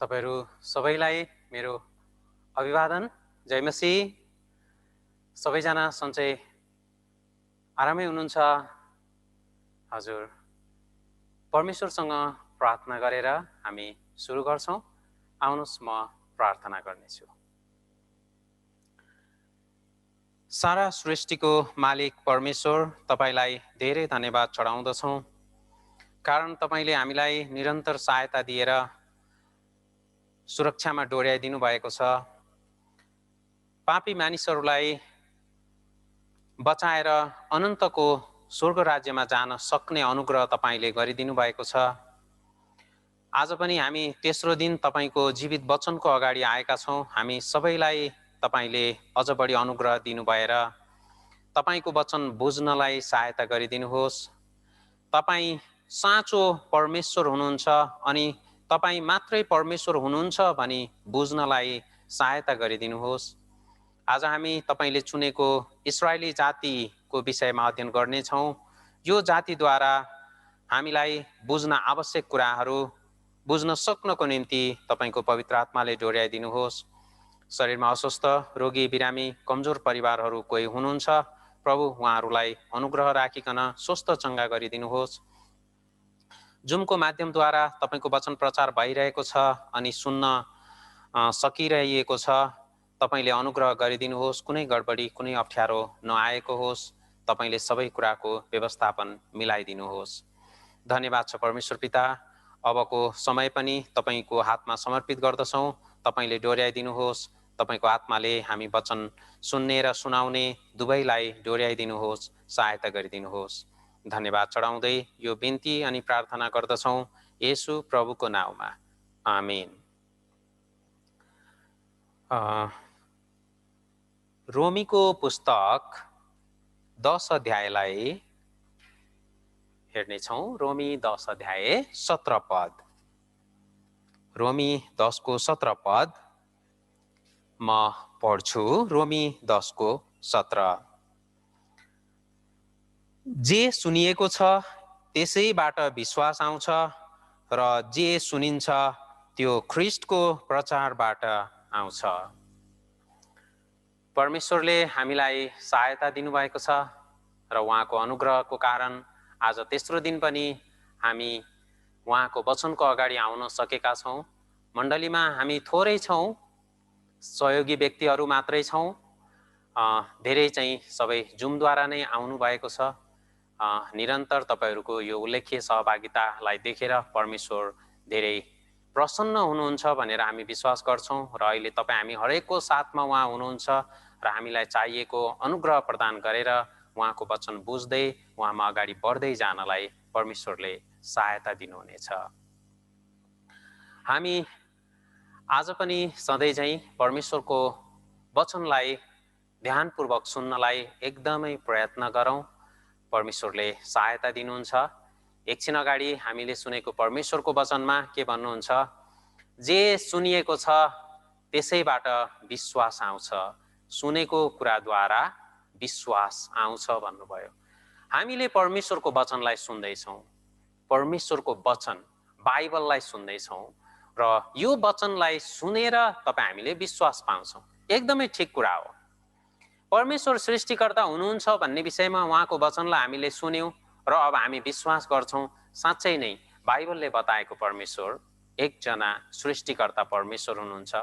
तपाईहरु सबैलाई मेरो अभिवादन। जय मसीह। सबैजना सन्चै आरामै हुनुहुन्छ? हजुर। परमेश्वरसँग प्रार्थना गरेर हामी सुरु गर्छौं। आउनुहोस् म प्रार्थना गर्नेछु। सारा सृष्टिको मालिक परमेश्वर, तपाईलाई धेरै धन्यवाद चढाउँदछौं। कारण तपाईले हामीलाई निरन्तर सहायता दिएर सुरक्षामा डोर्याइदिनु भएको छ। पापी मानिसहरूलाई बचाएर अनन्तको स्वर्ग राज्यमा जान सक्ने अनुग्रह तपाईले गरिदिनु भएको छ। आज पनि हामी तेस्रो दिन तपाईको जीवित वचनको अगाडि आएका छौं। हामी सबैलाई तपाईले अझ बढी अनुग्रह दिनु भएर तपाईको वचन बुझ्नलाई सहायता गरिदिनुहोस्। तपाई साँचो परमेश्वर हुनुहुन्छ अनि तपाई मात्रै परमेश्वर हुनुहुन्छ भनी बुझ्नलाई सहायता गरिदिनुहोस्। आज हामी तपाईले चुनेको इस्राएली जातिको विषयमा अध्ययन गर्नेछौं। यो जातिद्वारा हामीलाई बुझ्न आवश्यक कुराहरू बुझ्न सक्नको निम्ति तपाईको पवित्र आत्माले डोर्याइदिनुहोस्। शरीरमा अस्वस्थ, रोगी, बिरामी, कमजोर परिवारहरू कोही हुनुहुन्छ, प्रभु उहाँहरूलाई अनुग्रह राखिकन स्वस्थ चंगा गरिदिनुहोस्। जुमको माध्यमद्वारा तपाईको वचन प्रचार भइरहेको छ अनि सुन्न सकिरहेको छ। तपाईले अनुग्रह गरिदिनुहोस्। कुनै गडबडी, कुनै अप्ठ्यारो नआएको होस्। तपाईले सबै कुराको व्यवस्थापन मिलाइदिनुहोस्। धन्यवाद छ परमेश्वर पिता। अबको समय पनि तपाईको हातमा समर्पित गर्दछौं। तपाईले डोर्याइदिनुहोस्। तपाईको आत्माले हामी वचन सुन्ने र सुनाउने दुवैलाई डोर्याइदिनुहोस्, सहायता गरिदिनुहोस्। धन्यवाद चढाउँदै यो बिन्ती अनि प्रार्थना गर्दछौं येशू प्रभुको नाउँमा। आमीन। रोमीको पुस्तक 10 अध्यायलाई हेर्नेछौं। रोमी 10 अध्याय 17 पद। रोमी 10 को 17 पद म पढ्छु। रोमी 10 को 17। जे सुनिएको छ त्यसैबाट विश्वास आउँछ र जे सुनिन्छ त्यो ख्रीष्टको प्रचारबाट आउँछ। परमेश्वरले हामीलाई सहायता दिनुभएको छ र उहाँको अनुग्रहको कारण आज तेस्रो दिन पनि हामी उहाँको वचनको अगाडि आउन सकेका छौं। मण्डलीमा हामी थोरै छौं, सहयोगी व्यक्तिहरू मात्रै छौं। धेरै चाहिँ सबै जुमद्वारा नै आउनु भएको छ। निरन्तर तपाईहरुको यो उल्लेख्य सहभागितालाई देखेर परमेश्वर धेरै प्रसन्न हुनुहुन्छ भनेर हामी विश्वास गर्छौं र अहिले तपाई हामी हरेकको साथमा उहाँ हुनुहुन्छ र हामीलाई चाहिएको अनुग्रह प्रदान गरेर उहाँको वचन बुझ्दै उहाँमा अगाडि बढ्दै जानलाई परमेश्वरले सहायता दिनुहुनेछ। हामी आज पनि सधैँ झैं परमेश्वरको वचनलाई ध्यानपूर्वक सुन्नलाई एकदमै प्रयत्न गरौं। परमेश्वरले सहायता दिनुहुन्छ। एकछिन अगाडि हामीले सुनेको परमेश्वरको वचनमा के भन्नुहुन्छ? जे सुनिएको छ त्यसैबाट विश्वास आउँछ। सुनेको कुराद्वारा विश्वास आउँछ भन्नुभयो। हामीले परमेश्वरको वचनलाई सुन्दैछौं। परमेश्वरको वचन बाइबललाई सुन्दैछौं र यो वचनलाई सुनेर तपाई हामीले विश्वास पाउँछौं। एकदमै ठिक कुरा हो। परमेश्वर सृष्टिकर्ता हुनुहुन्छ भन्ने विषयमा उहाँको वचनलाई हामीले सुन्यौं र अब हामी विश्वास गर्छौं। साँच्चै नै बाइबलले बताएको परमेश्वर एकजना सृष्टिकर्ता परमेश्वर हुनुहुन्छ।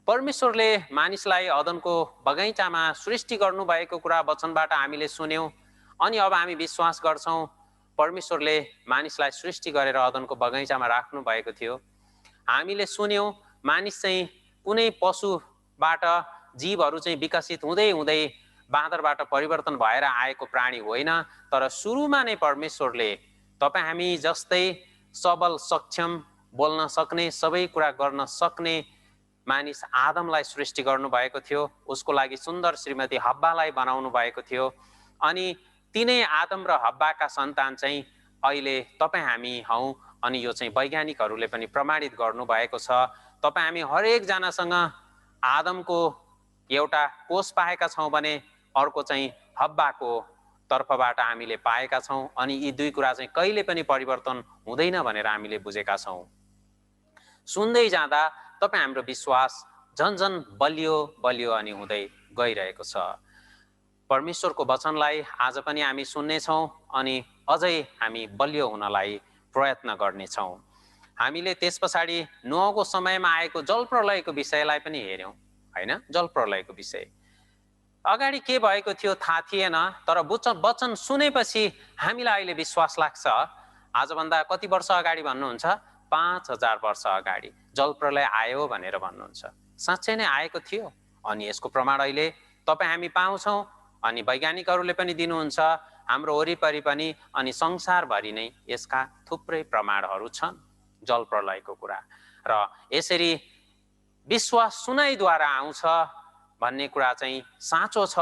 परमेश्वरले मानिसलाई अदनको बगैँचामा सृष्टि गर्नु भएको कुरा वचनबाट हामीले सुन्यौं अनि अब हामी विश्वास गर्छौं परमेश्वरले मानिसलाई सृष्टि गरेर अदनको बगैँचामा राख्नु भएको थियो। हामीले सुन्यौं मानिस चाहिँ कुनै पशुबाट जीवहरू चाहिँ विकसित हुँदै हुँदै बाँदरबाट परिवर्तन भएर आएको प्राणी होइन, तर सुरुमा नै परमेश्वरले तपाई हामी जस्तै सबल, सक्षम, बोल्न सक्ने, सबै कुरा गर्न सक्ने मानिस आदमलाई सृष्टि गर्नु भएको थियो। उसको लागि सुन्दर श्रीमती हब्बालाई बनाउनु भएको थियो अनि तिनै आदम र हब्बाका सन्तान चाहिँ अहिले तपाई हामी हौं अनि यो चाहिँ वैज्ञानिकहरूले पनि प्रमाणित गर्नु भएको छ। तपाई हामी हरेक जनासँग आदमको एउटा कोष पाएका छौं भने अर्को चाहिँ हब्बाको तर्फबाट हामीले पाएका छौं अनि यी दुई कुरा चाहिँ कहिले पनि परिवर्तन हुँदैन भनेर हामीले बुझेका छौं। सुन्दै जाँदा तपाईँ हाम्रो विश्वास झन् झन् बलियो बलियो अनि हुँदै गइरहेको छ। परमेश्वरको वचनलाई आज पनि हामी सुन्नेछौँ अनि अझै हामी बलियो हुनलाई प्रयत्न गर्नेछौँ। हामीले त्यस पछाडि नोहको समयमा आएको जलप्रलयको विषयलाई पनि हेऱ्यौँ हैन। जलप्रलयको विषय अगाडि के भएको थियो थाहा थिएन, तर वचन सुनेपछि हामीलाई अहिले विश्वास लाग्छ। आजभन्दा कति वर्ष अगाडि भन्नुहुन्छ? 5000 वर्ष अगाडि जलप्रलय आयो भनेर भन्नुहुन्छ। साँच्चै नै आएको थियो अनि यसको प्रमाण अहिले तपाईँ हामी पाउँछौँ अनि वैज्ञानिकहरूले पनि दिनुहुन्छ। हाम्रो वरिपरि पनि अनि संसारभरि नै यसका थुप्रै प्रमाणहरू छन् जलप्रलयको कुरा। र यसरी विश्वास सुनाइद्वारा आउँछ भन्ने कुरा चाहिँ साँचो छ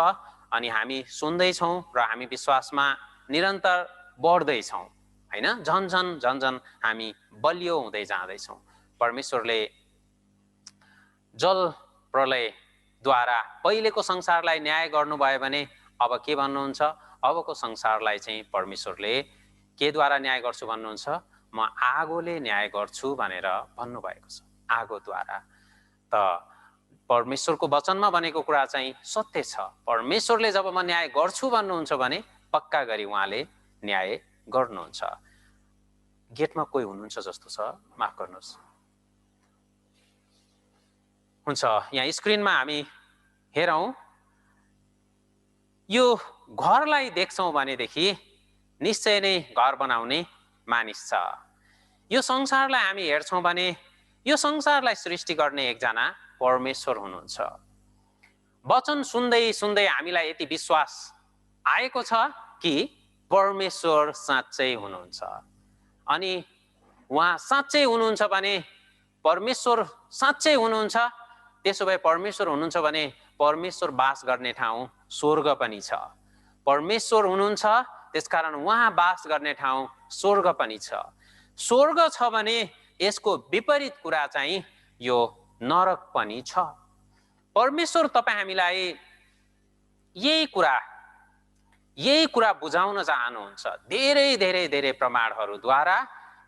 अनि हामी सुन्दैछौँ र हामी विश्वासमा निरन्तर बढ्दैछौँ हैन। झन् झन् हामी बलियो हुँदै जाँदैछौँ। परमेश्वरले जल प्रलयद्वारा पहिलेको संसारलाई न्याय गर्नुभयो भने अब के भन्नुहुन्छ? अबको संसारलाई चाहिँ परमेश्वरले केद्वारा न्याय गर्छु भन्नुहुन्छ? म आगोले न्याय गर्छु भनेर भन्नुभएको छ। आगोद्वारा। त परमेश्वरको वचनमा भनेको कुरा चाहिँ सत्य छ। परमेश्वरले जब म न्याय गर्छु भन्नुहुन्छ भने पक्का गरी उहाँले न्याय गर्नुहुन्छ। गेटमा कोही हुनुहुन्छ जस्तो छ, माफ गर्नुहोस्। हुन्छ, यहाँ स्क्रिनमा हामी हेरौँ। यो घरलाई देख्छौँ भनेदेखि निश्चय नै घर बनाउने मानिस छ। यो संसारलाई हामी हेर्छौँ भने यो संसारलाई सृष्टि गर्ने एकजना परमेश्वर हुनुहुन्छ। वचन सुन्दै सुन्दै हामीलाई यति विश्वास आएको छ कि परमेश्वर साँच्चै हुनुहुन्छ अनि उहाँ साँच्चै हुनुहुन्छ भने परमेश्वर साँच्चै हुनुहुन्छ। त्यसो भए परमेश्वर हुनुहुन्छ भने परमेश्वर बास गर्ने ठाउँ स्वर्ग पनि छ। परमेश्वर हुनुहुन्छ त्यसकारण उहाँ बास गर्ने ठाउँ स्वर्ग पनि छ। स्वर्ग छ भने यसको विपरीत कुरा चाहिँ यो नरक पनि छ। परमेश्वर तपाईँ हामीलाई यही कुरा बुझाउन चाहनुहुन्छ धेरै धेरै धेरै प्रमाणहरूद्वारा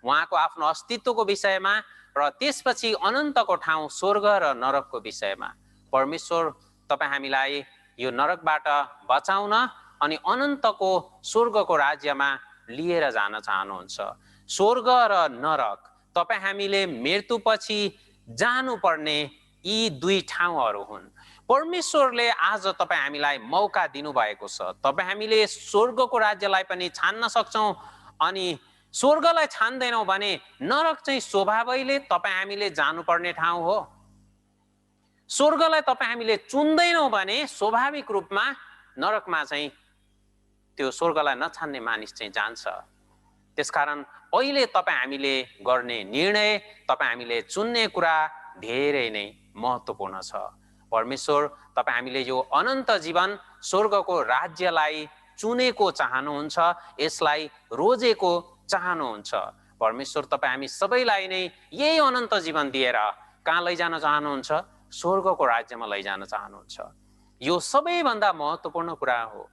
उहाँको आफ्नो अस्तित्वको विषयमा र त्यसपछि अनन्तको ठाउँ स्वर्ग र नरकको विषयमा। परमेश्वर तपाईँ हामीलाई यो नरकबाट बचाउन अनि अनन्तको स्वर्गको राज्यमा लिएर जान चाहनुहुन्छ। स्वर्ग र नरक तपाईँ हामीले मृत्युपछि जानुपर्ने यी दुई ठाउँहरू हुन्। परमेश्वरले आज तपाईँ हामीलाई मौका दिनुभएको छ। तपाईँ हामीले स्वर्गको राज्यलाई पनि छान्न सक्छौँ अनि स्वर्गलाई छान्दैनौँ भने नरक चाहिँ स्वभावैले तपाईँ हामीले जानुपर्ने ठाउँ हो। स्वर्गलाई तपाईँ हामीले चुन्दैनौँ भने स्वाभाविक रूपमा नरकमा चाहिँ त्यो स्वर्गलाई नछान्ने मानिस चाहिँ जान्छ। त्यसकारण अहिले तपाईँ हामीले गर्ने निर्णय, तपाईँ हामीले चुन्ने कुरा धेरै नै महत्त्वपूर्ण छ। परमेश्वर तपाईँ हामीले यो अनन्त जीवन स्वर्गको राज्यलाई चुनेको चाहनुहुन्छ, यसलाई रोजेको चाहनुहुन्छ। परमेश्वर तपाईँ हामी सबैलाई नै यही अनन्त जीवन दिएर कहाँ लैजान चाहनुहुन्छ? स्वर्गको राज्यमा लैजान चाहनुहुन्छ। यो सबैभन्दा महत्त्वपूर्ण कुरा हो।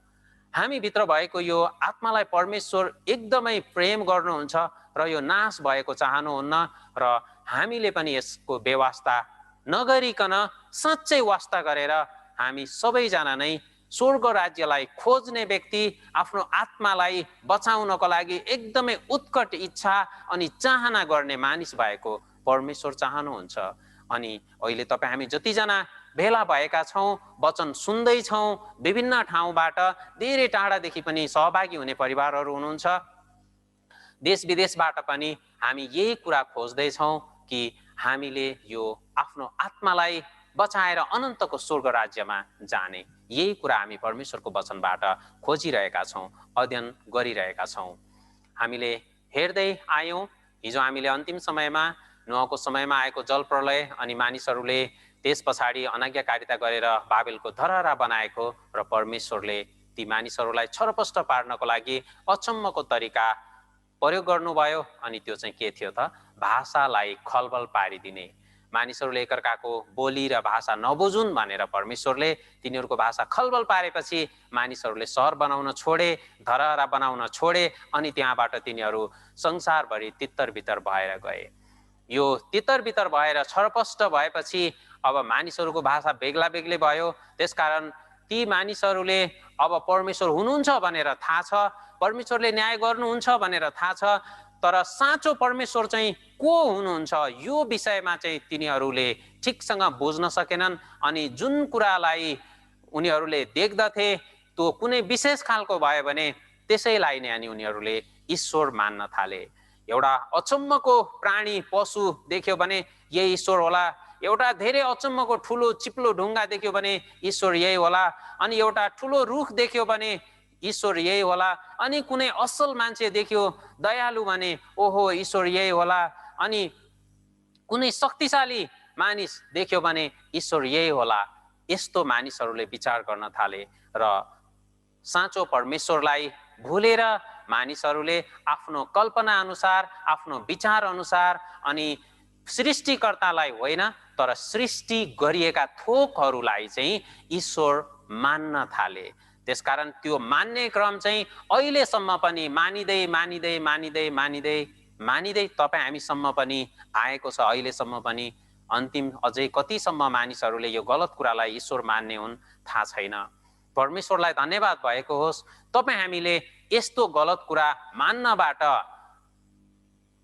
हामी भित्र भएको यो आत्मालाई परमेश्वर एकदमै प्रेम गर्नुहुन्छ र यो नाश भएको चाहनुहुन्न र हामीले पनि यसको व्यवस्था नगरिकन साँच्चै वास्ता गरेर हामी सबैजना नै स्वर्ग राज्यलाई खोज्ने व्यक्ति, आफ्नो आत्मालाई बचाउनको लागि एकदमै उत्कट इच्छा अनि चाहना गर्ने मानिस भएको परमेश्वर चाहनुहुन्छ। अनि अहिले तपाईँ हामी जतिजना भेला भएका छौँ, वचन सुन्दैछौँ, विभिन्न ठाउँबाट धेरै टाढादेखि पनि सहभागी हुने परिवारहरू हुनुहुन्छ। देश विदेशबाट पनि हामी यही कुरा खोज्दैछौँ कि हामीले यो आफ्नो आत्मालाई बचाएर अनन्तको स्वर्ग राज्यमा जाने। यही कुरा हामी परमेश्वरको वचनबाट खोजिरहेका छौँ, अध्ययन गरिरहेका छौँ। हामीले हेर्दै आयौँ, हिजो हामीले अन्तिम समयमा नोहको समयमा आएको जलप्रलय अनि मानिसहरूले त्यस पछाडि अनाज्ञाकारिता गरेर बाबेलको धरहरा बनाएको र परमेश्वरले ती मानिसहरूलाई छरपष्ट पार्नको लागि अचम्मको तरिका प्रयोग गर्नुभयो। अनि त्यो चाहिँ के थियो त? भाषालाई खलबल पारिदिने। मानिसहरूले एकअर्काको बोली र भाषा नबुझुन् भनेर परमेश्वरले तिनीहरूको भाषा खलबल पारेपछि मानिसहरूले सहर बनाउन छोडे, धरहरा बनाउन छोडे अनि त्यहाँबाट तिनीहरू संसारभरि तित्तर बित्तर भएर गए। यो तितर-बितर भएर छरपष्ट भएपछि अब मानिसहरूको भाषा बेग्ला बेग्लै भयो। त्यसकारण ती मानिसहरूले अब परमेश्वर हुनुहुन्छ भनेर थाहा छ, परमेश्वरले न्याय गर्नुहुन्छ भनेर थाहा छ, तर साँचो परमेश्वर चाहिँ को हुनुहुन्छ यो विषयमा चाहिँ तिनीहरूले ठिकसँग बुझ्न सकेनन्। अनि जुन कुरालाई उनीहरूले देख्दथे त्यो कुनै विशेष खालको भयो भने त्यसैलाई नै अनि उनीहरूले ईश्वर मान्न थाले। एउटा अचम्मको प्राणी पशु देख्यो भने यही ईश्वर होला, एउटा धेरै अचम्मको ठुलो चिप्लो ढुङ्गा देख्यो भने ईश्वर यही होला, अनि एउटा ठुलो रुख देख्यो भने ईश्वर यही होला, अनि कुनै असल मान्छे देख्यो दयालु भने ओहो ईश्वर यही होला, अनि कुनै शक्तिशाली मानिस देख्यो भने ईश्वर यही होला। यस्तो मानिसहरूले विचार गर्न थाले र साँचो परमेश्वरलाई भुलेर मानिसहरूले आफ्नो कल्पना अनुसार, आफ्नो विचार अनुसार अनि सृष्टिकर्तालाई होइन तर सृष्टि गरिएका थोकहरूलाई चाहिँ ईश्वर मान्न थाले। त्यसकारण त्यो मान्ने क्रम चाहिँ अहिलेसम्म पनि मानिँदै मानिँदै मानिँदै मानिँदै मानिँदै तपाईँ हामीसम्म पनि आएको छ। अहिलेसम्म पनि अन्तिम अझै कतिसम्म मानिसहरूले यो गलत कुरालाई ईश्वर मान्ने हुन् थाहा छैन। परमेश्वरलाई धन्यवाद भएको होस्, तपाईँ हामीले यस्तो गलत कुरा मान्नबाट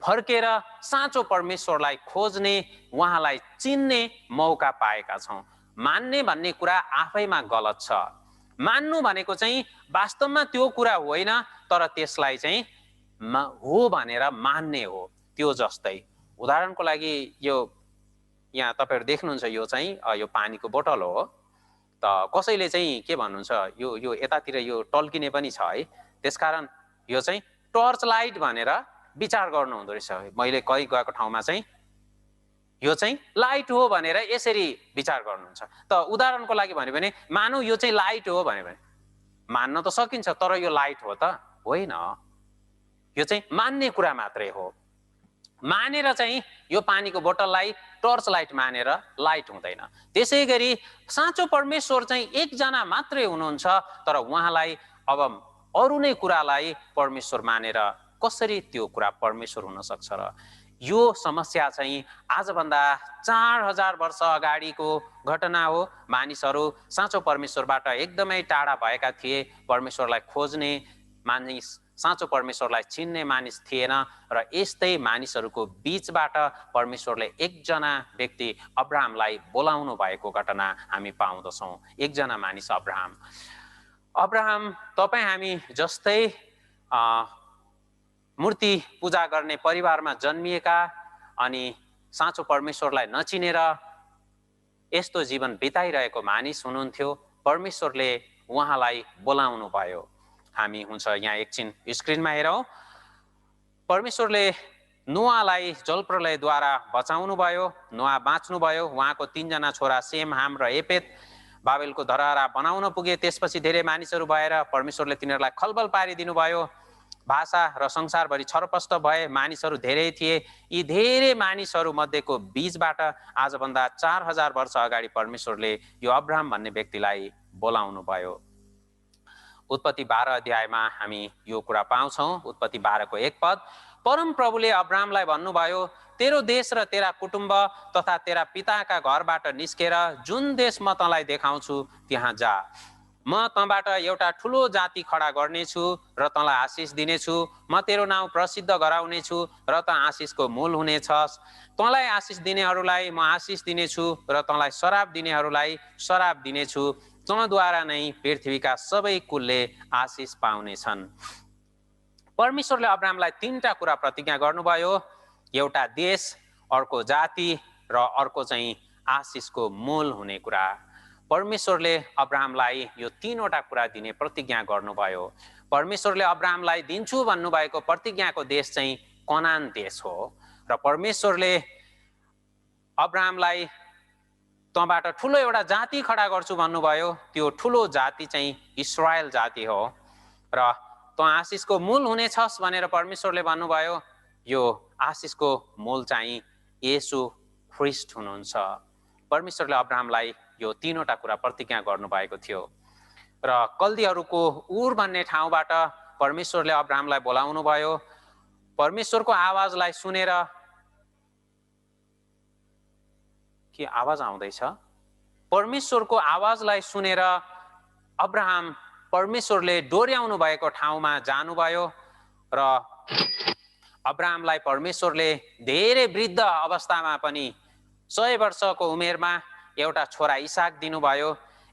फर्केर साँचो परमेश्वरलाई खोज्ने, उहाँलाई चिन्ने मौका पाएका छौँ। मान्ने भन्ने कुरा आफैमा गलत छ। मान्नु भनेको चाहिँ वास्तवमा त्यो कुरा होइन तर त्यसलाई चाहिँ हो भनेर मान्ने हो। त्यो जस्तै उदाहरणको लागि यो यहाँ तपाईँहरू देख्नुहुन्छ यो चाहिँ यो पानीको बोतल हो। त कसैले चाहिँ के भन्नुहुन्छ यो यो यतातिर यो टल्किने पनि छ है, त्यसकारण यो चाहिँ टर्च लाइट भनेर विचार गर्नु हुँदो रहेछ। मैले कहीँ गएको ठाउँमा चाहिँ यो चाहिँ लाइट हो भनेर यसरी विचार गर्नुहुन्छ। त उदाहरणको लागि भन्यो भने मानौ यो चाहिँ लाइट हो भन्यो भने मान्न त सकिन्छ, तर यो लाइट हो त होइन। यो चाहिँ मान्ने कुरा मात्रै हो। मानेर चाहिँ यो पानीको बोतललाई टर्च लाइट मानेर लाइट हुँदैन। त्यसै गरी साँचो परमेश्वर चाहिँ एकजना मात्रै हुनुहुन्छ, तर उहाँलाई अब अरू नै कुरालाई परमेश्वर मानेर कसरी त्यो कुरा परमेश्वर हुन सक्छ र? यो समस्या चाहिँ आजभन्दा 4000 वर्ष अगाडिको घटना हो। मानिसहरू साँचो परमेश्वरबाट एकदमै टाढा भएका थिए। परमेश्वरलाई खोज्ने मानिस, साँचो परमेश्वरलाई चिन्ने मानिस थिएन र यस्तै मानिसहरूको बीचबाट परमेश्वरले एकजना व्यक्ति अब्राहमलाई बोलाउनु भएको घटना हामी पाउँदछौँ। एकजना मानिस अब्राहम। अब्राहम तपाईँ हामी जस्तै मूर्ति पूजा गर्ने परिवारमा जन्मिएका अनि साँचो परमेश्वरलाई नचिनेर यस्तो जीवन बिताइरहेको मानिस हुनुहुन्थ्यो। परमेश्वरले उहाँलाई बोलाउनु भयो। हामी हुन्छ यहाँ एकछिन स्क्रिनमा हेरौँ। परमेश्वरले नोआलाई जलप्रलयद्वारा बचाउनु भयो। नोआ बाँच्नु भयो। उहाँको 3 जना छोरा सेम, हाम र एपेत बाबेलको धरहरा बनाउन पुगे। त्यसपछि धेरै मानिसहरू भएर परमेश्वरले तिनीहरूलाई खलबल पारिदिनु भयो। भाषा र संसारभरि छरपष्ट भए। मानिसहरू धेरै थिए। यी धेरै मानिसहरू मध्येको बीचबाट आजभन्दा 4000 वर्ष अगाडि परमेश्वरले यो अब्राहम भन्ने व्यक्तिलाई बोलाउनु भयो। उत्पत्ति 12 अध्यायमा हामी यो कुरा पाउँछौँ। उत्पत्ति 12 को 1 पद, परम प्रभुले अब्राहमलाई भन्नुभयो, तेरो देश र तेरा कुटुम्ब तथा तेरा पिताका घरबाट निस्केर जुन देश म तँलाई देखाउँछु त्यहाँ जा। म तँबाट एउटा ठुलो जाति खडा गर्नेछु र तँलाई आशिष दिनेछु। म तेरो नाउँ प्रसिद्ध गराउनेछु र तँ आशिषको मूल हुनेछस्। तँलाई आशिष दिनेहरूलाई म आशिष दिनेछु र तँलाई श्राप दिनेहरूलाई श्राप दिनेछु। तँद्वारा नै पृथ्वीका सबै कुलले आशिष पाउनेछन्। परमेश्वरले अब्राहमलाई 3टा कुरा प्रतिज्ञा गर्नुभयो। एउटा देश, अर्को जाति र अर्को चाहिँ आशिषको मूल हुने कुरा। परमेश्वरले अब्राहमलाई यो 3वटा कुरा दिने प्रतिज्ञा गर्नुभयो। परमेश्वरले अब्राहमलाई दिन्छु भन्नुभएको प्रतिज्ञाको देश चाहिँ कनान देश हो र परमेश्वरले अब्राहमलाई तँबाट ठुलो एउटा जाति खडा गर्छु भन्नुभयो। त्यो ठुलो जाति चाहिँ इस्रायल जाति हो र तँ आशिषको मूल हुनेछस् भनेर परमेश्वरले भन्नुभयो। यो आशिषको मूल चाहिँ येशू ख्रीष्ट हुनुहुन्छ। परमेश्वरले अब्राहमलाई यो 3वटा कुरा प्रतिज्ञा गर्नुभएको थियो र कल्दीहरूको उर भन्ने ठाउँबाट परमेश्वरले अब्राहमलाई बोलाउनु भयो। परमेश्वरको आवाजलाई सुनेर के आवाज आउँदैछ? परमेश्वरको आवाजलाई सुनेर अब्राहम परमेश्वरले डोर्याउनु भएको ठाउँमा जानुभयो र अब्राहमलाई परमेश्वरले धेरै वृद्ध अवस्थामा पनि 100 वर्षको उमेरमा एउटा छोरा इसाक दिनुभयो।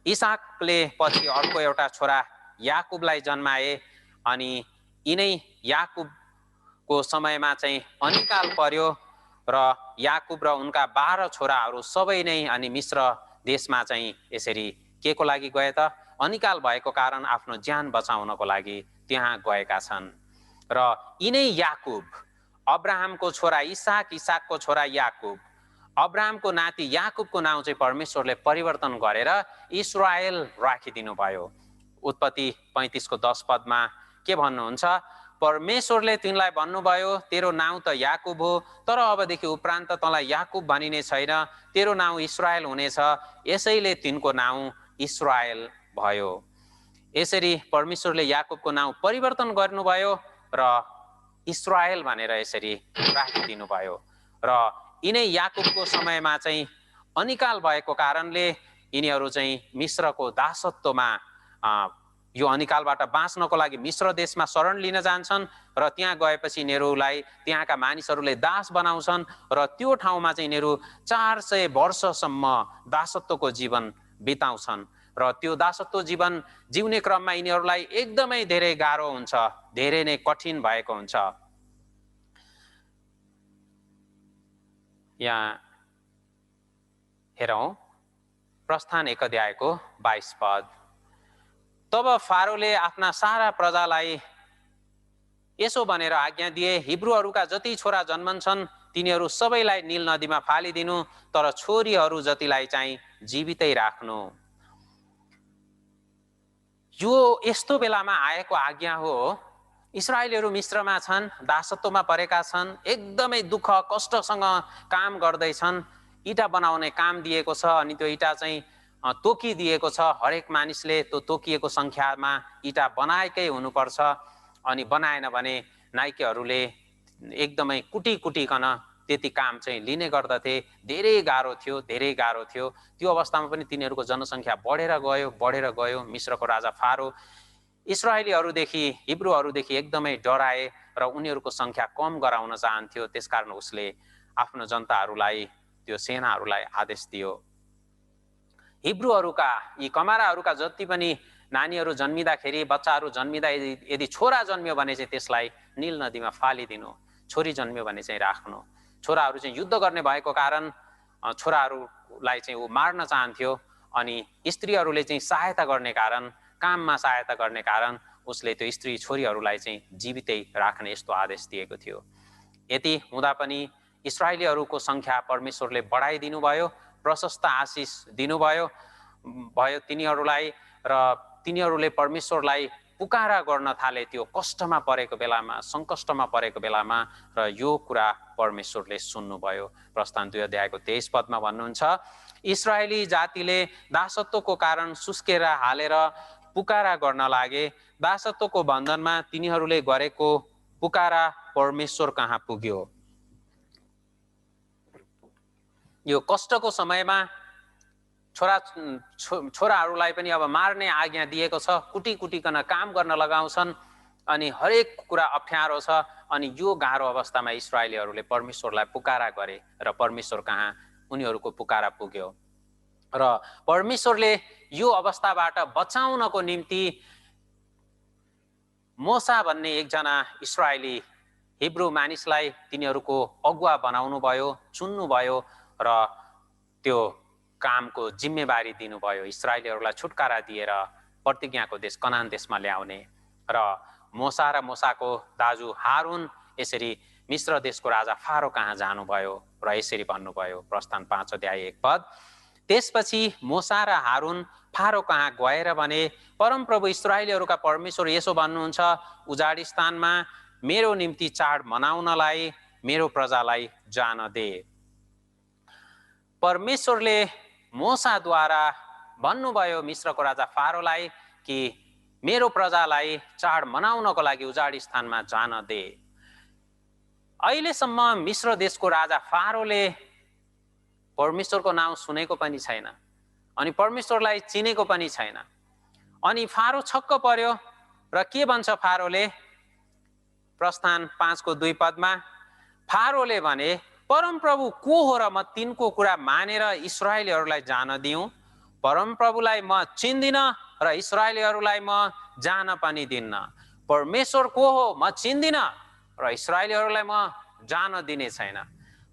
इसाकले पछि अर्को एउटा छोरा याकुबलाई जन्माए अनि यिनै याकुबको समयमा चाहिँ अनिकाल पर्यो र याकुब र उनका 12 छोराहरू सबै नै अनि मिश्र देशमा चाहिँ यसरी के को लागि गए त? अनिकाल भएको कारण आफ्नो ज्यान बचाउनको लागि त्यहाँ गएका छन्। र यिनै याकुब, अब्राहमको छोरा इसाक, इसाकको छोरा याकुब, अब्राहमको नाति याकुबको नाउँ चाहिँ परमेश्वरले परिवर्तन गरेर इस्राएल राखिदिनु भयो। उत्पत्ति 35 को 10 पदमा के भन्नुहुन्छ? परमेश्वरले तिनलाई भन्नुभयो, तेरो नाउँ त याकुब हो, तर अबदेखि उपरान्त तँलाई याकुब भनिने छैन, तेरो नाउँ इस्राएल हुनेछ। यसैले तिनको नाउँ इस्राएल भयो। यसरी परमेश्वरले याकुबको नाउँ परिवर्तन गर्नुभयो र इस्राएल भनेर यसरी राखिदिनु भयो। र यिनै याकुबको समयमा चाहिँ अनिकाल भएको कारणले यिनीहरू चाहिँ मिश्रको दासत्वमा यो अनिकालबाट बाँच्नको लागि मिश्र देशमा शरण लिन जान्छन् र त्यहाँ गएपछि यिनीहरूलाई त्यहाँका मानिसहरूले दास बनाउँछन् र त्यो ठाउँमा चाहिँ यिनीहरू 400 वर्षसम्म दासत्वको जीवन बिताउँछन् र त्यो दासत्व जीवन जिउने क्रममा यिनीहरूलाई एकदमै धेरै गाह्रो हुन्छ, धेरै नै कठिन भएको हुन्छ। यहाँ हेरौँ प्रस्थान 1 अध्यायको 22 पद। तब फारोले आफ्ना सारा प्रजालाई यसो भनेर आज्ञा दिए, हिब्रूहरूका जति छोरा जन्मन्छन् तिनीहरू सबैलाई नील नदीमा फालिदिनु, तर छोरीहरू जतिलाई चाहिँ जीवितै राख्नु। यो यस्तो बेलामा आएको आज्ञा हो। इस्राएलीहरू मिश्रमा छन्, दासत्वमा परेका छन्, एकदमै दुःख कष्टसँग काम गर्दैछन्। इँटा बनाउने काम दिएको छ अनि त्यो इँटा चाहिँ तोकिदिएको छ। हरेक मानिसले त्यो तोकिएको सङ्ख्यामा इँटा बनाएकै हुनुपर्छ अनि बनाएन भने नाइकेहरूले एकदमै कुटिकन त्यति काम चाहिँ लिने गर्दथे। धेरै गाह्रो थियो, धेरै गाह्रो थियो। त्यो अवस्थामा पनि तिनीहरूको जनसङ्ख्या बढेर गयो। मिश्रको राजा फारो इस्राएलीहरूदेखि, हिब्रूहरूदेखि एकदमै डराए र उनीहरूको सङ्ख्या कम गराउन चाहन्थ्यो। त्यसकारण उसले आफ्नो जनताहरूलाई, त्यो सेनाहरूलाई आदेश दियो, हिब्रूहरूका यी कमाराहरूका जति पनि नानीहरू जन्मिँदाखेरि, बच्चाहरू जन्मिँदा यदि छोरा जन्मियो भने चाहिँ त्यसलाई नील नदीमा फालिदिनु, छोरी जन्मियो भने चाहिँ राख्नु। छोराहरू चाहिँ युद्ध गर्ने भएको कारण छोराहरूलाई चाहिँ ऊ मार्न चाहन्थ्यो अनि स्त्रीहरूले चाहिँ सहायता गर्ने कारण, काममा सहायता गर्ने कारण उसले त्यो स्त्री छोरीहरूलाई चाहिँ जीवितै राख्ने यस्तो आदेश दिएको थियो। यति हुँदा पनि इस्राएलीहरूको सङ्ख्या परमेश्वरले बढाइदिनु भयो, प्रशस्त आशिष दिनुभयो तिनीहरूलाई र तिनीहरूले परमेश्वरलाई पुकारा गर्न थाले त्यो कष्टमा परेको बेलामा, सङ्कष्टमा परेको बेलामा, र यो कुरा परमेश्वरले सुन्नुभयो। प्रस्थान 2 अध्यायको 23 पदमा भन्नुहुन्छ, इस्राएली जातिले दासत्वको कारण सुस्केर हालेर पुकारा गर्न लागे। दासत्वको बन्धनमा तिनीहरूले गरेको पुकारा परमेश्वर कहाँ पुग्यो। यो कष्टको समयमा छोराहरूलाई पनि अब मार्ने आज्ञा दिएको छ। कुटिकन काम गर्न लगाउँछन् अनि हरेक कुरा अप्ठ्यारो छ। अनि यो गाह्रो अवस्थामा इस्राएलीहरूले परमेश्वरलाई पुकारा गरे र परमेश्वर कहाँ उनीहरूको पुकारा पुग्यो र परमेश्वरले यो अवस्थाबाट बचाउनको निम्ति मोसा भन्ने एकजना इस्राएली हिब्रू मानिसलाई तिनीहरूको अगुवा बनाउनु भयो, चुन्नु भयो र त्यो कामको जिम्मेवारी दिनुभयो। इस्राएलीहरूलाई छुटकारा दिएर प्रतिज्ञाको देश कनान देशमा ल्याउने। र मोसा र मोसाको दाजु हारुन यसरी मिश्र देशको राजा फारो कहाँ जानुभयो र यसरी भन्नुभयो। प्रस्थान 5 अध्याय 1 पद, त्यसपछि मोसा र हारुन फारो कहाँ गएर भने, परमप्रभु इस्राएलीहरूका परमेश्वर यसो भन्नुहुन्छ, उजाडी स्थानमा मेरो निम्ति चाड मनाउनलाई मेरो प्रजालाई जान दे। परमेश्वरले मोसाद्वारा भन्नुभयो मिश्रको राजा फारोलाई कि मेरो प्रजालाई चाड मनाउनको लागि उजाडी स्थानमा जान दे। अहिलेसम्म मिश्र देशको राजा फारोले परमेश्वरको नाउँ सुनेको पनि छैन अनि परमेश्वरलाई चिनेको पनि छैन। अनि फारो छक्क पर्यो र के भन्छ फारोले? प्रस्थान 5:2 पदमा फारोले भने, परमप्रभु को हो र म तिनको कुरा मानेर इस्राएलीहरूलाई जान दिउँ? परमप्रभुलाई म चिन्दिन र इस्राएलीहरूलाई म जान पनि दिन्न। परमेश्वर को हो म चिन्दिन र इस्राएलीहरूलाई म जान दिने छैन।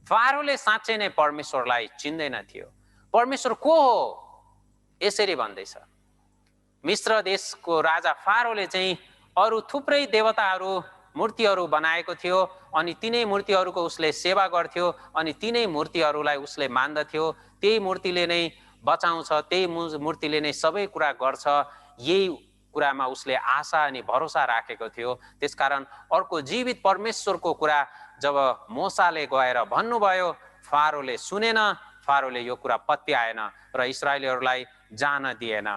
फारोले साँच्चै नै परमेश्वरलाई चिन्दैन थियो। परमेश्वर को हो यसरी भन्दैछ। मिस्र देशको राजा फारोले चाहिँ अरू थुप्रै देवताहरू मूर्तिहरू बनाएको थियो अनि तिनै मूर्तिहरूको उसले सेवा गर्थ्यो अनि तिनै मूर्तिहरूलाई उसले मान्दथ्यो। त्यही मूर्तिले नै बचाउँछ, त्यही मूर्तिले नै सबै कुरा गर्छ, यही कुरामा उसले आशा अनि भरोसा राखेको थियो। त्यसकारण अर्को जीवित परमेश्वरको कुरा जब मोसाले गएर भन्नुभयो, फारोले सुनेन, फारोले यो कुरा पत्याएन र इस्राएलीहरूलाई जान दिएन।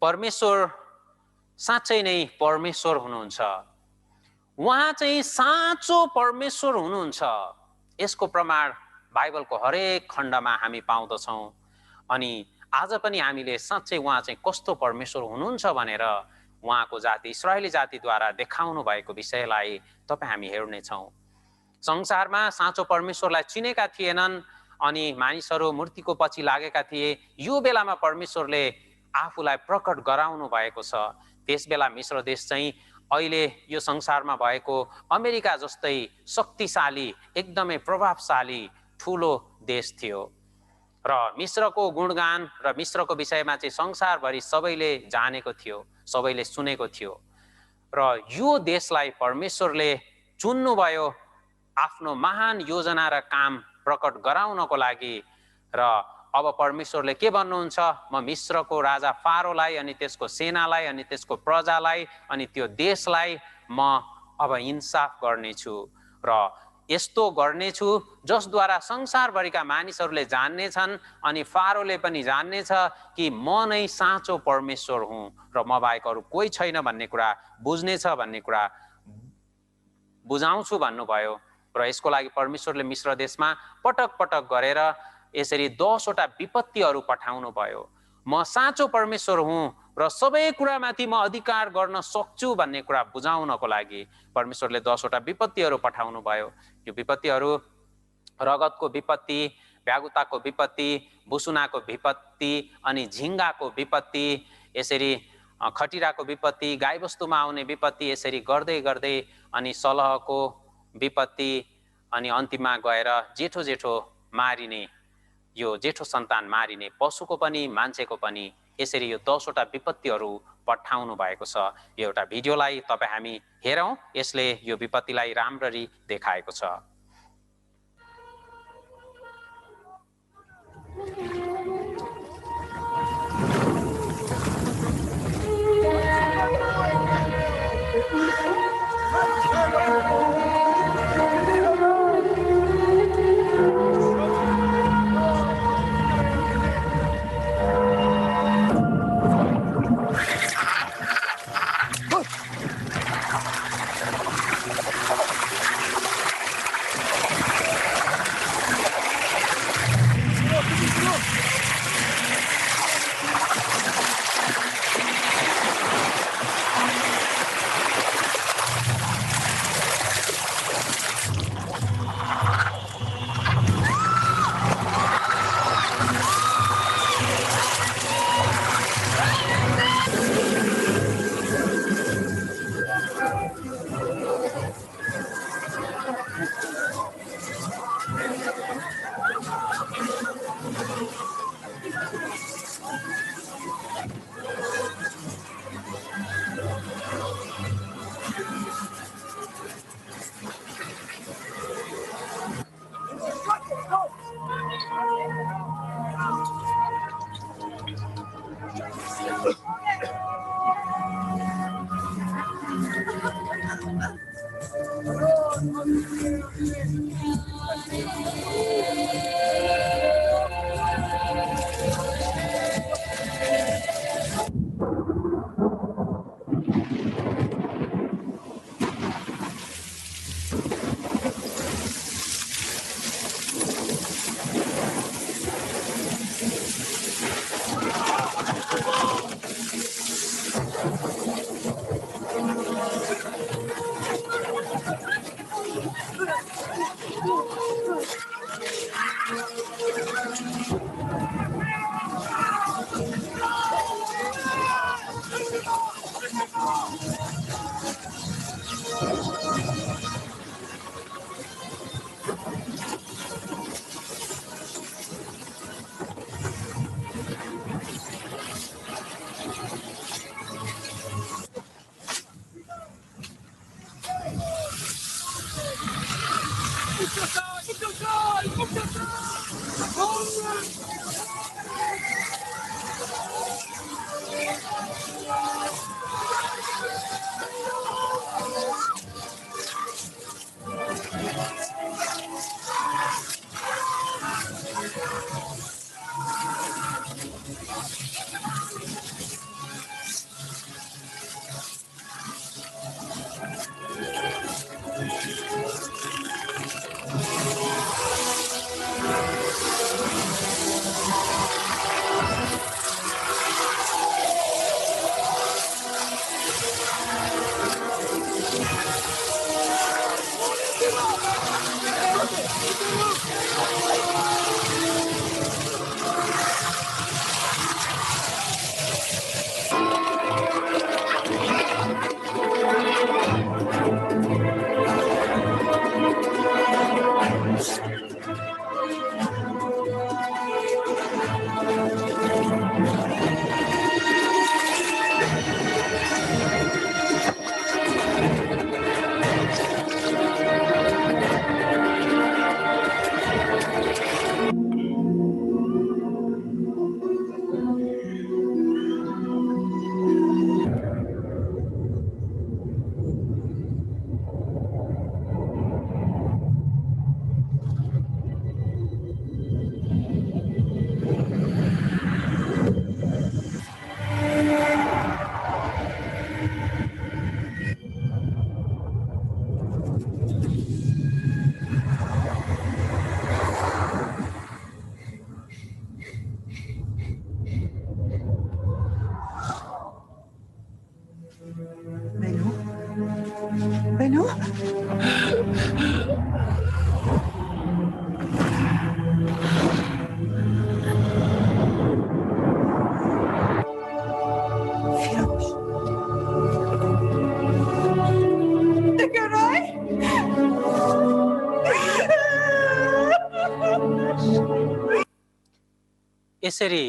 परमेश्वर साँच्चै नै परमेश्वर हुनुहुन्छ। उहाँ चाहिँ साँचो परमेश्वर हुनुहुन्छ। यसको प्रमाण बाइबलको हरेक खण्डमा हामी पाउँदछौँ। अनि आज पनि हामीले साँच्चै उहाँ चाहिँ कस्तो परमेश्वर हुनुहुन्छ भनेर उहाँको जाति इस्राएली जातिद्वारा देखाउनु भएको विषयलाई तपाईँ हामी हेर्नेछौँ। संसारमा साँचो परमेश्वरलाई चिनेका थिएनन् अनि मानिसहरू मूर्तिको पछि लागेका थिए। यो बेलामा परमेश्वरले आफूलाई प्रकट गराउनु भएको छ। त्यस बेला मिस्र देश चाहिँ अहिले यो संसारमा भएको अमेरिका जस्तै शक्तिशाली, एकदमै प्रभावशाली ठुलो देश थियो र मिस्रको गुणगान र मिस्रको विषयमा चाहिँ संसारभरि सबैले जानेको थियो, सबैले सुनेको थियो। र यो देशलाई परमेश्वरले चुन्नुभयो आफ्नो महान योजना र काम प्रकट गराउनको लागि। र अब परमेश्वरले के भन्नुहुन्छ? म मिस्रको राजा फारोलाई अनि त्यसको सेनालाई अनि त्यसको प्रजालाई अनि त्यो देशलाई म अब इन्साफ गर्नेछु र यस्तो गर्नेछु जसद्वारा संसारभरिका मानिसहरूले जान्नेछन् अनि फारोले पनि जान्नेछ कि म नै साँचो परमेश्वर हुँ र म बाहेक अरू कोही छैन भन्ने कुरा बुझ्नेछ, भन्ने कुरा बुझाउँछु भन्नुभयो। र यसको लागि परमेश्वरले मिस्र देशमा पटक पटक गरेर यसरी 10 वटा विपत्तिहरू पठाउनु भयो। म साँचो परमेश्वर हुँ र सबै कुरामाथि म अधिकार गर्न सक्छु भन्ने कुरा बुझाउनको लागि परमेश्वरले 10 वटा विपत्तिहरू पठाउनु भयो। यो विपत्तिहरू रगतको विपत्ति, भ्यागुताको विपत्ति, बुसुनाको विपत्ति अनि झिङ्गाको विपत्ति, यसरी खटिराको विपत्ति, गाईबस्तुमा आउने विपत्ति, यसरी गर्दै गर्दै अनि सलहको विपत्ति अनि अन्तिममा गएर जेठो जेठो मारिने, यो जेठो सन्तान मारिने, पशुको पनि मान्छेको पनि, यसरी यो 10 वटा विपत्तिहरू पठाउनु भएको छ। यो एउटा भिडियोलाई तपाईँ हामी हेरौँ। यसले यो विपत्तिलाई राम्ररी देखाएको छ। Beno? Firoz. Tekeray? यसरी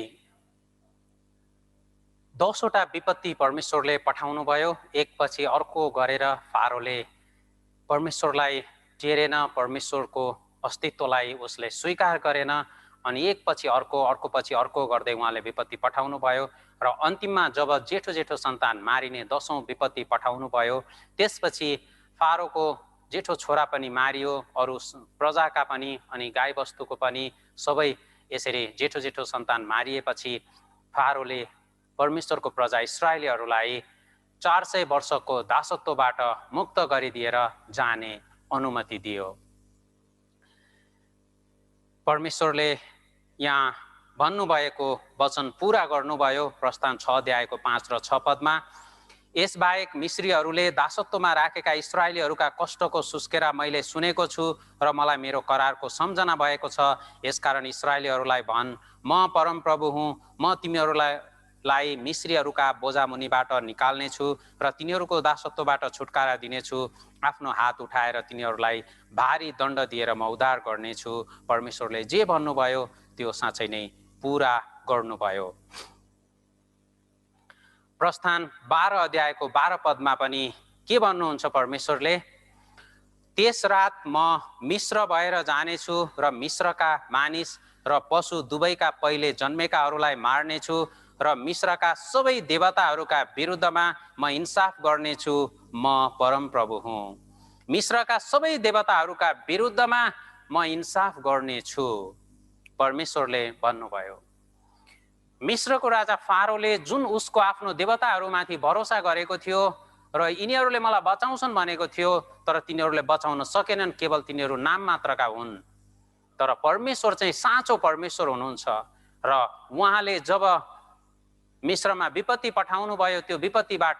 10 वटा विपत्ति परमेश्वरले पठाउनुभयो, एकपछि अर्को गरेर फारोले परमेश्वरलाई टेरेन, परमेश्वरको अस्तित्वलाई उसले स्वीकार गरेन अनि एकपछि अर्को अर्कोपछि अर्को गर्दै उहाँले विपत्ति पठाउनु भयो र अन्तिममा जब जेठो जेठो सन्तान मारिने 10औं विपत्ति पठाउनु भयो, त्यसपछि फारोको जेठो छोरा पनि मारियो, अरू प्रजाका पनि अनि गाईबस्तुको पनि सबै यसरी जेठो जेठो सन्तान मारिएपछि फारोले परमेश्वरको प्रजा इस्राएलीहरूलाई 400 वर्षको दासत्वबाट मुक्त गरिदिएर जाने अनुमति दियो। परमेश्वरले यहाँ भन्नुभएको वचन पूरा गर्नुभयो। प्रस्थान 6 अध्यायको 5 र 6 पदमा, यसबाहेक मिश्रीहरूले दासत्वमा राखेका इस्राएलीहरूका कष्टको सुस्केरा मैले सुनेको छु र मलाई मेरो करारको सम्झना भएको छ। यसकारण इस्राएलीहरूलाई भन्, म परमप्रभु हुँ, म तिमीहरूलाई मिश्रीहरूका बोझा मुनिबाट निकाल्नेछु र तिनीहरूको दासत्वबाट छुटकारा दिनेछु। आफ्नो हात उठाएर तिनीहरूलाई भारी दण्ड दिएर म उद्धार गर्नेछु। परमेश्वरले जे भन्नुभयो त्यो साँच्चै नै पूरा गर्नुभयो। प्रस्थान 12 अध्यायको 12 पदमा पनि के भन्नुहुन्छ परमेश्वरले? त्यस रात म मिश्र भएर जानेछु र मिश्रका मानिस र पशु दुवैका पहिले जन्मेकाहरूलाई मार्नेछु र मिश्रका सबै देवताहरूका विरुद्धमा म इन्साफ गर्नेछु। म परमप्रभु हुँ। मिश्रका सबै देवताहरूका विरुद्धमा म इन्साफ गर्नेछु, परमेश्वरले भन्नुभयो। मिश्रको राजा फारोले जुन उसको आफ्नो देवताहरूमाथि भरोसा गरेको थियो र यिनीहरूले मलाई बचाउँछन् भनेको थियो, तर तिनीहरूले बचाउन सकेनन्, केवल तिनीहरू नाम मात्रका हुन्। तर परमेश्वर चाहिँ साँचो परमेश्वर हुनुहुन्छ र उहाँले जब मिश्रमा विपत्ति पठाउनु भयो, त्यो विपत्तिबाट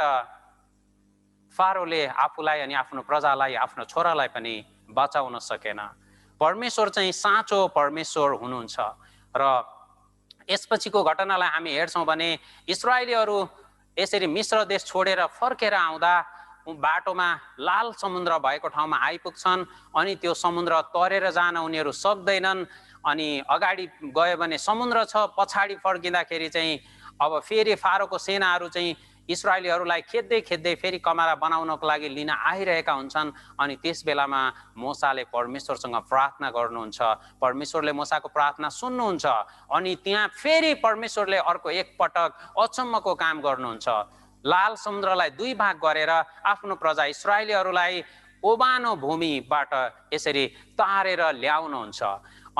फारोले आफूलाई अनि आफ्नो प्रजालाई, आफ्नो छोरालाई पनि बचाउन सकेन। परमेश्वर चाहिँ साँचो परमेश्वर हुनुहुन्छ। र यसपछिको घटनालाई हामी हेर्छौँ भने इस्राएलीहरू यसरी मिश्र देश छोडेर फर्केर आउँदा बाटोमा लाल समुद्र भएको ठाउँमा आइपुग्छन् अनि त्यो समुद्र तरेर जान उनीहरू सक्दैनन्। अनि अगाडि गयो भने समुद्र छ, पछाडि फर्किँदाखेरि चाहिँ अब फेरि फारोको सेनाहरू चाहिँ इस्राएलीहरूलाई खेद्दै खेद्दै फेरि कमारा बनाउनको लागि लिन आइरहेका हुन्छन्। अनि त्यस बेलामा मोसाले परमेश्वरसँग प्रार्थना गर्नुहुन्छ, परमेश्वरले मोसाको प्रार्थना सुन्नुहुन्छ। अनि त्यहाँ फेरि परमेश्वरले अर्को एकपटक अचम्मको काम गर्नुहुन्छ। लाल समुद्रलाई दुई भाग गरेर आफ्नो प्रजा इस्राएलीहरूलाई ओबानो भूमिबाट यसरी तारेर ल्याउनुहुन्छ।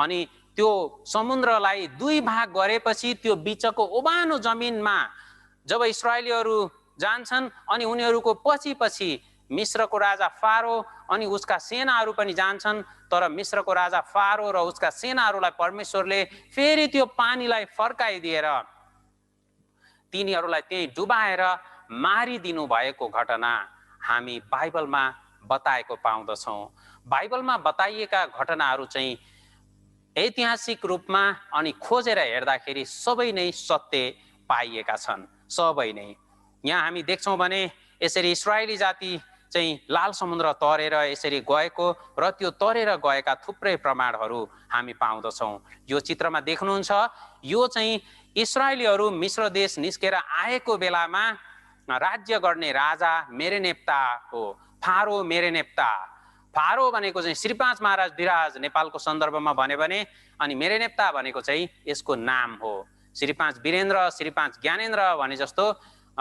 अनि त्यो समुद्रलाई दुई भाग गरेपछि त्यो बिचको ओबानो जमिनमा जब इस्राएलीहरू जान्छन् अनि उनीहरूको पछि पछि मिस्रको राजा फारो अनि उसका सेनाहरू पनि जान्छन्। तर मिस्रको राजा फारो र उसका सेनाहरूलाई परमेश्वरले फेरि त्यो पानीलाई फर्काइदिएर तिनीहरूलाई त्यही डुबाएर मारिदिनु भएको घटना हामी बाइबलमा बताएको पाउँदछौँ। बाइबलमा बताइएका घटनाहरू चाहिँ ऐतिहासिक रूपमा अनि खोजेर हेर्दाखेरि सबै नै सत्य पाइएका छन्, सबै नै। यहाँ हामी देख्छौँ भने यसरी इस्राएली जाति चाहिँ लाल समुद्र तरेर यसरी गएको र त्यो तरेर गएका थुप्रै प्रमाणहरू हामी पाउँदछौँ। यो चित्रमा देख्नुहुन्छ, यो चाहिँ इस्राएलीहरू मिस्र देश निस्केर आएको बेलामा राज्य गर्ने राजा मेरेनेप्ता हो, फारो मेरेनेप्ता। फारो भनेको चाहिँ श्री 5 महाराज विराज नेपालको सन्दर्भमा भन्यो भने, अनि मेरेनेप्ता भनेको चाहिँ यसको नाम हो। श्री 5 वीरेन्द्र, श्री 5 ज्ञानेन्द्र भने जस्तो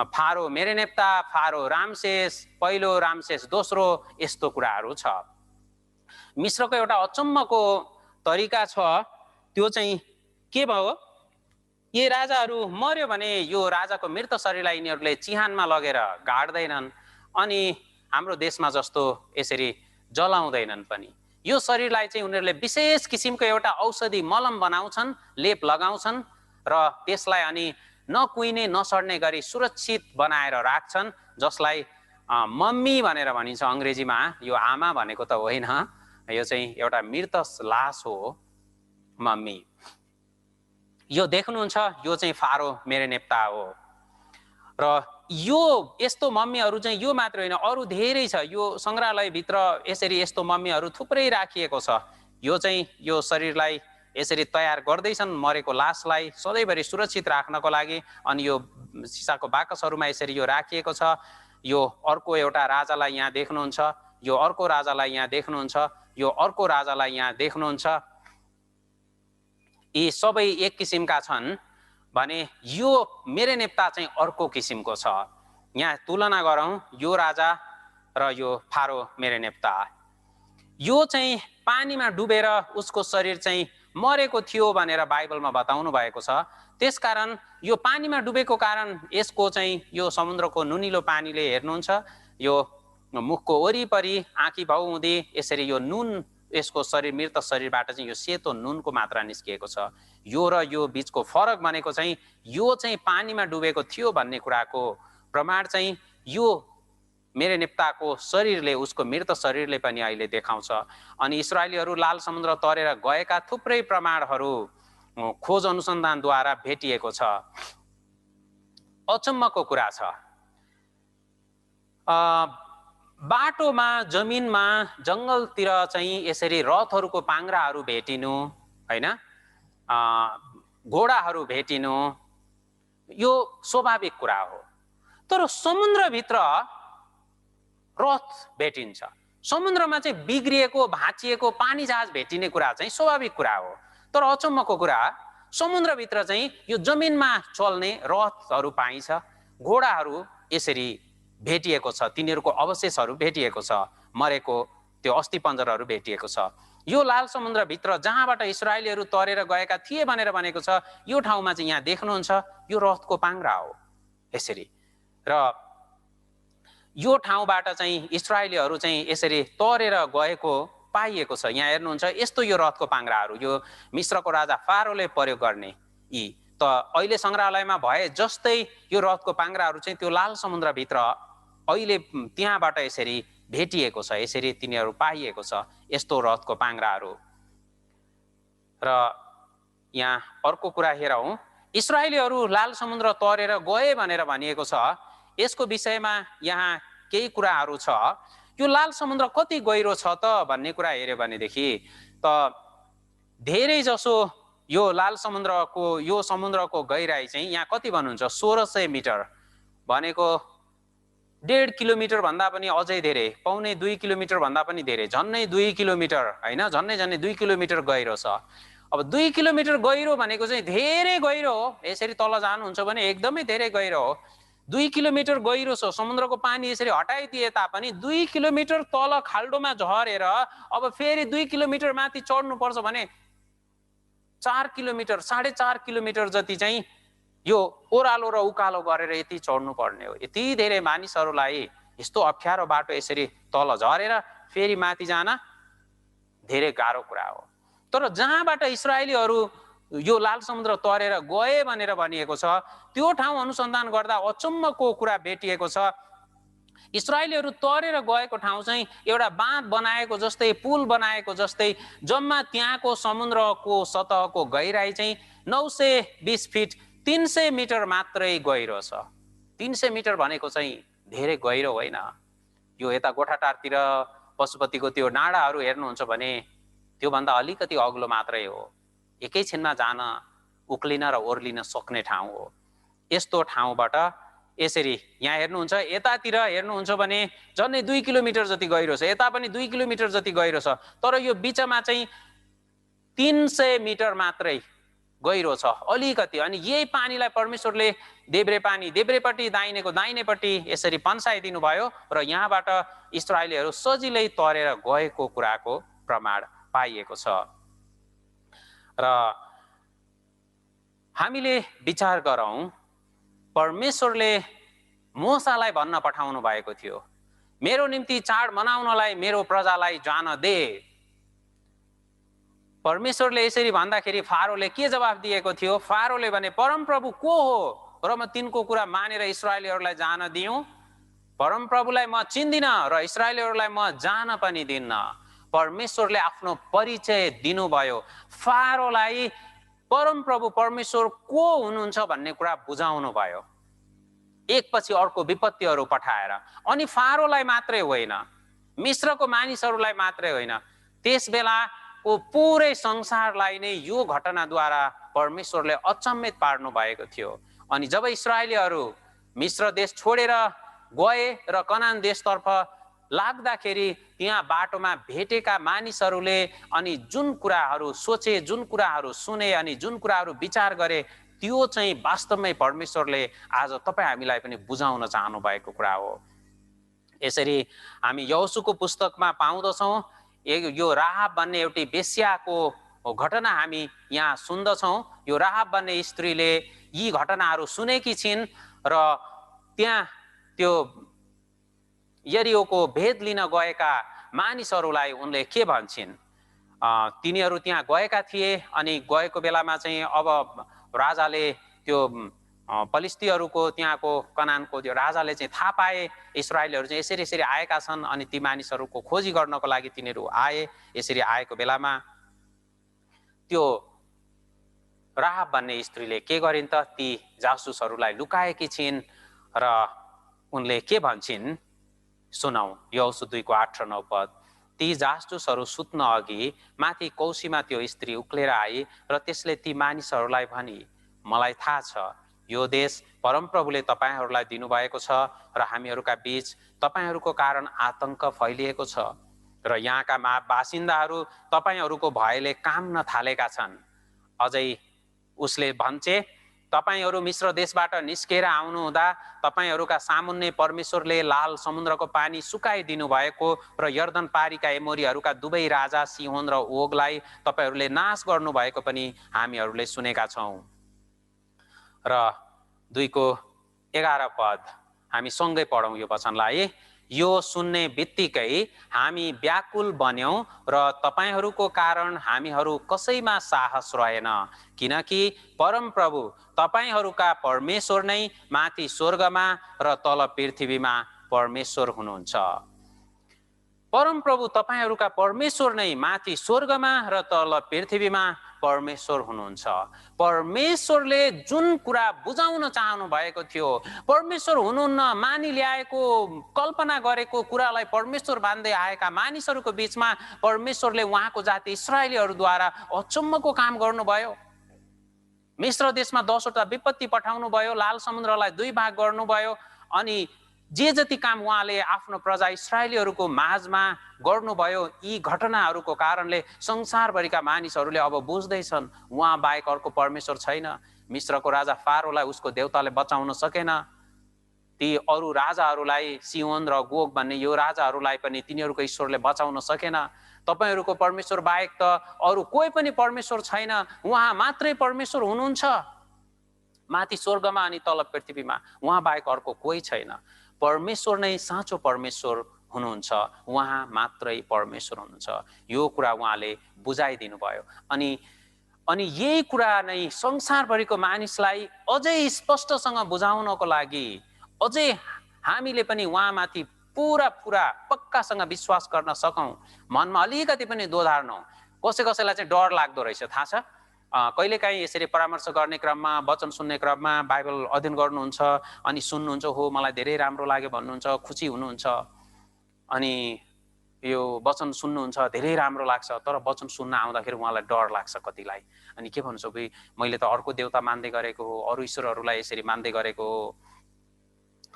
फारो मेरेनेप्ता, फारो रामसेस पहिलो, रामसेस दोस्रो, यस्तो कुराहरू छ। मिस्रको एउटा अचम्मको तरिका छ, त्यो चाहिँ के भयो, यी राजाहरू मर्यो भने यो राजाको मृत शरीरलाई यिनीहरूले चिहानमा लगेर गाड्दैनन् अनि हाम्रो देशमा जस्तो यसरी जलाउँदैनन् पनि। यो शरीरलाई चाहिँ उनीहरूले विशेष किसिमको एउटा औषधि मलम बनाउँछन्, लेप लगाउँछन् र त्यसलाई अनि नकुहिने नसड्ने गरी सुरक्षित बनाएर राख्छन्, जसलाई मम्मी भनेर भनिन्छ अङ्ग्रेजीमा। यो आमा भनेको त होइन, यो चाहिँ एउटा मृत लास हो, मम्मी। यो देख्नुहुन्छ, यो चाहिँ फारो मेरेनेप्ता हो। र यो यस्तो मम्मीहरू चाहिँ यो मात्र होइन, अरू धेरै छ। यो सङ्ग्रहालयभित्र यसरी यस्तो मम्मीहरू थुप्रै राखिएको छ। यो चाहिँ यो शरीरलाई यसरी तयार गर्दैछन्, मरेको लासलाई सधैँभरि सुरक्षित राख्नको लागि। अनि यो सिसाको बाकसहरूमा यसरी यो राखिएको छ। यो अर्को एउटा राजालाई यहाँ देख्नुहुन्छ, यो अर्को राजालाई यहाँ देख्नुहुन्छ, यो अर्को राजालाई यहाँ देख्नुहुन्छ। यी सबै एक किसिमका छन् भने यो मेरेनेप्ता चाहिँ अर्को किसिमको छ। यहाँ तुलना गरौँ यो राजा र यो फारो मेरेनेप्ता। यो चाहिँ पानीमा डुबेर उसको शरीर चाहिँ मरेको थियो भनेर बाइबलमा बताउनु भएको छ। त्यसकारण यो पानीमा डुबेको कारण यसको चाहिँ यो समुद्रको नुनिलो पानीले हेर्नुहुन्छ, यो मुखको वरिपरि आँखी भाउ हुँदै यसरी यो नुन यसको शरीर मृत शरीरबाट चाहिँ यो सेतो नुनको मात्रा निस्किएको छ। यो र यो बिचको फरक भनेको चाहिँ यो चाहिँ पानीमा डुबेको थियो भन्ने कुराको प्रमाण चाहिँ यो मेरेनेप्ताको शरीरले, उसको मृत शरीरले पनि अहिले देखाउँछ। अनि इस्राएलीहरू लाल समुद्र तरेर गएका थुप्रै प्रमाणहरू खोज अनुसन्धानद्वारा भेटिएको छ। अचम्मको कुरा छ, बाटोमा, जमिनमा, जङ्गलतिर चाहिँ यसरी रथहरूको पाङ्ग्राहरू भेटिनु, होइन, घोडाहरू भेटिनु, यो स्वाभाविक कुरा हो। तर समुद्रभित्र रथ भेटिन्छ, समुद्रमा चाहिँ बिग्रिएको भाँचिएको पानी जहाज भेटिने कुरा चाहिँ स्वाभाविक कुरा हो। तर अचम्मको कुरा, समुद्रभित्र चाहिँ यो जमिनमा चल्ने रथहरू पाइन्छ, घोडाहरू यसरी भेटिएको छ, तिनीहरूको अवशेषहरू भेटिएको छ, मरेको त्यो अस्थिपञ्जरहरू भेटिएको छ। यो लाल समुद्रभित्र जहाँबाट इस्राएलीहरू तरेर गएका थिए भनेर भनेको छ, यो ठाउँमा चाहिँ यहाँ देख्नुहुन्छ यो रथको पाङ्ग्रा हो यसरी। र यो ठाउँबाट चाहिँ इस्राएलीहरू चाहिँ यसरी तरेर गएको पाइएको छ। यहाँ हेर्नुहुन्छ, यस्तो यो रथको पाङ्ग्राहरू यो मिस्रको राजा फारोले प्रयोग गर्ने यी त अहिले सङ्ग्रहालयमा भए जस्तै यो रथको पाङ्ग्राहरू चाहिँ त्यो लाल समुद्रभित्र अहिले त्यहाँबाट यसरी भेटिएको छ, यसरी तिनीहरू पाइएको छ, यस्तो रथको पाङ्ग्राहरू। र यहाँ अर्को कुरा हेरौँ, इस्राएलीहरू लाल समुद्र तरेर गए भनेर भनिएको छ। यसको विषयमा यहाँ केही कुराहरू छ। यो लाल समुद्र कति गहिरो छ त भन्ने कुरा हेऱ्यो भनेदेखि त धेरै जसो यो लाल समुद्रको यो समुद्रको गहिराई चाहिँ यहाँ कति भन्नुहुन्छ 1600 मिटर भनेको 1.5 किलोमिटर भन्दा पनि अझै धेरै, 1.25 किलोमिटर भन्दा पनि धेरै, झन्नै 2 किलोमिटर हैन, झन्नै 2 किलोमिटर गहिरो छ। अब 2 किलोमिटर गहिरो भनेको चाहिँ धेरै गहिरो हो। यसरी तल जानुहुन्छ भने एकदमै धेरै गहिरो हो। 2 किलोमिटर गहिरो छ, समुद्रको पानी यसरी हटाइदिए तापनि 2 किलोमिटर तल खाल्डोमा झरेर अब फेरि 2 किलोमिटर माथि चढ्नु पर्छ भने 4 किलोमिटर, 4.5 किलोमिटर जति चाहिँ यो ओह्रालो र उकालो गरेर यति चढ्नु पर्ने हो। यति धेरै मानिसहरूलाई यस्तो अप्ठ्यारो बाटो यसरी तल झरेर फेरि माथि जान धेरै गाह्रो कुरा हो। तर जहाँबाट इस्राएलीहरू यो लाल समुद्र तरेर गए भनेर भनिएको छ, त्यो ठाउँ अनुसन्धान गर्दा अचम्मको कुरा भेटिएको छ। इस्राएलीहरू तरेर गएको ठाउँ चाहिँ एउटा बाँध बनाएको जस्तै, पुल बनाएको जस्तै, जम्मा त्यहाँको समुद्रको सतहको गहिराई चाहिँ 920 फिट, 300 मिटर मात्रै गहिरो छ। 300 मिटर भनेको चाहिँ धेरै गहिरो होइन। यो यता गोठाटारतिर पशुपतिको त्यो डाँडाहरू हेर्नुहुन्छ भने त्योभन्दा अलिकति अग्लो मात्रै हो। एकैछिनमा जान, उक्लिन र ओर्लिन सक्ने ठाउँ हो। यस्तो ठाउँबाट यसरी यहाँ हेर्नुहुन्छ, यतातिर हेर्नुहुन्छ भने झन्डै 2 किलोमिटर जति गहिरो छ, यता पनि 2 किलोमिटर जति गहिरो छ। तर यो बिचमा चाहिँ 300 मिटर मात्रै गहिरो छ, अलिकति। अनि यही पानीलाई परमेश्वरले देब्रेपट्टि दाहिनेको दाहिनेपट्टि यसरी पन्साइदिनु भयो र यहाँबाट इस्राएलीहरू सजिलै तरेर गएको कुराको प्रमाण पाइएको छ। र हामीले विचार गरौँ, परमेश्वरले मोसालाई भन्न पठाउनु भएको थियो, मेरो निम्ति चाड मनाउनलाई मेरो प्रजालाई जान दे। परमेश्वरले यसरी भन्दाखेरि फारोले के जवाफ दिएको थियो? फारोले भने परमप्रभु को हो र म तिनको कुरा मानेर इस्राएलीहरूलाई जान दिउँ? परमप्रभुलाई म चिन्दिन र इस्राएलीहरूलाई म जान पनि दिन्न। परमेश्वरले आफ्नो परिचय दिनुभयो, फारोलाई परमप्रभु परमेश्वर को हुनुहुन्छ भन्ने कुरा बुझाउनु भयो, एकपछि अर्को विपत्तिहरू पठाएर। अनि फारोलाई मात्रै होइन, मिश्रको मानिसहरूलाई मात्रै होइन, त्यस बेलाको पुरै संसारलाई नै यो घटनाद्वारा परमेश्वरले अचम्मित पार्नु भएको थियो। अनि जब इस्राएलीहरू मिश्र देश छोडेर गए र कनान देशतर्फ लाग्दाखेरि त्यहाँ बाटोमा भेटेका मानिसहरूले अनि जुन कुराहरू सोचे, जुन कुराहरू सुने अनि जुन कुराहरू विचार गरे, त्यो चाहिँ वास्तवमै परमेश्वरले आज तपाईँ हामीलाई पनि बुझाउन चाहनु भएको कुरा हो। यसरी हामी यहोशूको पुस्तकमा पाउँदछौँ, यो राहाब भन्ने एउटी बेश्याको घटना हामी यहाँ सुन्दछौँ। यो राहाब भन्ने स्त्रीले यी घटनाहरू सुनेकी छिन् र त्यहाँ त्यो यरियोको भेद लिन गएका मानिसहरूलाई उनले के भन्छन्? तिनीहरू त्यहाँ गएका थिए अनि गएको बेलामा चाहिँ अब राजाले त्यो फलिस्तीहरूको त्यहाँको कनानको त्यो राजाले चाहिँ थाहा पाए इस्राएलीहरू चाहिँ यसरी यसरी आएका छन् अनि ती मानिसहरूको खोजी गर्नको लागि तिनीहरू आए। यसरी आएको बेलामा त्यो राहाब भन्ने स्त्रीले के गरिन् त? ती जासुसहरूलाई लुकाएकी छिन् र उनले के भन्छन् सुनौ। यहोशू 2:8 र 9 पद। ती जासुसहरू सुत्न अघि माथि कौसीमा त्यो स्त्री उक्लेर आई र त्यसले ती मानिसहरूलाई भनी, मलाई थाहा छ यो देश परमप्रभुले तपाईहरूलाई दिनुभएको छ र हामीहरूका बीच तपाईहरूको कारण आतंक फैलिएको छ र यहाँका बासिन्दाहरू तपाईहरूको भयले काम्न थालेका छन्। अझै उसले भन्छे, तपाईहरू मिश्र देशबाट निस्केर आउनुहुँदा तपाईहरूका सामुन्ने परमेश्वरले लाल समुद्रको पानी सुकाइदिनु भएको र यर्दन पारीका एमोरीहरूका दुवै राजा सिहोन र ओगलाई तपाईहरूले नाश गर्नुभएको पनि हामीहरूले सुनेका छौँ। र 2:11 पद हामी सँगै पढौँ यो वचनलाई। यो सुन्ने बित्तिकै हामी व्याकुल बन्यौं र तपाईहरूको कारण हामीहरू कसैमा साहस रहेन, किनकि परमप्रभु तपाईहरूका परमेश्वर नै माथि स्वर्गमा र तल पृथ्वीमा परमेश्वर हुनुहुन्छ। परमप्रभु तपाईहरूका परमेश्वर नै माथि स्वर्गमा र तल पृथ्वीमा परमेश्वर हुनुहुन्छ। परमेश्वरले जुन कुरा बुझाउन चाहनु भएको थियो, परमेश्वर हुनुहुन्न मानि ल्याएको कल्पना गरेको कुरालाई परमेश्वर मान्दै आएका मानिसहरूको बीचमा परमेश्वरले उहाँको जाति इस्राएलीहरूद्वारा अचम्मको काम गर्नुभयो। मिस्र देशमा 10वटा विपत्ति पठाउनु भयो, लाल समुद्रलाई 2 भाग गर्नुभयो, अनि जे जति काम उहाँले आफ्नो प्रजा इस्राएलीहरूको माझमा गर्नुभयो, यी घटनाहरूको कारणले संसारभरिका मानिसहरूले अब बुझ्दैछन् उहाँ बाहेक अर्को परमेश्वर छैन। मिस्रको राजा फारोलाई उसको देवताले बचाउन सकेन, ती अरू राजाहरूलाई सिहोन र गोग भन्ने यो राजाहरूलाई पनि तिनीहरूको ईश्वरले बचाउन सकेन। तपाईहरूको परमेश्वर बाहेक त अरू कोही पनि परमेश्वर छैन, उहाँ मात्रै परमेश्वर हुनुहुन्छ, माथि स्वर्गमा अनि तल पृथ्वीमा उहाँ बाहेक अर्को कोही छैन। परमेश्वर नै साँचो परमेश्वर हुनुहुन्छ, उहाँ मात्रै परमेश्वर हुनुहुन्छ। यो कुरा उहाँले बुझाइदिनु भयो। अनि यही कुरा नै संसारभरिको मानिसलाई अझै स्पष्टसँग बुझाउनको लागि अझै हामीले पनि उहाँमाथि पुरा पक्कासँग विश्वास गर्न सकौँ, मनमा अलिकति पनि दोधार नहोस्। कसैलाई चाहिँ डर लाग्दो रहेछ, थाहा छ? कहिलेकाहीँ यसरी परामर्श गर्ने क्रममा, वचन सुन्ने क्रममा, बाइबल अध्ययन गर्नुहुन्छ अनि सुन्नुहुन्छ, हो मलाई धेरै राम्रो लाग्यो भन्नुहुन्छ, खुसी हुनुहुन्छ, अनि यो वचन सुन्नुहुन्छ, धेरै राम्रो लाग्छ, तर वचन सुन्न आउँदाखेरि उहाँलाई डर लाग्छ कतिलाई। अनि के भन्छु भाइ, मैले त अर्को देवता मान्दै गरेको हो, अरू ईश्वरहरूलाई यसरी मान्दै गरेको हो,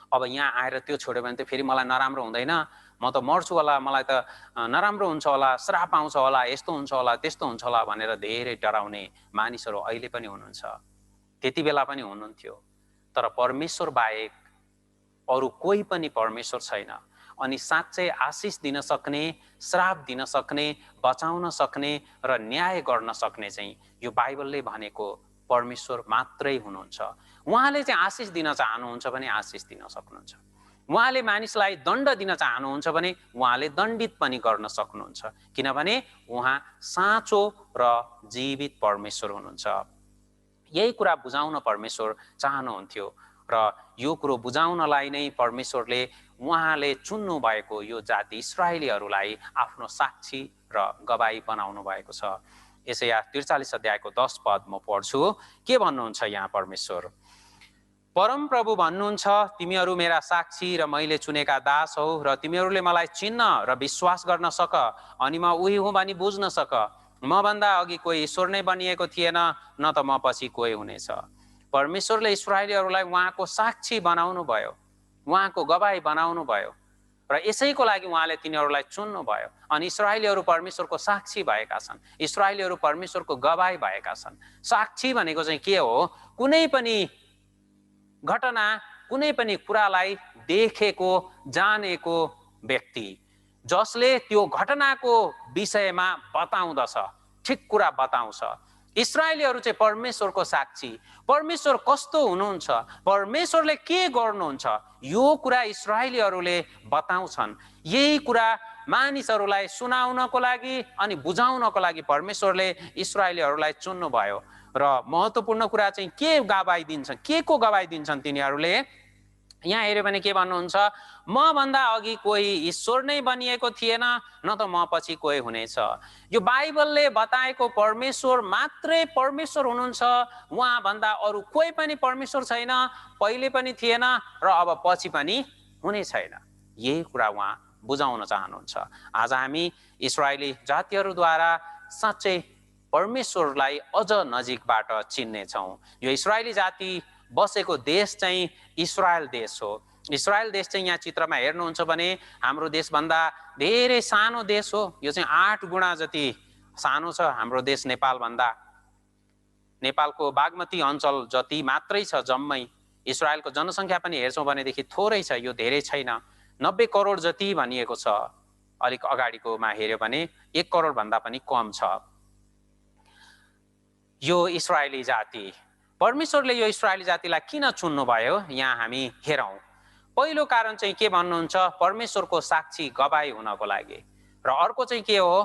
अब यहाँ आएर त्यो छोड्यो भने त फेरि मलाई नराम्रो हुँदैन, म त मर्छु होला, मलाई त नराम्रो हुन्छ होला, श्राप आउँछ होला, यस्तो हुन्छ होला, त्यस्तो हुन्छ होला भनेर धेरै डराउने मानिसहरू अहिले पनि हुनुहुन्छ, त्यति बेला पनि हुनुहुन्थ्यो। तर परमेश्वर बाहेक अरू कोही पनि परमेश्वर छैन। अनि साँच्चै आशिष दिन सक्ने, श्राप दिन सक्ने, बचाउन सक्ने र न्याय गर्न सक्ने चाहिँ यो बाइबलले भनेको परमेश्वर मात्रै हुनुहुन्छ। उहाँले चाहिँ आशिष दिन चाहनुहुन्छ भने आशिष दिन सक्नुहुन्छ, उहाँले मानिसलाई दण्ड दिन चाहनुहुन्छ भने उहाँले दण्डित पनि गर्न सक्नुहुन्छ, किनभने उहाँ साँचो र जीवित परमेश्वर हुनुहुन्छ। यही कुरा बुझाउन परमेश्वर चाहनुहुन्थ्यो र यो कुरो बुझाउनलाई नै परमेश्वरले उहाँले चुन्नु भएको यो जाति इस्राएलीहरूलाई आफ्नो साक्षी र गवाही बनाउनु भएको छ। यसैया 43 अध्यायको 10 पद म पढ्छु। के भन्नुहुन्छ यहाँ परमेश्वर? परमप्रभु भन्नुहुन्छ, तिमीहरू मेरा साक्षी र मैले चुनेका दास हौ, र तिमीहरूले मलाई चिन्न र विश्वास गर्न सक, अनि म उही हुँ भनी बुझ्न सक। म भन्दा अघि कोही ईश्वर नै बनिएको थिएन, न त म पछि कोही हुनेछ। परमेश्वरले इस्राएलीहरूलाई उहाँको साक्षी बनाउनु भयो, उहाँको गवाही बनाउनु भयो, र यसैको लागि उहाँले तिनीहरूलाई चुन्नु भयो। अनि इस्राएलीहरू परमेश्वरको साक्षी भएका छन्, इस्राएलीहरू परमेश्वरको गवाही भएका छन्। साक्षी भनेको चाहिँ के हो? कुनै पनि घटना, कुनै पनि कुरालाई देखेको जानेको व्यक्ति, जसले त्यो घटनाको विषयमा बताउँदछ, ठिक कुरा बताउँछ। इस्राएलीहरू चाहिँ परमेश्वरको साक्षी। परमेश्वर कस्तो हुनुहुन्छ, परमेश्वरले के गर्नुहुन्छ, यो कुरा इस्राएलीहरूले बताउँछन्। यही कुरा मानिसहरूलाई सुनाउनको लागि अनि बुझाउनको लागि परमेश्वरले इस्राएलीहरूलाई चुन्नुभयो। र महत्त्वपूर्ण कुरा चाहिँ के गवाही दिन्छन्, के को गवाही दिन्छन् तिनीहरूले? यहाँ हेऱ्यो भने के भन्नुहुन्छ? म भन्दा अघि कोही ईश्वर नै बनिएको थिएन, न त म पछि कोही हुनेछ। यो बाइबलले बताएको परमेश्वर मात्रै परमेश्वर हुनुहुन्छ, उहाँ भन्दा अरू कोही पनि परमेश्वर छैन, पहिले पनि थिएन र अब पछि पनि हुने छैन। यही कुरा उहाँ बुझाउन चाहनुहुन्छ। आज हामी इस्राएली जातिहरूद्वारा साँच्चै परमेश्वरलाई अझ नजिकबाट चिन्नेछौँ। यो इस्राएली जाति बसेको देश चाहिँ इस्रायल देश हो। इस्रायल देश चाहिँ यहाँ चित्रमा हेर्नुहुन्छ भने हाम्रो देशभन्दा धेरै सानो देश हो। यो चाहिँ 8 गुणा जति सानो छ हाम्रो देश नेपालभन्दा। नेपालको बागमती अञ्चल जति मात्रै छ जम्मै। इस्रायलको जनसङ्ख्या पनि हेर्छौँ भनेदेखि थोरै छ, यो धेरै छैन। 90 करोड जति भनिएको छ। अलिक अगाडिकोमा हेऱ्यो भने 1 करोड भन्दा पनि कम छ यो इस्राएली जाति। परमेश्वरले यो इस्राएली जातिलाई किन चुन्नुभयो यहाँ हामी हेरौँ। पहिलो कारण चाहिँ के भन्नुहुन्छ? परमेश्वरको साक्षी गवाही हुनको लागि। र अर्को चाहिँ के हो?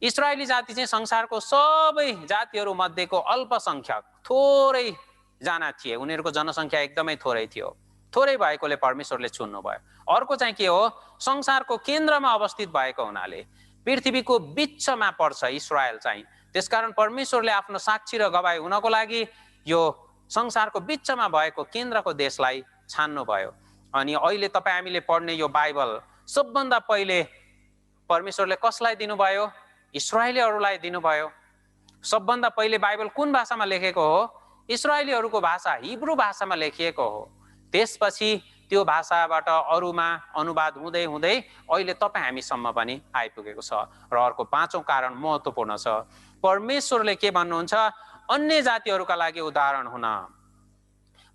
इस्राएली जाति चाहिँ संसारको सबै जातिहरू मध्येको अल्पसङ्ख्यक, थोरै जना थिए, उनीहरूको जनसङ्ख्या एकदमै थोरै थियो। थोरै भएकोले परमेश्वरले चुन्नुभयो। अर्को चाहिँ के हो? संसारको केन्द्रमा अवस्थित भएको हुनाले, पृथ्वीको बिचमा पर्छ इस्रायल चाहिँ, त्यसकारण परमेश्वरले आफ्नो साक्षी र गवाही हुनको लागि यो संसारको बिचमा भएको केन्द्रको देशलाई छान्नुभयो। अनि अहिले तपाईँ हामीले पढ्ने यो बाइबल सबभन्दा पहिले परमेश्वरले कसलाई दिनुभयो? इस्राएलीहरूलाई दिनुभयो। सबभन्दा पहिले बाइबल कुन भाषामा लेखेको हो? इस्राएलीहरूको भाषा हिब्रू भाषामा लेखिएको हो। त्यसपछि त्यो भाषाबाट अरूमा अनुवाद हुँदै हुँदै अहिले तपाईँ हामीसम्म पनि आइपुगेको छ। र अर्को पाँचौं कारण महत्त्वपूर्ण छ। परमेश्वरले के भन्नुहुन्छ? अन्य जातिहरूका लागि उदाहरण हुन।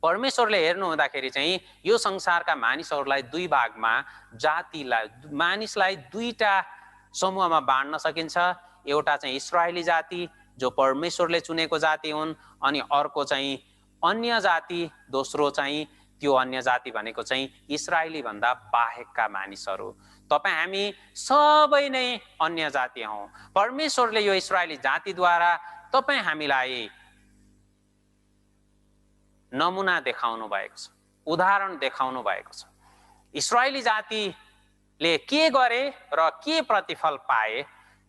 परमेश्वरले हेर्नु हुँदाखेरि चाहिँ यो संसारका मानिसहरूलाई दुई भागमा, जातिलाई, मानिसलाई दुईटा समूहमा बाँड्न सकिन्छ। एउटा चाहिँ इस्राएली जाति जो परमेश्वरले चुनेको जाति हुन्, अनि अर्को चाहिँ अन्य जाति, दोस्रो चाहिँ त्यो अन्य जाति भनेको चाहिँ इस्राएली भन्दा बाहेकका मानिसहरू। तपाईँ हामी सबै नै अन्य जाति हौँ। परमेश्वरले यो इस्राएली जातिद्वारा तपाईँ हामीलाई नमुना देखाउनु भएको छ, उदाहरण देखाउनु भएको छ। इस्राएली जातिले के गरे र के प्रतिफल पाए,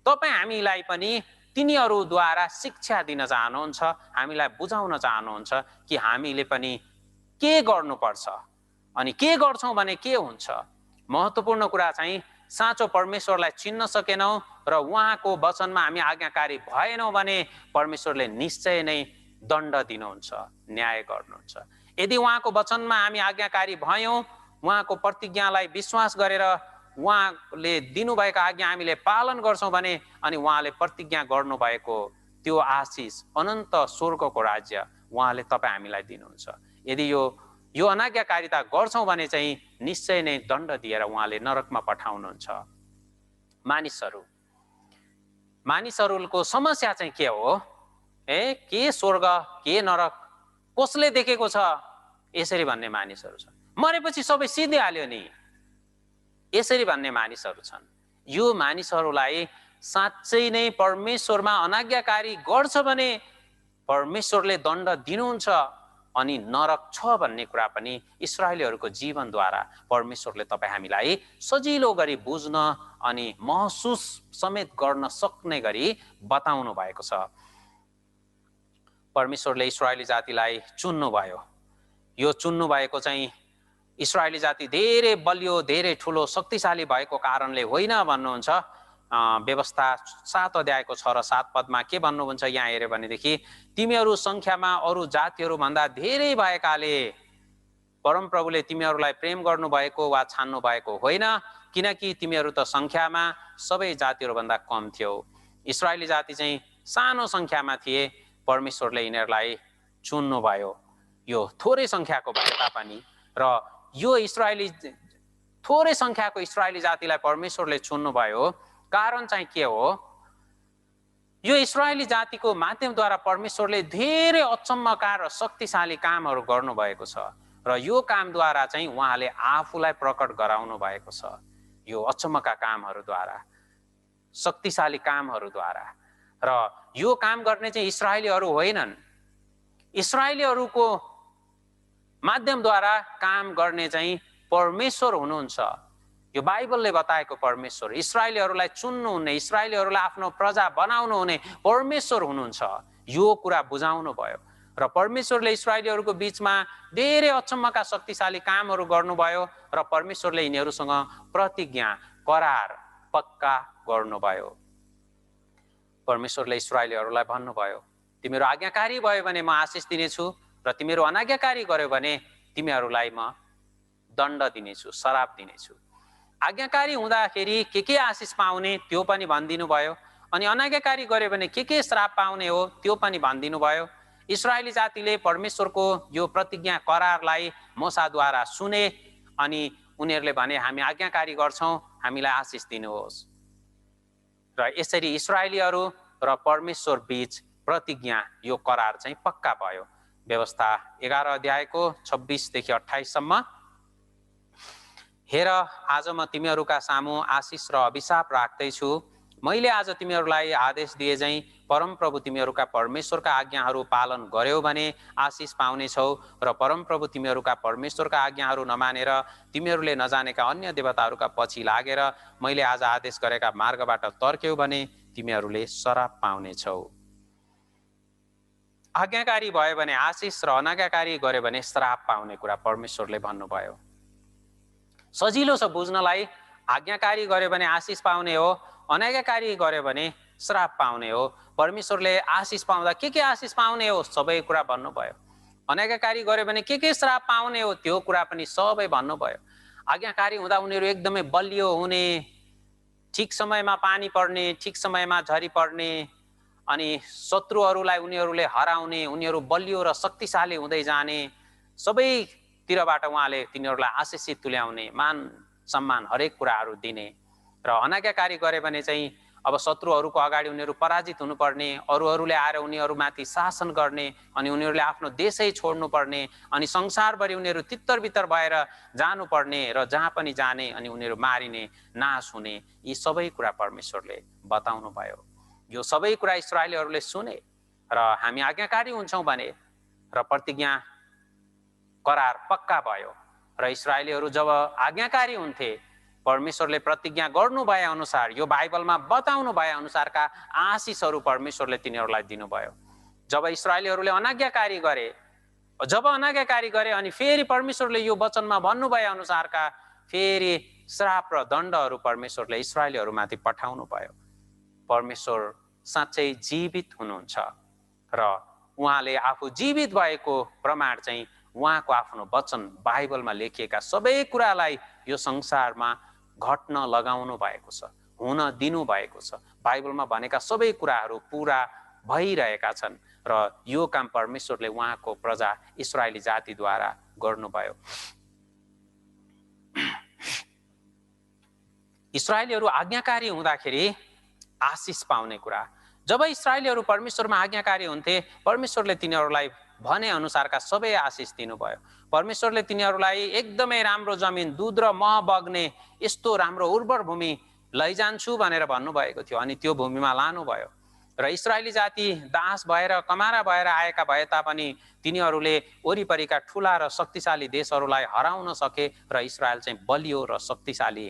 तपाईँ हामीलाई पनि तिनीहरूद्वारा शिक्षा दिन चाहनुहुन्छ, हामीलाई बुझाउन चाहनुहुन्छ कि हामीले पनि के गर्नुपर्छ अनि के गर्छौँ भने के हुन्छ। महत्त्वपूर्ण कुरा चाहिँ साँचो परमेश्वरलाई चिन्न सकेनौँ र उहाँको वचनमा हामी आज्ञाकारी भएनौँ भने परमेश्वरले निश्चय नै दण्ड दिनुहुन्छ, न्याय गर्नुहुन्छ। यदि उहाँको वचनमा हामी आज्ञाकारी भयौँ, उहाँको प्रतिज्ञालाई विश्वास गरेर उहाँले दिनुभएको आज्ञा हामीले पालन गर्छौँ भने अनि उहाँले प्रतिज्ञा गर्नुभएको त्यो आशिष, अनन्त स्वर्गको राज्य उहाँले तपाईँ हामीलाई दिनुहुन्छ। यदि यो अनाज्ञाकारिता गर्छौँ भने चाहिँ निश्चय नै दण्ड दिएर उहाँले नरकमा पठाउनुहुन्छ। मानिसहरूको समस्या चाहिँ के हो? के स्वर्ग, के नरक, कसले देखेको छ, यसरी भन्ने मानिसहरू छन्। मरेपछि सबै सिद्धिहाल्यो नि, यसरी भन्ने मानिसहरू छन्। यो मानिसहरूलाई साँच्चै नै परमेश्वरमा अनाज्ञाकारी गर्छ भने परमेश्वरले दण्ड दिनुहुन्छ अनि नरक छ भन्ने कुरा पनि इस्राएलीहरूको जीवनद्वारा परमेश्वरले तपाईँ हामीलाई सजिलो गरी बुझ्न अनि महसुस समेत गर्न सक्ने गरी बताउनु भएको छ। परमेश्वरले इस्राएली जातिलाई चुन्नुभयो। यो चुन्नु भएको चाहिँ इस्राएली जाति धेरै बलियो, धेरै ठुलो, शक्तिशाली भएको कारणले होइन भन्नुहुन्छ। व्यवस्था 7 अध्यायको 6 र 7 पदमा के भन्नुहुन्छ यहाँ हेऱ्यो भनेदेखि, तिमीहरू संख्यामा अरू जातिहरू भन्दा धेरै भएकाले परमप्रभुले तिमीहरूलाई प्रेम गर्नुभएको वा छान्नु भएको होइन, किनकि तिमीहरू त संख्यामा सबै जातिहरू भन्दा कम थियौ। इस्राएली जाति चाहिँ सानो संख्यामा थिए, परमेश्वरले यिनीहरूलाई चुन्नुभयो। यो थोरै संख्याको भए तापनि र यो थोरै संख्याको इस्राएली जातिलाई परमेश्वरले चुन्नुभयो। कारण चाहिँ के हो? यो इस्राएली जातिको माध्यमद्वारा परमेश्वरले धेरै अचम्मका र शक्तिशाली कामहरू गर्नुभएको छ र यो कामद्वारा चाहिँ उहाँले आफूलाई प्रकट गराउनु भएको छ। यो अचम्मका कामहरूद्वारा, शक्तिशाली कामहरूद्वारा। र यो काम गर्ने चाहिँ इस्राएलीहरू होइनन्, इस्राएलीहरूको माध्यमद्वारा काम गर्ने चाहिँ परमेश्वर हुनुहुन्छ। यो बाइबलले बताएको परमेश्वर, इस्राएलीहरूलाई चुन्नुहुने, इस्राएलीहरूलाई आफ्नो प्रजा बनाउनु हुने परमेश्वर हुनुहुन्छ। यो कुरा बुझाउनु भयो र परमेश्वरले इस्राएलीहरूको बीचमा धेरै अचम्मका शक्तिशाली कामहरू गर्नुभयो र परमेश्वरले यिनीहरूसँग प्रतिज्ञा, करार पक्का गर्नुभयो। परमेश्वरले इस्राएलीहरूलाई भन्नुभयो, तिमीहरू आज्ञाकारी भयो भने म आशिष दिनेछु र तिमीहरू अनाज्ञाकारी गर्यो भने तिमीहरूलाई म दण्ड दिनेछु, श्राप दिनेछु। आज्ञाकारी हुँदाखेरि के आशिष पाउने त्यो पनि भनिदिनु भयो, अनि अनाज्ञाकारी गर्यो भने के श्राप पाउने हो त्यो पनि भनिदिनु भयो। इस्राएली जातिले परमेश्वरको यो प्रतिज्ञा करारलाई मोसाद्वारा सुने अनि उनीहरूले भने हामी आज्ञाकारी गर्छौँ, हामीलाई आशिष दिनुहोस्। र यसरी इस्राएलीहरू र परमेश्वर बीच प्रतिज्ञा, यो करार चाहिँ पक्का भयो। व्यवस्था 11 अध्यायको 26 देखि 28 सम्म। हेर, आज म तिमीहरूका सामु आशिष र अभिशाप राख्दैछु। मैले आज तिमीहरूलाई आदेश दिए झैं परमप्रभु तिमीहरूका परमेश्वरका आज्ञाहरू पालन गर्यौ भने आशिष पाउनेछौ र परमप्रभु तिमीहरूका परमेश्वरका आज्ञाहरू नमानेर तिमीहरूले नजानेका अन्य देवताहरूका पछि लागेर मैले आज आदेश गरेका मार्गबाट तर्क्यौ भने तिमीहरूले श्राप पाउनेछौ। आज्ञाकारी भयो भने आशिष र अनाज्ञाकारी गर्यो भने श्राप पाउने कुरा परमेश्वरले भन्नुभयो। सजिलो छ बुझ्नलाई। आज्ञाकारी गर्यो भने आशिष पाउने हो, अनाज्ञाकारी गर्यो भने श्राप पाउने हो, परमेश्वरले आशिष पाउँदा के आशिष पाउने हो सबै कुरा भन्नुभयो। अनाज्ञाकारी गर्यो भने के श्राप पाउने हो त्यो कुरा पनि सबै भन्नुभयो। आज्ञाकारी हुँदा उनीहरू एकदमै बलियो हुने, ठिक समयमा पानी पर्ने, ठिक समयमा झरी पर्ने, अनि शत्रुहरूलाई उनीहरूले हराउने, उनीहरू बलियो र शक्तिशाली हुँदै जाने, सबैतिरबाट उहाँले तिनीहरूलाई आशिषित तुल्याउने, मान सम्मान हरेक कुराहरू दिने। र अनाज्ञाकारी गरे भने चाहिँ अब शत्रुहरूको अगाडि उनीहरू पराजित हुनुपर्ने, अरूहरूले आएर उनीहरूमाथि शासन गर्ने, अनि उनीहरूले आफ्नो देशै छोड्नुपर्ने, अनि संसारभरि उनीहरू तित्तर बित्तर भएर जानुपर्ने र जहाँ पनि जाने अनि उनीहरू मारिने, नाश हुने, यी सबै कुरा परमेश्वरले बताउनु भयो। यो सबै कुरा इस्राएलीहरूले सुने र हामी आज्ञाकारी हुन्छौँ भने र प्रतिज्ञा करार पक्का भयो र इस्राएलीहरू जब आज्ञाकारी हुन्थे, परमेश्वरले प्रतिज्ञा गर्नु भए अनुसार, यो बाइबलमा बताउनु भए अनुसारका आशिषहरू परमेश्वरले तिनीहरूलाई दिनुभयो। जब इस्राएलीहरूले अनाज्ञाकारी गरे अनि फेरि परमेश्वरले यो वचनमा भन्नुभए अनुसारका फेरि श्राप र दण्डहरू परमेश्वरले इस्राएलीहरूमाथि पठाउनु भयो। परमेश्वर साँच्चै जीवित हुनुहुन्छ र उहाँले आफू जीवित भएको प्रमाण चाहिँ उहाँको आफ्नो वचन बाइबलमा लेखिएका सबै कुरालाई यो संसारमा घट्न लगाउनु भएको छ, हुन दिनु भएको छ। बाइबलमा भनेका सबै कुराहरू पुरा भइरहेका छन् र यो काम परमेश्वरले उहाँको प्रजा इस्राएली जातिद्वारा गर्नुभयो। इस्राएलीहरू आज्ञाकारी हुँदाखेरि आशिष पाउने कुरा। जब इस्राएलीहरू परमेश्वरमा आज्ञाकारी हुन्थे, परमेश्वरले तिनीहरूलाई भने अनुसारका सबै आशिष दिनुभयो। परमेश्वरले तिनीहरूलाई एकदमै राम्रो जमिन, दुध र मह बग्ने यस्तो राम्रो उर्वर भूमि लैजान्छु भनेर भन्नुभएको थियो, अनि त्यो भूमिमा लानुभयो। र इस्राएली जाति दास भएर, कमारा भएर आएका भए तापनि तिनीहरूले वरिपरिका ठुला र शक्तिशाली देशहरूलाई हराउन सके र इस्राएल चाहिँ बलियो र शक्तिशाली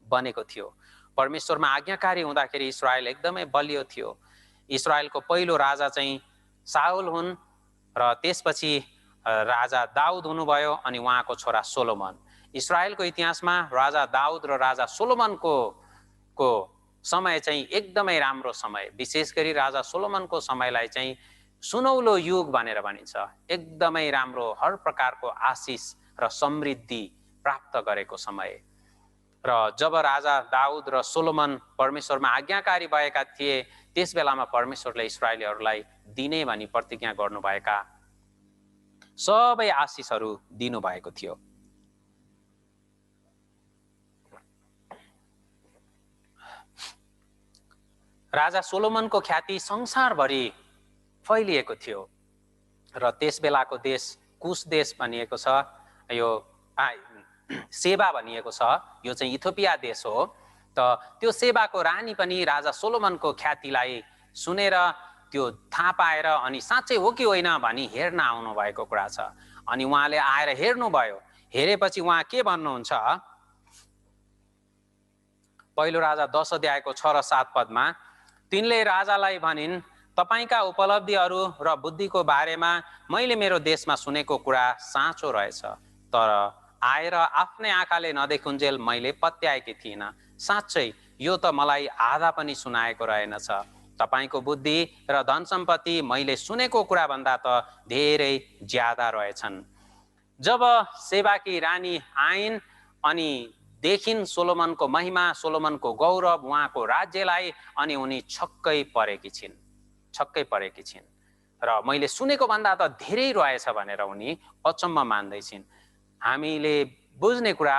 बनेको थियो। परमेश्वरमा आज्ञाकारी हुँदाखेरि इस्राएल एकदमै बलियो थियो। इस्राएलको पहिलो राजा चाहिँ साउल हुन् र त्यसपछि राजा दाउद हुनुभयो अनि उहाँको छोरा सोलोमन। इस्राएलको इतिहासमा राजा दाउद र राजा सोलोमनको समय चाहिँ एकदमै राम्रो समय, विशेष गरी राजा सोलोमनको समयलाई चाहिँ सुनौलो युग भनेर भनिन्छ। एकदमै राम्रो, हर प्रकारको आशिष र समृद्धि प्राप्त गरेको समय। र जब राजा दाउद र सोलोमन परमेश्वरमा आज्ञाकारी भएका थिए, त्यस बेलामा परमेश्वरले इस्राएलीहरूलाई दिने भनी प्रतिज्ञा गर्नुभएका सबै आशिषहरू दिनुभएको थियो। राजा सोलोमनको ख्याति संसारभरि फैलिएको थियो र त्यस बेलाको देश कुश देश भनिएको छ, यो सेबा भनिएको छ, यो चाहिँ इथियोपिया देश हो। त त्यो सेबाको रानी पनि राजा सोलोमनको ख्यातिलाई सुनेर त्यो थाहा पाएर अनि साँच्चै हो कि होइन भनी हेर्न आउनु भएको कुरा छ। अनि उहाँले आएर हेर्नुभयो। हेरेपछि उहाँ के भन्नुहुन्छ, पहिलो राजा 10 अध्यायको 6 र 7 पदमा, तिनले राजालाई भनिन्, तपाईका उपलब्धिहरू र बुद्धिको बारेमा मैले मेरो देशमा सुनेको कुरा साँचो रहेछ, तर आएर आफ्नै आँखाले नदेखुन्जेल मैले पत्याएकी थिइनँ। साँच्चै यो त मलाई आधा पनि सुनाएको रहेनछ। तपाईको बुद्धि र धन सम्पत्ति मैले सुनेको कुरा भन्दा त धेरै ज्यादा रहेछन्। जब सेबाकी रानी आइन् अनि देखिन् सोलोमनको महिमा, सोलोमनको गौरव, उहाँको राज्यलाई, अनि उनी छक्कै परेकी छिन् र मैले सुनेको भन्दा त धेरै रहेछ भनेर उनी अचम्म मान्दैछिन्। हामीले बुझ्ने कुरा,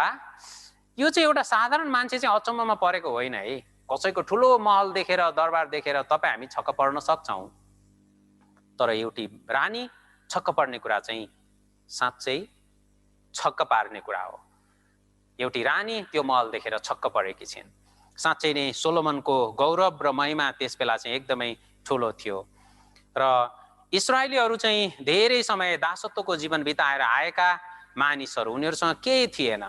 यो चाहिँ एउटा साधारण मान्छे चाहिँ अचम्ममा परेको होइन है। कसैको ठुलो महल देखेर, दरबार देखेर तपाईँ हामी छक्क पर्न सक्छौँ, तर एउटी रानी छक्क पर्ने कुरा चाहिँ साँच्चै छक्क पार्ने कुरा हो। एउटी रानी त्यो महल देखेर छक्क परेकी छिन्। साँच्चै नै सोलोमनको गौरव र महिमा त्यस बेला चाहिँ एकदमै ठुलो थियो। र इस्राएलीहरू चाहिँ धेरै समय दासत्वको जीवन बिताएर आएका मानिसहरू, उनीहरूसँग केही थिएन।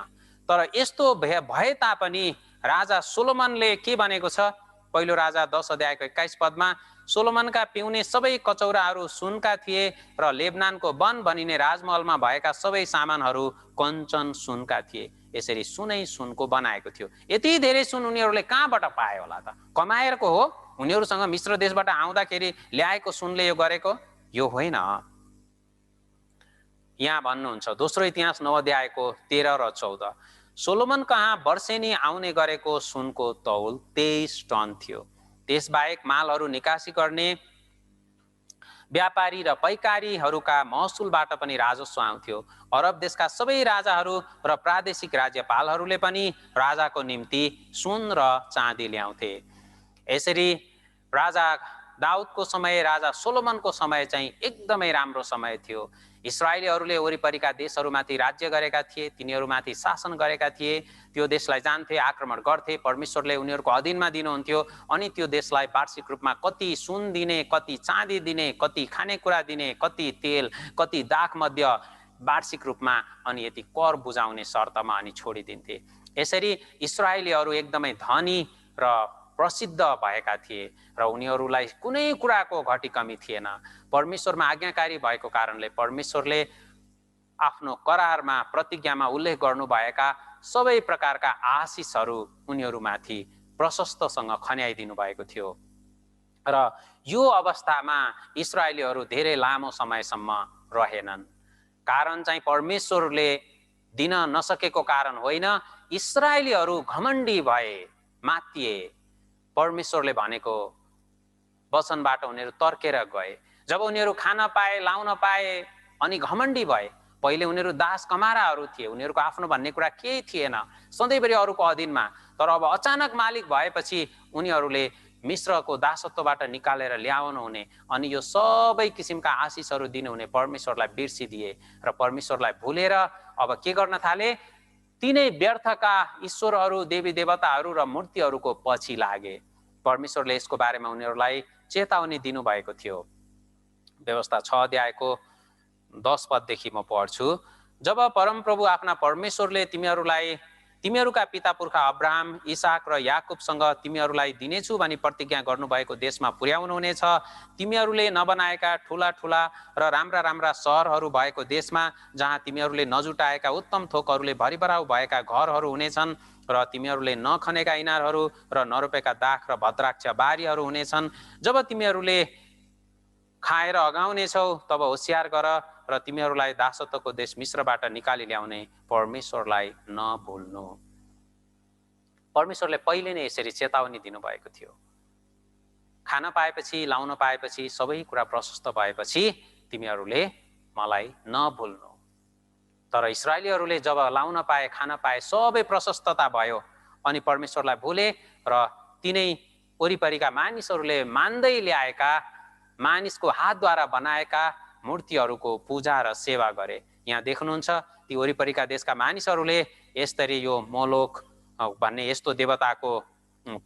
तर यस्तो भए तापनि राजा सोलोमनले के भनेको छ, पहिलो राजा 10 अध्यायको 21 पदमा सोलोमनका पिउने सबै कचौराहरू सुनका थिए र लेबनानको वन भनिने राजमहलमा भएका सबै सामानहरू कञ्चन सुनका थिए। यसरी सुनै सुनको बनाएको थियो। यति धेरै सुन उनीहरूले कहाँबाट पाए होला त? कमाएको हो? उनीहरूसँग मिश्र देशबाट आउँदाखेरि ल्याएको सुनले यो गरेको? यो होइन। यहाँ भन्नुहुन्छ दोस्रो इतिहास 9 अध्यायको 13 र 14, सोलोमन कहाँ वर्षेनी आउने गरेको सुनको तौल 23 टन थियो। त्यसबाहेक मालहरू निकासी गर्ने व्यापारी र पैकारीहरूका महसुलबाट पनि राजस्व आउँथ्यो। अरब देशका सबै राजाहरू र प्रादेशिक राज्यपालहरूले पनि राजाको निम्ति सुन र चाँदी ल्याउँथे। यसरी राजा दाउदको समय, राजा सोलोमनको समय चाहिँ एकदमै राम्रो समय थियो। इस्राएलीहरूले वरिपरिका देशहरूमाथि राज्य गरेका थिए, तिनीहरूमाथि शासन गरेका थिए। त्यो देशलाई जान्थे, आक्रमण गर्थे, परमेश्वरले उनीहरूको अधीनमा दिनुहुन्थ्यो। अनि त्यो देशलाई वार्षिक रूपमा कति सुन दिने, कति चाँदी दिने, कति खानेकुरा दिने, कति तेल, कति दाख मध्य वार्षिक रूपमा अनि यति कर बुझाउने शर्तमा अनि छोडिदिन्थे। यसरी इस्राएलीहरू एकदमै धनी र प्रसिद्ध भएका थिए र उनीहरूलाई कुनै कुराको घटी कमी थिएन। परमेश्वरमा आज्ञाकारी भएको कारणले परमेश्वरले आफ्नो करारमा, प्रतिज्ञामा उल्लेख गर्नुभएका सबै प्रकारका आशिषहरू उनीहरूमाथि प्रशस्तसँग खन्याइदिनु भएको थियो। र यो अवस्थामा इस्राएलीहरू धेरै लामो समयसम्म रहेनन्। कारण चाहिँ परमेश्वरले दिन नसकेको कारण होइन, इस्राएलीहरू घमण्डी भए, मातिए। परमेश्वरले भनेको वचनबाट उनीहरू तर्केर गए। जब उनीहरू खान पाए, लाउन पाए अनि घमण्डी भए। पहिले उनीहरू दास कमाराहरू थिए, उनीहरूको आफ्नो भन्ने कुरा केही थिएन, सधैँभरि अरूको अधीनमा। तर अब अचानक मालिक भएपछि उनीहरूले मिश्रको दासत्वबाट निकालेर ल्याउनु हुने अनि यो सबै किसिमका आशिषहरू दिनुहुने परमेश्वरलाई बिर्सिदिए र परमेश्वरलाई भुलेर अब के गर्न थाले? तिनै व्यर्थका ईश्वरहरू, देवी देवताहरू र मूर्तिहरूको पछि लागे। परमेश्वरले यसको बारेमा उनीहरूलाई चेतावनी दिनुभएको थियो। व्यवस्था 6 अध्यायको 10 पददेखि म पढ्छु। जब परमप्रभु आफ्ना परमेश्वरले तिमीहरूका पिता पुर्खा अब्राहम, इसाक र याकुबसँग तिमीहरूलाई दिनेछु भनी प्रतिज्ञा गर्नुभएको देशमा पुर्याउनुहुनेछ, तिमीहरूले नबनाएका ठुला ठुला र राम्रा राम्रा सहरहरू भएको देशमा, जहाँ तिमीहरूले नजुटाएका उत्तम थोकहरूले भरिभराउ भएका घरहरू हुनेछन् र तिमीहरूले नखनेका इनारहरू र नरोपेका दाख र भद्राक्ष बारीहरू हुनेछन्। जब तिमीहरूले खाएर अगाउनेछौ तब होसियार गर र तिमीहरूलाई दासत्वको देश मिश्रबाट निकाली ल्याउने परमेश्वरलाई नभुल्नु। परमेश्वरले पहिले नै यसरी चेतावनी दिनुभएको थियो। खान पाएपछि, लाउन पाएपछि, सबै कुरा प्रशस्त भएपछि तिमीहरूले मलाई नभुल्नु। तर इस्राएलीहरूले जब लाउन पाए, खान पाए, सबै प्रशस्तता भयो अनि परमेश्वरलाई भुले र तिनै वरिपरिका मानिसहरूले मान्दै ल्याएका, मानिसको हातद्वारा बनाएका मूर्तिहरूको पूजा र सेवा गरे। यहाँ देख्नुहुन्छ ती वरिपरिका देशका मानिसहरूले यसरी यो मोलोक भन्ने यस्तो देवताको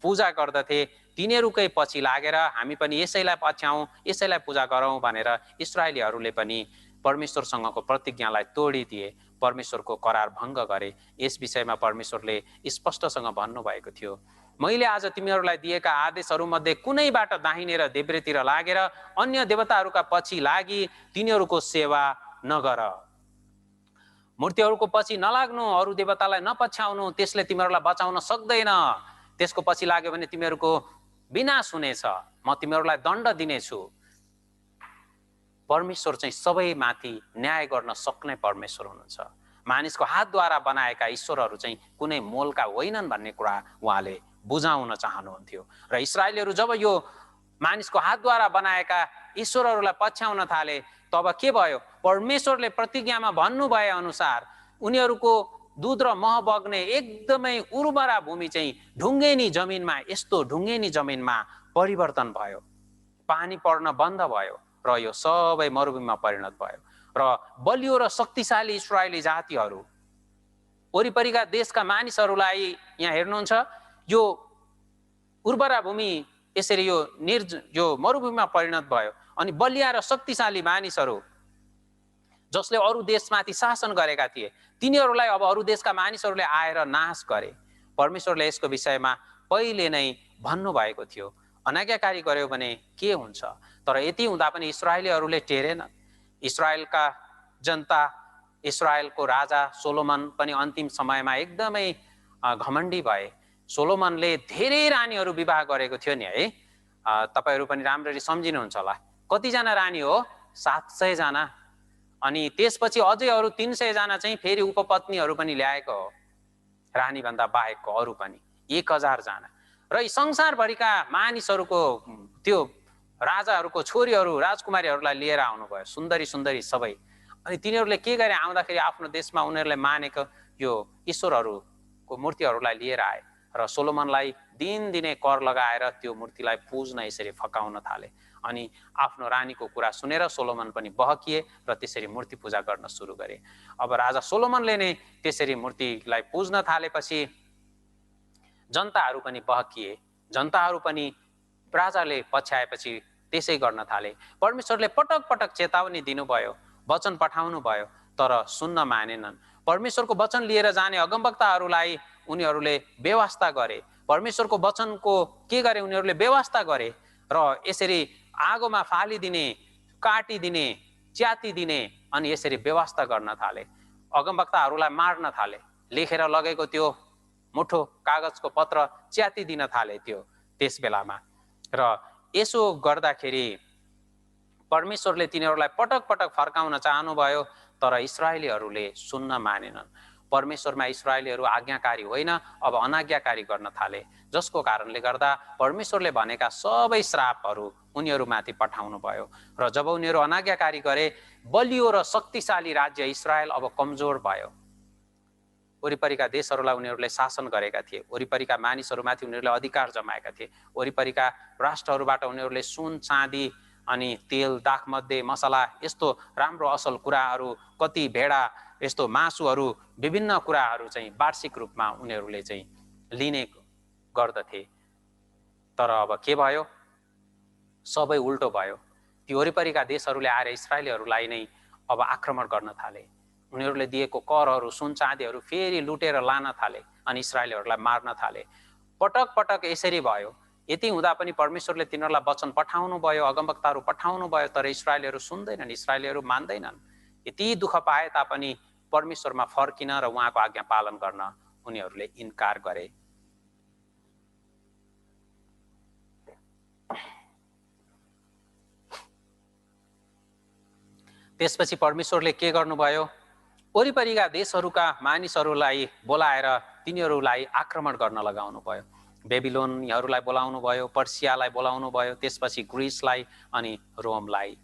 पूजा गर्दथे। तिनीहरूकै पछि लागेर हामी पनि यसैलाई पछ्याउँ, यसैलाई पूजा गरौँ भनेर इस्राएलीहरूले पनि परमेश्वरसँगको प्रतिज्ञालाई तोडिदिए, परमेश्वरको करार भङ्ग गरे। यस विषयमा परमेश्वरले स्पष्टसँग भन्नुभएको थियो, मैले आज तिमीहरूलाई दिएका आदेशहरूमध्ये कुनैबाट दाहिने र देब्रेतिर लागेर अन्य देवताहरूका पछि लागि तिनीहरूको सेवा नगर। मूर्तिहरूको पछि नलाग्नु, अरू देवतालाई नपछ्याउनु, त्यसले तिमीहरूलाई बचाउन सक्दैन। त्यसको पछि लाग्यो भने तिमीहरूको विनाश हुनेछ, म तिमीहरूलाई दण्ड दिनेछु। परमेश्वर चाहिँ सबैमाथि न्याय गर्न सक्ने परमेश्वर हुनुहुन्छ। मानिसको हातद्वारा बनाएका ईश्वरहरू चाहिँ कुनै मोलका होइनन् भन्ने कुरा उहाँले बुझाउन चाहनुहुन्थ्यो। र इस्राएलीहरू जब यो मानिसको हातद्वारा बनाएका ईश्वरहरूलाई पछ्याउन थाले तब के भयो? परमेश्वरले प्रतिज्ञामा भन्नुभए अनुसार उनीहरूको दुध र मह बग्ने एकदमै उर्वरा भूमि चाहिँ ढुङ्गेनी जमिनमा, यस्तो ढुङ्गेनी जमिनमा परिवर्तन भयो। पानी पर्न बन्द भयो र यो सबै मरुभूमिमा परिणत भयो। र बलियो र शक्तिशाली इस्राएली जातिहरू, वरिपरिका देशका मानिसहरूलाई यहाँ हेर्नुहुन्छ, यो उर्वरा भूमि यसरी यो मरुभूमिमा परिणत भयो। अनि बलिया र शक्तिशाली मानिसहरू जसले अरू देशमाथि शासन गरेका थिए, तिनीहरूलाई अब अरू देशका मानिसहरूले आएर नाश गरे। परमेश्वरले यसको विषयमा पहिले नै भन्नुभएको थियो, अनाज्ञाकारी गर्यो भने के हुन्छ। तर यति हुँदा पनि इस्राएलीहरूले टेरेन। इस्राएलका जनता, इस्राएलको राजा सोलोमन पनि अन्तिम समयमा एकदमै घमण्डी भए। सोलोमनले धेरै रानीहरू विवाह गरेको थियो नि है। तपाईहरू पनि राम्ररी सम्झिनुहुन्छ होला। कतिजना रानी हो? 700 जना। अनि त्यसपछि अझै अरू 300 जना चाहिँ फेरि उपपत्नीहरू पनि ल्याएको हो, रानी भन्दा बाहेकको अरू पनि 1000 जना। र यी संसारभरिका मानिसहरूको त्यो राजाहरूको छोरीहरू, राजकुमारीहरूलाई लिएर आउनुभयो, सुन्दरी सुन्दरी सबै। अनि तिनीहरूले के गरे? आउँदाखेरि आफ्नो देशमा उनीहरूले मानेको यो ईश्वरहरूको मूर्तिहरूलाई लिएर आए र सोलोमनलाई दिनदिनै कर लगाएर त्यो मूर्तिलाई पुज्न यसरी फकाउन थाले। अनि आफ्नो रानीको कुरा सुनेर सोलोमन पनि बहकिए र त्यसरी मूर्ति पूजा गर्न सुरु गरे। अब राजा सोलोमनले नै त्यसरी मूर्तिलाई पुज्न थालेपछि जनताहरू पनि बहकिए। जनताहरू पनि राजाले पछ्याएपछि त्यसै गर्न थाले। परमेश्वरले पटक पटक चेतावनी दिनुभयो, वचन पठाउनु भयो, तर सुन्न मानेनन्। परमेश्वरको वचन लिएर जाने अगमवक्ताहरूलाई उनीहरूले बेवास्ता गरे। परमेश्वरको वचनको के गरे? उनीहरूले बेवास्ता गरे र यसरी आगोमा फालिदिने, काटिदिने, च्यातिदिने अनि यसरी बेवास्ता गर्न थाले। अगमवक्ताहरूलाई मार्न थाले। लेखेर लगेको त्यो मुठो कागजको पत्र च्यातिदिन थाले त्यो त्यस बेलामा। र यसो गर्दाखेरि परमेश्वरले तिनीहरूलाई पटक पटक फर्काउन चाहनुभयो, तर इस्राएलीहरूले सुन्न मानेनन्। परमेश्वरमा इस्राएलीहरू आज्ञाकारी होइन, अब अनाज्ञाकारी गर्न थाले, जसको कारणले गर्दा परमेश्वरले भनेका सबै श्रापहरू उनीहरूमाथि पठाउनु भयो। र जब उनीहरू अनाज्ञाकारी गरे, बलियो र शक्तिशाली राज्य इस्राएल अब कमजोर भयो। वरिपरिका देशहरूलाई उनीहरूले शासन गरेका थिए, वरिपरिका मानिसहरूमाथि उनीहरूले अधिकार जमाएका थिए, वरिपरिका राष्ट्रहरूबाट उनीहरूले सुन, चाँदी अनि तेल, दाखमध्ये, मसला, यस्तो राम्रो असल कुराहरू, कति भेडा, यस्तो मासुहरू, विभिन्न कुराहरू चाहिँ वार्षिक रूपमा उनीहरूले चाहिँ लिने गर्दथे। तर अब के भयो? सबै उल्टो भयो। ती वरिपरिका देशहरूले आएर इस्राएलीहरूलाई नै अब आक्रमण गर्न थाले। उनीहरूले दिएको करहरू, सुन चाँदीहरू फेरि लुटेर लान थाले अनि इस्राएलीहरूलाई मार्न थाले। पटक पटक यसरी भयो। यति हुँदा पनि परमेश्वरले तिनीहरूलाई वचन पठाउनु भयो, अगमवक्ताहरू पठाउनु भयो, तर इस्राएलीहरू सुन्दैनन्, इस्राएलीहरू मान्दैनन्। यति दुःख पाए तापनि परमेश्वरमा फर्किन र उहाँको आज्ञा पालन गर्न उनीहरूले इन्कार गरे। त्यसपछि परमेश्वरले के गर्नुभयो? वरिपरिका देशहरूका मानिसहरूलाई बोलाएर तिनीहरूलाई आक्रमण गर्न लगाउनु भयो। बेबिलोनियहरूलाई बोलाउनु भयो, पर्सियालाई बोलाउनु भयो, त्यसपछि ग्रिसलाई अनि रोमलाई।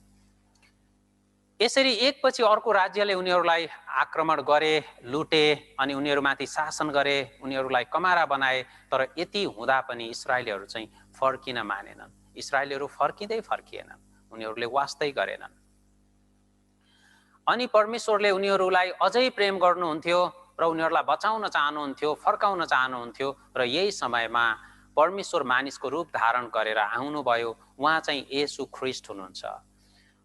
यसरी एकपछि अर्को राज्यले उनीहरूलाई आक्रमण गरे, लुटे अनि उनीहरूमाथि शासन गरे, उनीहरूलाई कमारा बनाए। तर यति हुँदा पनि इस्राएलीहरू चाहिँ फर्किन मानेनन्। इस्राएलीहरू फर्किएनन्, उनीहरूले वास्तै गरेनन्। अनि परमेश्वरले उनीहरूलाई अझै प्रेम गर्नुहुन्थ्यो र उनीहरूलाई बचाउन चाहनुहुन्थ्यो, फर्काउन चाहनुहुन्थ्यो। र यही समयमा परमेश्वर मानिसको रूप धारण गरेर आउनुभयो। उहाँ चाहिँ येशू ख्रीष्ट हुनुहुन्छ।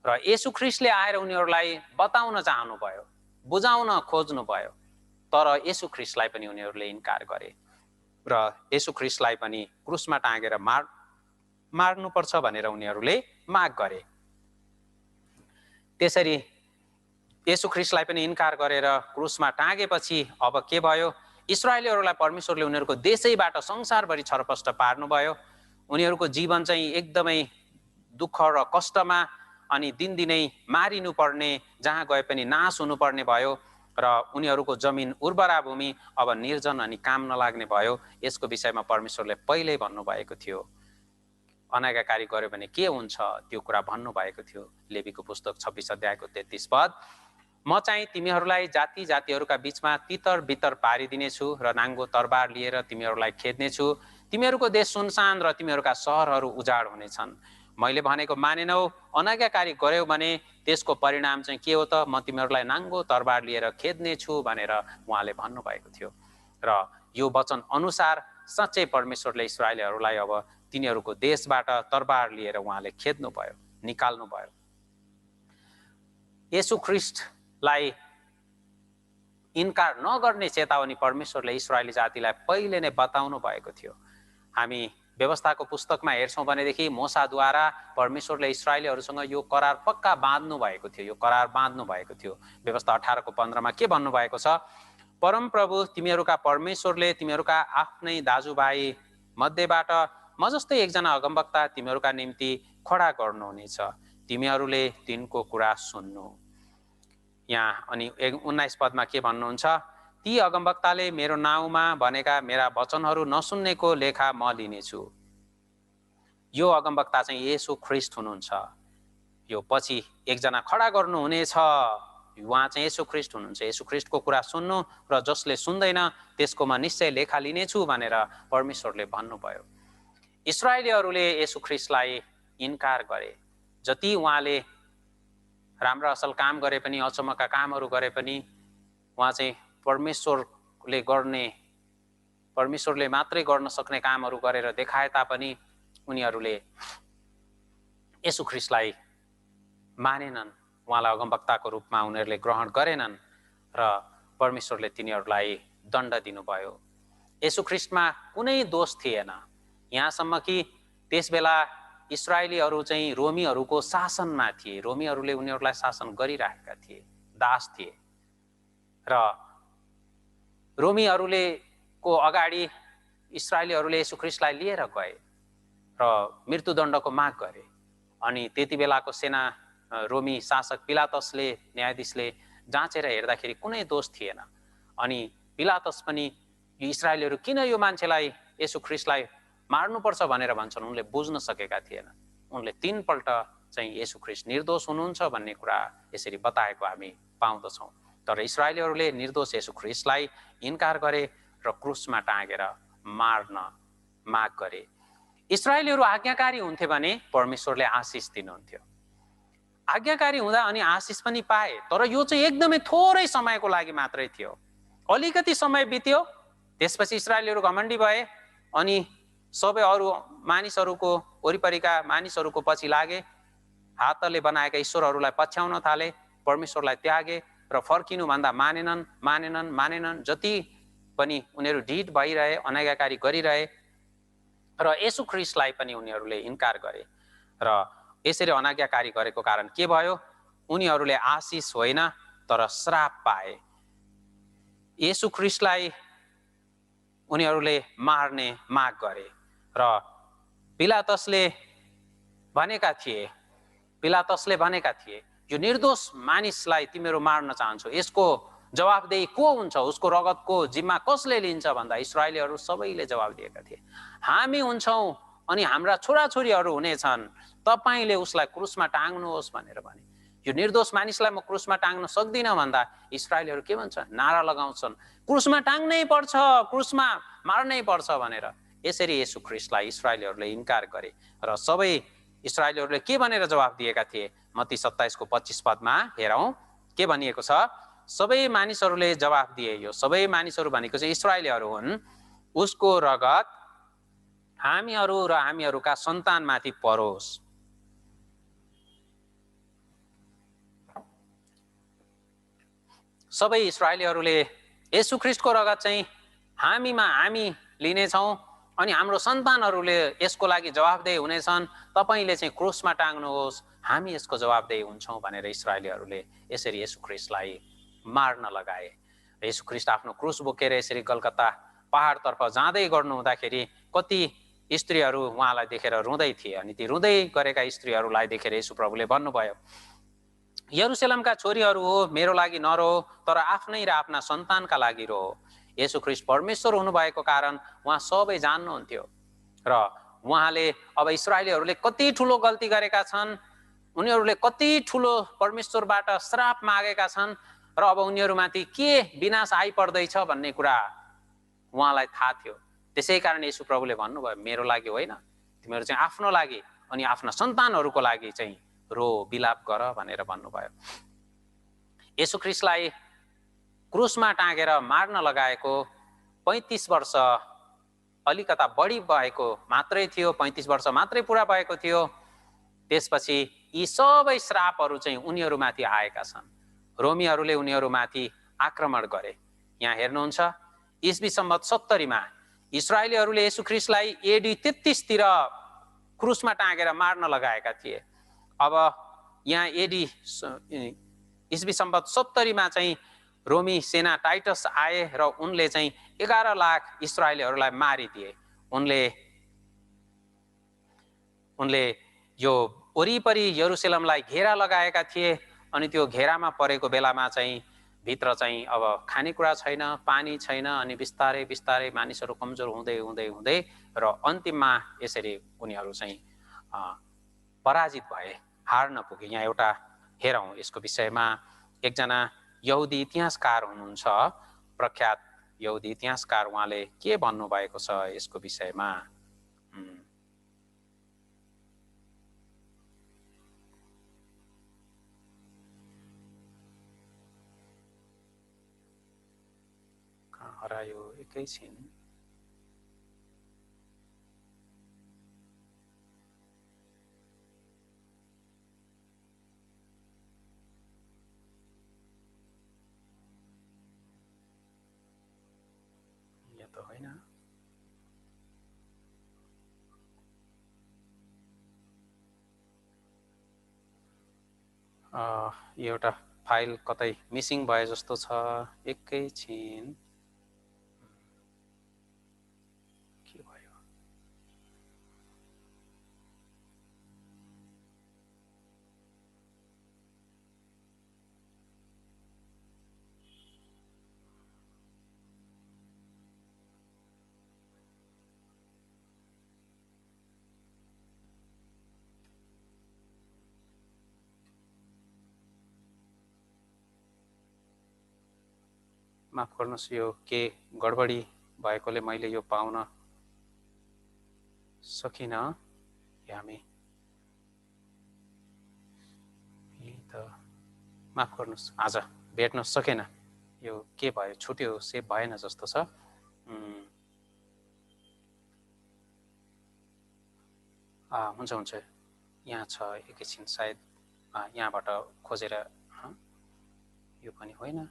र येशू ख्रीष्टले आएर उनीहरूलाई बताउन चाहनुभयो, बुझाउन खोज्नुभयो। तर येशू ख्रीष्टलाई पनि उनीहरूले इन्कार गरे र येशू ख्रीष्टलाई पनि क्रुसमा टाँगेर मार्नुपर्छ भनेर उनीहरूले माग गरे। त्यसरी येशू ख्रीष्टलाई पनि इन्कार गरेर क्रुसमा टाँगेपछि अब के भयो? इस्राएलीहरूलाई परमेश्वरले उनीहरूको देशैबाट संसारभरि छरपष्ट पार्नुभयो। उनीहरूको जीवन चाहिँ एकदमै दुःख र कष्टमा अनि दिनदिनै मारिनु पर्ने, जहाँ गए पनि नाश हुनुपर्ने भयो र उनीहरूको जमिन उर्वरा भूमि अब निर्जन अनि काम नलाग्ने भयो। यसको विषयमा परमेश्वरले पहिल्यै भन्नुभएको थियो। अनाज्ञाकारी गर्यो भने के हुन्छ त्यो कुरा भन्नुभएको थियो। लेवीको पुस्तक 26 अध्यायको 33 पद, म चाहिँ तिमीहरूलाई जाति जातिहरूका बीचमा तितर बितर पारिदिनेछु र नाङ्गो तरबार लिएर तिमीहरूलाई खेद्नेछु। तिमीहरूको देश सुनसान र तिमीहरूका सहरहरू उजाड हुनेछन्। मैले भनेको मानेनौ, अनाज्ञाकारी गर्यौ भने त्यसको परिणाम चाहिँ के हो त? म तिमीहरूलाई नाङ्गो तरबार लिएर खेद्नेछु भनेर उहाँले भन्नुभएको थियो। र यो वचन अनुसार साँच्चै परमेश्वरले इस्राएलीहरूलाई अब तिनीहरूको देशबाट तरबार लिएर उहाँले खेद्नुभयो, निकाल्नुभयो। येशू ख्रीष्टलाई इन्कार नगर्ने चेतावनी परमेश्वरले इस्राएली जातिलाई पहिले नै बताउनु भएको थियो। हामी व्यवस्थाको पुस्तकमा हेर्छौँ भनेदेखि मोसाद्वारा परमेश्वरले इस्राएलीहरूसँग यो करार पक्का बाँध्नु भएको थियो, यो करार बाँध्नु भएको थियो। व्यवस्था 18 को 15 के भन्नुभएको छ? परमप्रभु तिमीहरूका परमेश्वरले तिमीहरूका आफ्नै दाजुभाइ मध्येबाट म जस्तै एकजना अगमवक्ता तिमीहरूका निम्ति खडा गर्नुहुनेछ, तिमीहरूले तिनको कुरा सुन्नु। यहाँ अनि 19 पदमा के भन्नुहुन्छ? ती अगमवक्ताले मेरो नाउँमा भनेका मेरा वचनहरू नसुन्नेको लेखा म लिनेछु। यो अगमवक्ता चाहिँ येशू ख्रीष्ट हुनुहुन्छ। यो पछि एकजना खडा गर्नुहुनेछ, उहाँ चाहिँ येशू ख्रीष्ट हुनुहुन्छ। येशू ख्रीष्टको कुरा सुन्नु र जसले सुन्दैन त्यसको म निश्चय लेखा लिनेछु भनेर परमेश्वरले भन्नुभयो। इस्राएलीहरूले येशू ख्रीष्टलाई इन्कार गरे। जति उहाँले राम्रा असल काम गरे पनि, अचम्मका कामहरू गरे पनि, उहाँ चाहिँ परमेश्वरले मात्रै गर्न सक्ने कामहरू गरेर देखाए तापनि उनीहरूले येशू ख्रीष्टलाई मानेनन्। उहाँलाई अगमवक्ताको रूपमा उनीहरूले ग्रहण गरेनन् र परमेश्वरले तिनीहरूलाई दण्ड दिनुभयो। येशू ख्रीष्टमा कुनै दोष थिएन, यहाँसम्म कि त्यसबेला इस्राएलीहरू चाहिँ रोमीहरूको शासनमा थिए। रोमीहरूले उनीहरूलाई शासन गरिरहेका थिए, दास थिए र रोमीहरूले को अगाडि इस्राएलीहरूले येशू ख्रीष्टलाई लिएर गए र मृत्युदण्डको माग गरे। अनि त्यति बेलाको सेना रोमी शासक पिलातसले, न्यायाधीशले जाँचेर हेर्दाखेरि कुनै दोष थिएन। अनि पिलातस पनि यो इस्राएलीहरू किन यो मान्छेलाई येशू ख्रीष्टलाई मार्नुपर्छ भनेर भन्छन्, उनले बुझ्न सकेका थिएन। उनले 3 पल्ट चाहिँ येशू ख्रीष्ट निर्दोष हुनुहुन्छ भन्ने कुरा यसरी बताएको हामी पाउँदछौँ। तर इस्राएलीहरूले निर्दोष येशू ख्रीष्टलाई इन्कार गरे र क्रुसमा टाँगेर मार्न माग गरे। इस्राएलीहरू आज्ञाकारी हुन्थे भने परमेश्वरले आशिष दिनुहुन्थ्यो। आज्ञाकारी हुँदा अनि आशिष पनि पाए, तर यो चाहिँ एकदमै थोरै समयको लागि मात्रै थियो। अलिकति समय बित्यो, त्यसपछि इस्राएलीहरू घमण्डी भए अनि सबै अरू मानिसहरूको, वरिपरिका मानिसहरूको पछि लागे, हातले बनाएका ईश्वरहरूलाई पछ्याउन थाले, परमेश्वरलाई त्यागे र फर्किनुभन्दा मानेनन्। जति पनि उनीहरू ढिट भइरहे, अनाज्ञाकारी गरिरहे र येशू ख्रीष्टलाई पनि उनीहरूले इन्कार गरे र यसरी अनाज्ञाकारी गरेको कारण के भयो? उनीहरूले आशिष होइन तर श्राप पाए। येशू ख्रीष्टलाई उनीहरूले मार्ने माग गरे र पिलातसले भनेका थिए यो निर्दोष मानिसलाई तिमीहरू मार्न चाहन्छौ, यसको जवाबदेही को हुन्छ, उसको रगतको जिम्मा कसले लिन्छ भन्दा इस्राएलीहरू सबैले जवाब दिएका थिए, हामी हुन्छौँ अनि हाम्रा छोराछोरीहरू हुनेछन्, तपाईँले उसलाई क्रुसमा टाङ्नुहोस् भनेर भने। यो निर्दोष मानिसलाई म क्रुसमा टाङ्न सक्दिनँ भन्दा इस्राएलीहरू के भन्छ? नारा लगाउँछन्, क्रुसमा टाङ्नै पर्छ, क्रुसमा मार्नै पर्छ भनेर। यसरी येशू ख्रीष्टलाई इस्राएलीहरूले इन्कार गरे र सबै इस्राएलीहरूले के भनेर जवाब दिएका थिए? मत्ती 27 को 25 पदमा हेरौँ के भनिएको छ? सबै मानिसहरूले जवाब दिए, यो सबै मानिसहरू भनेको चाहिँ इस्राएलीहरू हुन्, उसको रगत हामीहरू र हामीहरूका सन्तानमाथि परोस्। सबै इस्राएलीहरूले येशू ख्रीष्टको रगत चाहिँ हामी लिनेछौँ अनि हाम्रो सन्तानहरूले यसको लागि जवाबदेही हुनेछन्, तपाईँले चाहिँ क्रुसमा टाङ्नुहोस्, हामी यसको जवाबदेही हुन्छौँ भनेर इस्राएलीहरूले यसरी येशू ख्रीष्टलाई मार्न लगाए। येशू ख्रीष्ट आफ्नो क्रुस बोकेर यसरी कलकत्ता पहाडतर्फ जाँदै गर्नु हुँदाखेरि कति स्त्रीहरू उहाँलाई देखेर रुँदै थिए अनि ती रुँदै गरेका स्त्रीहरूलाई देखेर येशू प्रभुले भन्नुभयो, यरुशलेमका छोरीहरू हो, मेरो लागि नरो तर आफ्नै र आफ्ना सन्तानका लागि रो। येशू ख्रीष्ट परमेश्वर हुनुभएको कारण उहाँ सबै जान्नुहुन्थ्यो र उहाँले अब इस्राएलीहरूले कति ठुलो गल्ती गरेका छन्, उनीहरूले कति ठुलो परमेश्वरबाट श्राप मागेका छन् र अब उनीहरूमाथि के विनाश आइपर्दैछ भन्ने कुरा उहाँलाई थाहा थियो। त्यसै कारण येशू प्रभुले भन्नुभयो, मेरो लागि होइन, तिमीहरू चाहिँ आफ्नो लागि अनि आफ्ना सन्तानहरूको लागि चाहिँ रो, बिलाप गर भनेर भन्नुभयो। येशू ख्रीष्टलाई क्रुसमा टाँगेर मार्न लगाएको 35 वर्ष अलिकता बढी भएको मात्रै थियो, 35 वर्ष मात्रै पुरा भएको थियो। त्यसपछि यी सबै श्रापहरू चाहिँ उनीहरूमाथि आएका छन्। रोमीहरूले उनीहरूमाथि आक्रमण गरे। यहाँ हेर्नुहुन्छ इस्वी सम्वत 70 मा इस्राएलीहरूले येशू ख्रीष्टलाई एडी 33 तिर क्रुसमा टाँगेर मार्न लगाएका थिए। अब यहाँ एडी इस्वी सम्वत 70 मा चाहिँ रोमी सेना टाइटस आए र उनले चाहिँ 11 लाख इस्राएलीहरूलाई मारिदिए। उनले यो वरिपरि यरुशलेमलाई घेरा लगाएका थिए। अनि त्यो घेरामा परेको बेलामा चाहिँ भित्र चाहिँ अब खानेकुरा छैन, पानी छैन, अनि बिस्तारै बिस्तारै मानिसहरू कमजोर हुँदै हुँदै हुँदै र अन्तिममा यसरी उनीहरू चाहिँ पराजित भए, हार्न पुगे। यहाँ एउटा हेरौँ यसको विषयमा। एकजना यहुदी इतिहासकार हुनुहुन्छ, प्रख्यात यहुदी इतिहासकार, उहाँले के भन्नुभएको छ यसको विषयमा। हरायो एकैछिन। यो त होइन। एउटा फाइल कतै मिसिङ भए जस्तो छ। एकैछिन। माफ गर्नुहोस्, यो के गडबडी भएकोले मैले यो पाउन सकिनँ। हामी त माफ गर्नुहोस्, आज भेट्न सकेन। यो के भयो, छुट्यो, सेभ भएन जस्तो छ। हुन्छ हुन्छ, यहाँ छ, एकैछिन, सायद यहाँबाट खोजेर। यो पनि होइन,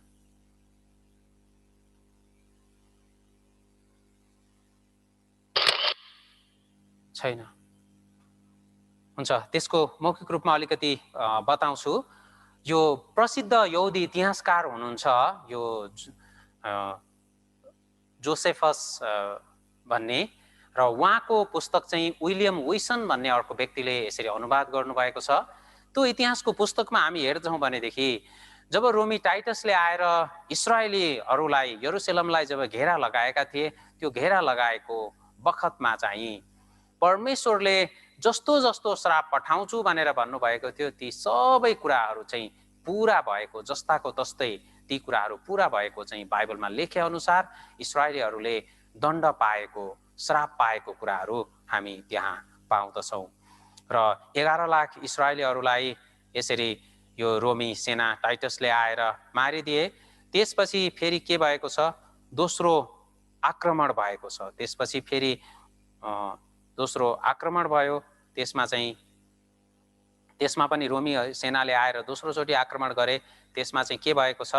छैन। हुन्छ, त्यसको मौखिक रूपमा अलिकति बताउँछु। यो प्रसिद्ध यहुदी इतिहासकार हुनुहुन्छ, यो जोसेफस भन्ने, र उहाँको पुस्तक चाहिँ विलियम विसन भन्ने अर्को व्यक्तिले यसरी अनुवाद गर्नुभएको छ। त्यो इतिहासको पुस्तकमा हामी हेर्छौँ भनेदेखि जब रोमी टाइटसले आएर इस्राएलीहरूलाई, यरुशलेमलाई जब घेरा लगाएका थिए, त्यो घेरा लगाएको बखतमा चाहिँ परमेश्वरले जस्तो जस्तो श्राप पठाउँछु भनेर भन्नुभएको थियो, ती सबै कुराहरू चाहिँ पुरा भएको, जस्ताको तस्तै ती कुराहरू पुरा भएको चाहिँ बाइबलमा लेखे अनुसार इस्राएलीहरूले दण्ड पाएको, श्राप पाएको कुराहरू हामी त्यहाँ पाउँदछौँ। र 11 लाख इस्राएलीहरूलाई यसरी यो रोमी सेना टाइटसले आएर मारिदिए। त्यसपछि फेरि के भएको छ, दोस्रो आक्रमण भएको छ। त्यसपछि फेरि दोस्रो आक्रमण भयो। त्यसमा पनि रोमी सेनाले आएर दोस्रोचोटि आक्रमण गरे। त्यसमा चाहिँ के भएको छ,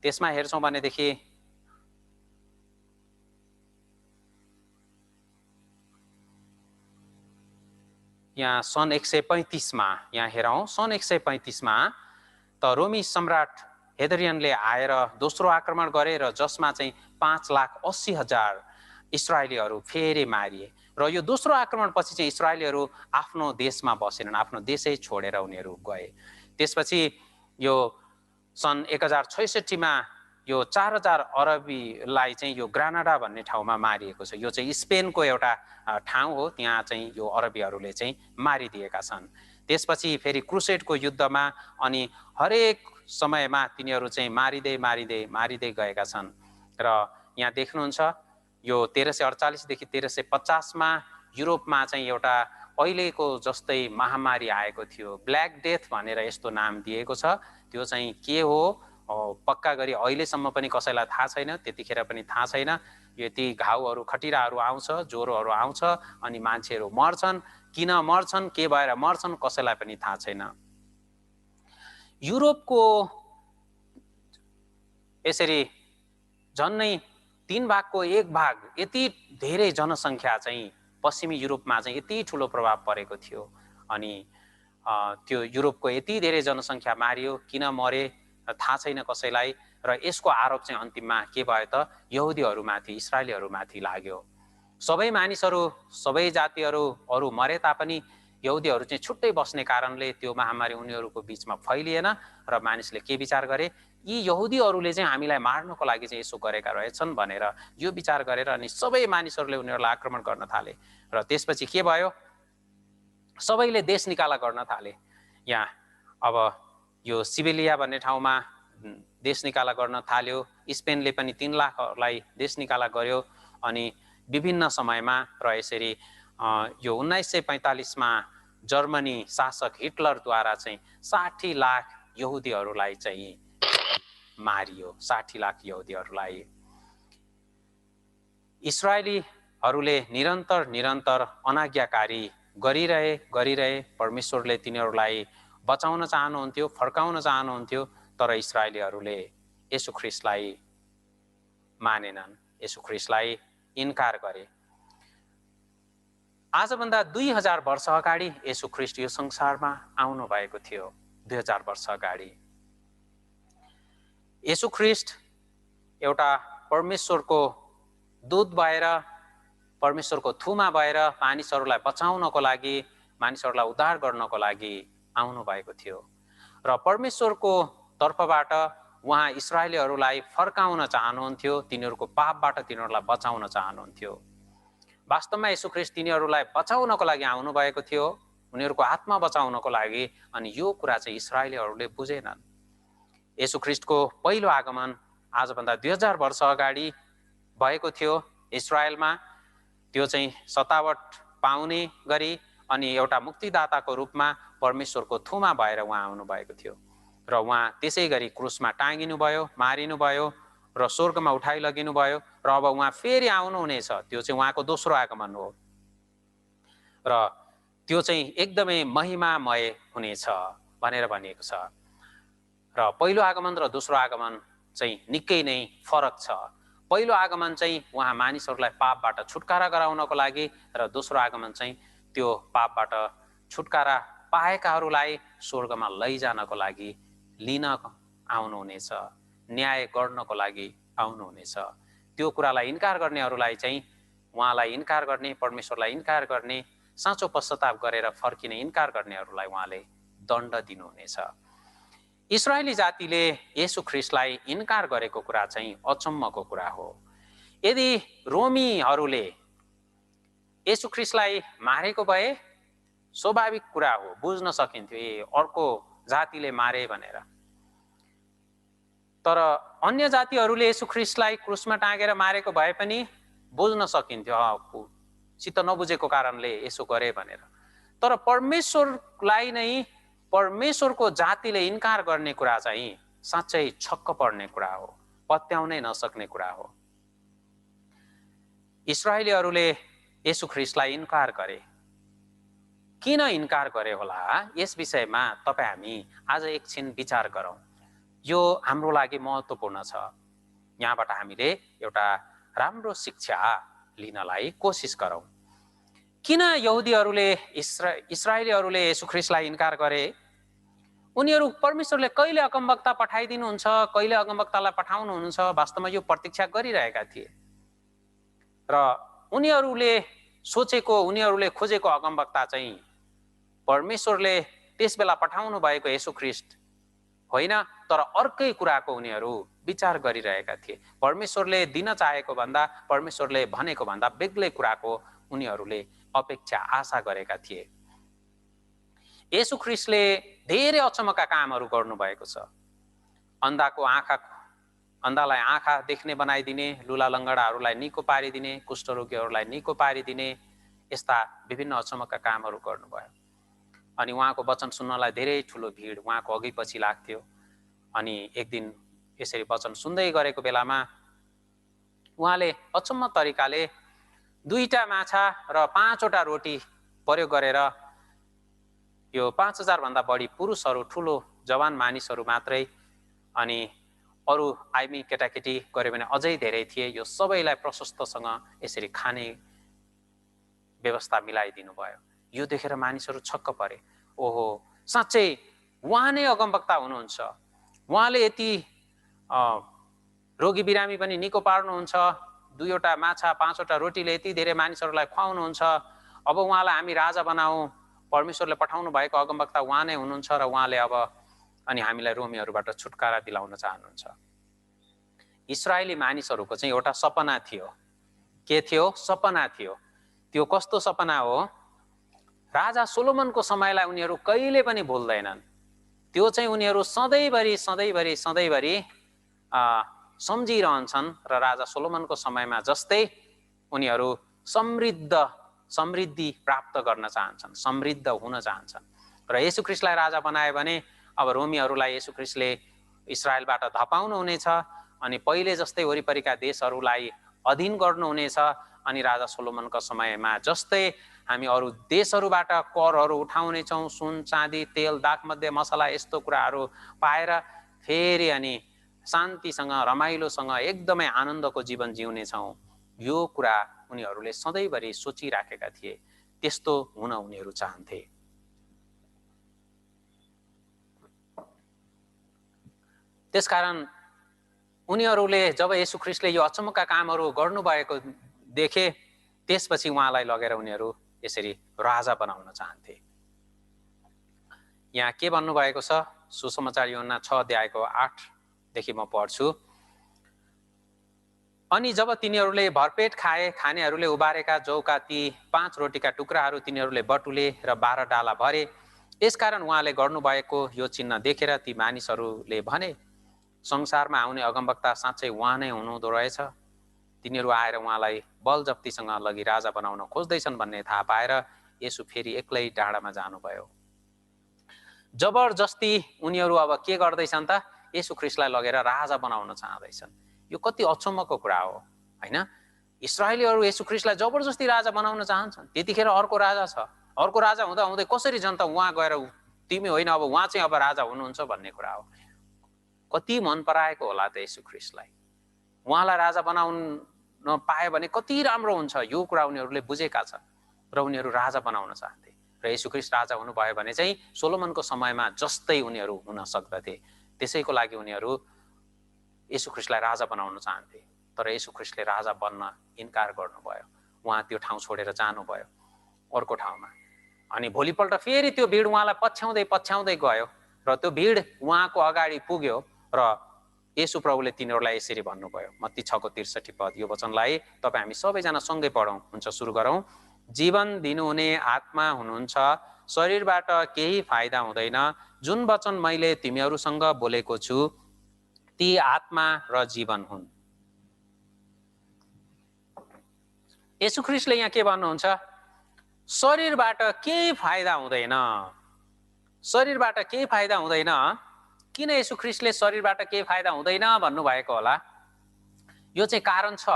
त्यसमा हेर्छौँ भनेदेखि यहाँ सन् 135 मा, यहाँ हेरौँ, सन् 135 मा त रोमी सम्राट हेदरियनले आएर दोस्रो आक्रमण गरे र जसमा चाहिँ 5,80,000 इस्राएलीहरू फेरि मारिए। र यो दोस्रो आक्रमण पछि चाहिँ इस्राएलीहरू आफ्नो देशमा बसेनन्, आफ्नो देशै छोडेर उनीहरू गए। त्यसपछि यो सन् 1066 मा यो 4,000 अरबीलाई चाहिँ यो ग्रानाडा भन्ने ठाउँमा मारिएको छ। यो चाहिँ स्पेनको एउटा ठाउँ हो, त्यहाँ चाहिँ यो अरबीहरूले चाहिँ मारिदिएका छन्। त्यसपछि फेरि क्रुसेडको युद्धमा अनि हरेक समयमा तिनीहरू चाहिँ मारिँदै गएका छन्। र यहाँ देख्नुहुन्छ यो 1348 देखि 1350 मा युरोपमा चाहिँ एउटा अहिलेको जस्तै महामारी आएको थियो, ब्ल्याक डेथ भनेर यस्तो नाम दिएको छ। त्यो चाहिँ के हो पक्का गरी अहिलेसम्म पनि कसैलाई थाहा छैन, त्यतिखेर पनि थाहा छैन। यति घाउहरू, खटिराहरू आउँछ, ज्वरोहरू आउँछ, अनि मान्छेहरू मर्छन्। किन मर्छन्, के भएर मर्छन्, कसैलाई पनि थाहा छैन। युरोपको यसरी झन्नै 3 भागको 1 भाग यति धेरै जनसङ्ख्या चाहिँ पश्चिमी युरोपमा चाहिँ यति ठुलो प्रभाव परेको थियो। अनि त्यो युरोपको यति धेरै जनसङ्ख्या मारियो, किन मरे थाहा छैन कसैलाई। र यसको आरोप चाहिँ अन्तिममा के भयो त यहुदीहरूमाथि, इस्राएलीहरूमाथि लाग्यो। सबै मानिसहरू, सबै जातिहरू अरू मरे तापनि यहुदीहरू चाहिँ छुट्टै बस्ने कारणले त्यो महामारी उनीहरूको बिचमा फैलिएन र मानिसले के विचार गरे, यी यहुदीहरूले चाहिँ हामीलाई मार्नको लागि चाहिँ यसो गरेका रहेछन् भनेर यो विचार गरेर अनि सबै मानिसहरूले उनीहरूलाई आक्रमण गर्न थाले। र त्यसपछि के भयो, सबैले देश निकाला गर्न थाले। यहाँ अब यो सिभिलिया भन्ने ठाउँमा देश निकाला गर्न थाल्यो। स्पेनले पनि 3 लाखलाई देश निकाला गर्यो। अनि विभिन्न समयमा र यसरी यो 1945मा जर्मनी शासक हिटलरद्वारा चाहिँ 60 लाख यहुदीहरूलाई चाहिँ मारियो। 60 लाख यहुदीहरूलाई इस्राएलीहरूले निरन्तर अनाज्ञाकारी गरिरहे। परमेश्वरले तिनीहरूलाई बचाउन चाहनुहुन्थ्यो, फर्काउन चाहनुहुन्थ्यो, तर इस्राएलीहरूले येशू ख्रीष्टलाई मानेनन्, येशू ख्रीष्टलाई इन्कार गरे। आजभन्दा 2000 वर्ष अगाडि येशू ख्रीष्ट यो संसारमा आउनु भएको थियो। 2000 वर्ष अगाडि येशू ख्रीष्ट एउटा परमेश्वरको दूत भएर, परमेश्वरको थुमा भएर मानिसहरूलाई बचाउनको लागि, मानिसहरूलाई उद्धार गर्नको लागि आउनु भएको थियो। र परमेश्वरको तर्फबाट उहाँ इस्राएलीहरूलाई फर्काउन चाहनुहुन्थ्यो, तिनीहरूको पापबाट तिनीहरूलाई बचाउन चाहनुहुन्थ्यो। वास्तवमा येशू ख्रीष्ट तिनीहरूलाई बचाउनको लागि आउनु भएको थियो, उनीहरूको आत्मा बचाउनको लागि। अनि यो कुरा चाहिँ इस्राएलीहरूले बुझेनन्। येशू ख्रीष्टको पहिलो आगमन आजभन्दा 2000 वर्ष अगाडि भएको थियो इस्राएलमा। त्यो चाहिँ सतावट पाउने गरी अनि एउटा मुक्तिदाताको रूपमा परमेश्वरको थुमा भएर उहाँ आउनु भएको थियो। र उहाँ त्यसै गरी क्रुसमा टाँगिनु भयो, मारिनु भयो र स्वर्गमा उठाइ लगिनु भयो। र अब उहाँ फेरि आउनुहुनेछ। त्यो चाहिँ उहाँको दोस्रो आगमन हो र त्यो चाहिँ एकदमै महिमामय हुनेछ भनेर भनिएको छ। र पहिलो आगमन र दोस्रो आगमन चाहिँ निकै नै फरक छ। पहिलो आगमन चाहिँ उहाँ मानिसहरूलाई पापबाट छुटकारा गराउनको लागि, र दोस्रो आगमन चाहिँ त्यो पापबाट छुटकारा पाएकाहरूलाई स्वर्गमा लैजानको लागि लिन आउनुहुनेछ, न्याय गर्नको लागि आउनुहुनेछ। त्यो कुरालाई इन्कार गर्नेहरूलाई चाहिँ उहाँलाई इन्कार गर्ने, परमेश्वरलाई इन्कार गर्ने, साँचो पश्चाताप गरेर फर्किने इन्कार गर्नेहरूलाई उहाँले दण्ड दिनुहुनेछ। इस्राएली जातिले येशू ख्रीष्टलाई इन्कार गरेको कुरा चाहिँ अचम्मको कुरा हो। यदि रोमीहरूले येशू ख्रीष्टलाई मारेको भए स्वाभाविक कुरा हो, बुझ्न सकिन्थ्यो ए अर्को जातिले मारे भनेर। तर अन्य जातिहरूले येशू ख्रीष्टलाई क्रुसमा टाँगेर मारेको भए पनि बुझ्न सकिन्थ्यो चित्त नबुझेको कारणले यसो गरे भनेर। तर परमेश्वरलाई नै परमेश्वरको जातिले इन्कार गर्ने कुरा चाहिँ साँच्चै छक्क पर्ने कुरा हो, पत्याउनै नसक्ने कुरा हो। इस्राएलीहरूले येशू ख्रीष्टलाई इन्कार गरे। किन इन्कार गरे होला, यस विषयमा तपाईँ हामी आज एकछिन विचार गरौँ। यो हाम्रो लागि महत्त्वपूर्ण छ। यहाँबाट हामीले एउटा राम्रो शिक्षा लिनलाई कोसिस गरौँ। किन यहुदीहरूले इस्राएलीहरूले येशू ख्रीष्टलाई इन्कार गरे? उनीहरू परमेश्वरले कहिले अगमवक्ता पठाइदिनुहुन्छ, कहिले अगमवक्तालाई पठाउनुहुन्छ, वास्तवमा यो प्रतीक्षा गरिरहेका थिए। र उनीहरूले सोचेको, उनीहरूले खोजेको अगमवक्ता चाहिँ परमेश्वरले त्यस बेला पठाउनु भएको येशू ख्रीष्ट होइन, तर अर्कै कुराको उनीहरू विचार गरिरहेका थिए। परमेश्वरले दिन चाहेको भन्दा, परमेश्वरले भनेको भन्दा बेग्लै कुराको उनीहरूले अपेक्षा, आशा गरेका थिए। येशू ख्रीष्टले धेरै अचम्मका कामहरू गर्नुभएको छ। अन्धालाई आँखा देख्ने बनाइदिने, लुला लङ्गडाहरूलाई निको पारिदिने, कुष्ठरोगीहरूलाई निको पारिदिने, यस्ता विभिन्न अचम्मका कामहरू गर्नुभयो। अनि उहाँको वचन सुन्नलाई धेरै ठुलो भिड उहाँको अघि पछि लाग्थ्यो। अनि एक दिन यसरी वचन सुन्दै गरेको बेलामा उहाँले अचम्म तरिकाले 2टा माछा र 5वटा रोटी प्रयोग गरेर यो 5000 भन्दा बढी पुरुषहरू, ठुलो जवान मानिसहरू मात्रै, अनि अरू आइमी केटाकेटी गऱ्यो भने अझै धेरै थिए। यो सबैलाई प्रशस्तसँग यसरी खाने व्यवस्था मिलाइदिनु भयो। यो देखेर मानिसहरू छक्क परे। ओहो, साँच्चै उहाँ नै अगमवक्ता हुनुहुन्छ। उहाँले यति रोगी बिरामी पनि निको पार्नुहुन्छ, 2वटा माछा 5वटा रोटीले यति धेरै मानिसहरूलाई खुवाउनुहुन्छ। अब उहाँलाई हामी राजा बनाऊ, परमेश्वरले पठाउनु भएको अगमवक्ता उहाँ नै हुनुहुन्छ र उहाँले अब अनि हामीलाई रोमीहरूबाट छुटकारा दिलाउन चाहनुहुन्छ। इस्राएली मानिसहरूको चाहिँ एउटा सपना थियो। के थियो? सपना थियो। त्यो कस्तो सपना हो? राजा सोलोमनको समयलाई उनीहरू कहिले पनि भुल्दैनन्। त्यो चाहिँ उनीहरू सधैँभरि सधैँभरि सधैँभरि सम्झिरहन्छन् र राजा सोलोमनको समयमा जस्तै उनीहरू समृद्धि प्राप्त गर्न चाहन्छन्, समृद्ध हुन चाहन्छन्। र येशू ख्रीष्टलाई राजा बनायो भने अब रोमीहरूलाई येशू ख्रीष्टले इस्राएलबाट धपाउनु हुनेछ अनि पहिले जस्तै वरिपरिका देशहरूलाई अधीन गर्नुहुनेछ। अनि राजा सोलोमनको समयमा जस्तै हामी अरू देशहरूबाट करहरू उठाउनेछौँ, सुन चाँदी तेल दाग मध्य मसला यस्तो कुराहरू पाएर फेरि अनि शान्तिसँग रमाइलोसँग एकदमै आनन्दको जीवन जिउनेछौँ। यो कुरा उनीहरूले सधैँभरि सोचिराखेका थिए। त्यस्तो हुन उनीहरू चाहन्थे। त्यसकारण उनीहरूले जब येशू ख्रीष्टले यो अचम्मका कामहरू गर्नुभएको देखे, त्यसपछि उहाँलाई लगेर उनीहरू यसरी राजा बनाउन चाहन्थे। यहाँ के भन्नुभएको छ? सुसमाचार यूहन्ना 6:8देखि म पढ्छु। अनि जब तिनीहरूले भरपेट खाए, खानेहरूले उबारेका जौका ती 5 रोटीका टुक्राहरू तिनीहरूले बटुले र 12 डाला भरे। यसकारण उहाँले गर्नुभएको यो चिन्ह देखेर ती मानिसहरूले भने, संसारमा आउने अगमवक्ता साँच्चै उहाँ नै हुनुहुँदो रहेछ। तिनीहरू आएर उहाँलाई बलजफ्तीसँग लगी राजा बनाउन खोज्दैछन् भन्ने थाहा पाएर येशू फेरि एक्लै डाँडामा जानुभयो। जबरजस्ती उनीहरू अब के गर्दैछन् त? येशू ख्रीष्टलाई लगेर राजा बनाउन चाहँदैछन्। यो कति अचम्मको कुरा हो, हैन? इस्राएलीहरू येशू ख्रीष्टलाई जबरजस्ती राजा बनाउन चाहन्छन्। त्यतिखेर अर्को राजा छ। अर्को राजा हुँदा हुँदै कसरी जनता उहाँ गएर तिमी होइन अब उहाँ चाहिँ अब राजा हुनुहुन्छ भन्ने कुरा हो। कति मन पराएको होला त येशू ख्रीष्टलाई। उहाँलाई राजा बनाउन पायो भने कति राम्रो हुन्छ, यो कुरा उनीहरूले बुझेका छन् र उनीहरू राजा बनाउन चाहन्थे। र येशू ख्रीष्ट राजा हुनुभयो भने चाहिँ सोलोमनको समयमा जस्तै उनीहरू हुन सक्दथे। त्यसैको लागि उनीहरू येशू ख्रीष्टलाई राजा बनाउन चाहन्थे। तर येशू ख्रीष्टले राजा बन्न इन्कार गर्नुभयो। उहाँ त्यो ठाउँ छोडेर जानुभयो अर्को ठाउँमा। अनि भोलिपल्ट फेरि त्यो भिड उहाँलाई पछ्याउँदै पछ्याउँदै गयो र त्यो भिड उहाँको अगाडि पुग्यो र येशू प्रभुले तिनीहरूलाई यसरी भन्नुभयो। मत्ती 6:63 यो वचनलाई तपाईँ हामी सबैजना सँगै पढौँ। हुन्छ, सुरु गरौँ। जीवन दिनुहुने आत्मा हुनुहुन्छ, शरीरबाट केही फाइदा हुँदैन। जुन वचन मैले तिमीहरूसँग बोलेको छु ती आत्मा र जीवन हुन्। येशू ख्रीष्टले यहाँ के भन्नुहुन्छ? शरीरबाट केही फाइदा हुँदैन। शरीरबाट केही फाइदा हुँदैन। किन येशू ख्रीष्टले शरीरबाट केही फाइदा हुँदैन भन्नुभएको होला? यो चाहिँ कारण छ,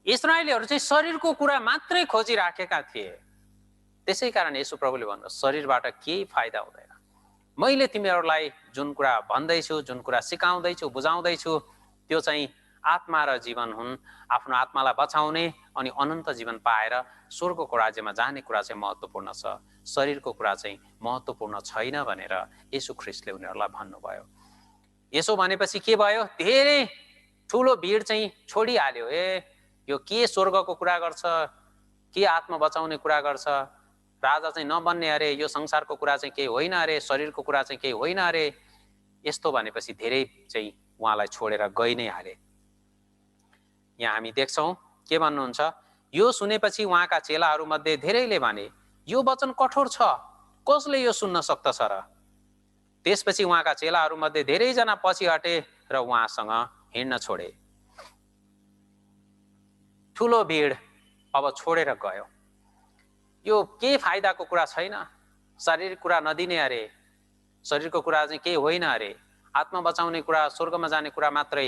इस्राएलीहरू चाहिँ शरीरको कुरा मात्रै खोजिराखेका थिए। त्यसै कारण येशू प्रभुले भन्नु शरीरबाट केही फाइदा हुँदैन। मैले तिमीहरूलाई जुन कुरा भन्दैछु, जुन कुरा सिकाउँदैछु, बुझाउँदैछु त्यो चाहिँ आत्मा र जीवन हुन्। आफ्नो आत्मालाई बचाउने अनि अनन्त जीवन पाएर स्वर्गको राज्यमा जाने कुरा चाहिँ महत्त्वपूर्ण छ। शरीरको कुरा चाहिँ महत्त्वपूर्ण छैन भनेर येशू ख्रीष्टले उनीहरूलाई भन्नुभयो। यसो भनेपछि के भयो? धेरै ठुलो भिड चाहिँ छोडिहाल्यो। यो के स्वर्गको कुरा गर्छ, के आत्मा बचाउने कुरा गर्छ, राजा चाहिँ नबन्ने अरे, यो संसारको कुरा चाहिँ केही होइन अरे, शरीरको कुरा चाहिँ केही होइन अरे, यस्तो भनेपछि धेरै चाहिँ उहाँलाई छोडेर गइ नै हाले। यहाँ हामी देख्छौँ के भन्नुहुन्छ? यो सुनेपछि उहाँका चेलाहरूमध्ये धेरैले भने, यो वचन कठोर छ, कसले यो सुन्न सक्दछ र? त्यसपछि उहाँका चेलाहरूमध्ये धेरैजना पछि हटे र उहाँसँग हिँड्न छोडे। ठुलो भिड अब छोडेर गयो। यो केही फाइदाको कुरा छैन। शारीरिक कुरा नदिने अरे, शरीरको कुरा चाहिँ केही होइन अरे, आत्मा बचाउने कुरा, स्वर्गमा जाने कुरा मात्रै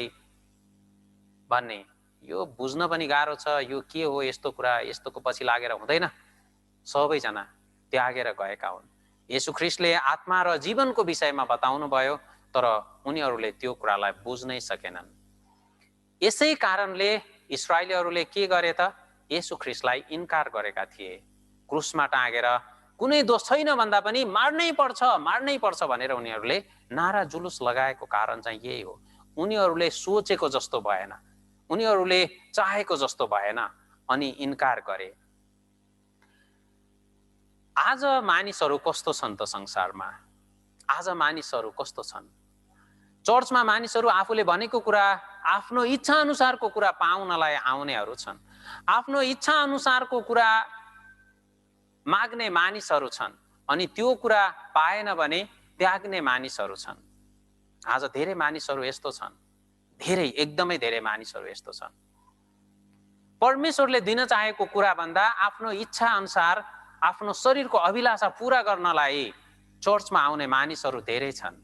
भन्ने, यो बुझ्न पनि गाह्रो छ। यो के हो यस्तो कुरा? यस्तोको पछि लागेर हुँदैन। सबैजना त्यागेर गएका हुन्। येशू ख्रीष्टले आत्मा र जीवनको विषयमा बताउनु भयो, तर उनीहरूले त्यो कुरालाई बुझ्नै सकेनन्। यसै कारणले इस्राएलीहरूले के गरे त? येशू ख्रीष्टलाई इन्कार गरेका थिए। क्रुसमा टाँगेर कुनै दोष छैन भन्दा पनि मार्नै पर्छ भनेर उनीहरूले नारा जुलुस लगाएको कारण चाहिँ यही हो। उनीहरूले सोचेको जस्तो भएन, उनीहरूले चाहेको जस्तो भएन अनि इन्कार गरे। आज मानिसहरू कस्तो छन् त संसारमा? आज मानिसहरू कस्तो छन्? चर्चमा मानिसहरू आफूले भनेको कुरा, आफ्नो इच्छा अनुसारको कुरा पाउनलाई आउनेहरू छन्। आफ्नो इच्छा अनुसारको कुरा माग्ने मानिसहरू छन् अनि त्यो कुरा पाएन भने त्याग्ने मानिसहरू छन्। आज धेरै मानिसहरू यस्तो छन्, धेरै, एकदमै धेरै मानिसहरू यस्तो छन्। परमेश्वरले दिन चाहेको कुरा भन्दा आफ्नो इच्छा अनुसार आफ्नो शरीरको अभिलाषा पूरा गर्नलाई चर्चमा आउने मानिसहरू धेरै छन्।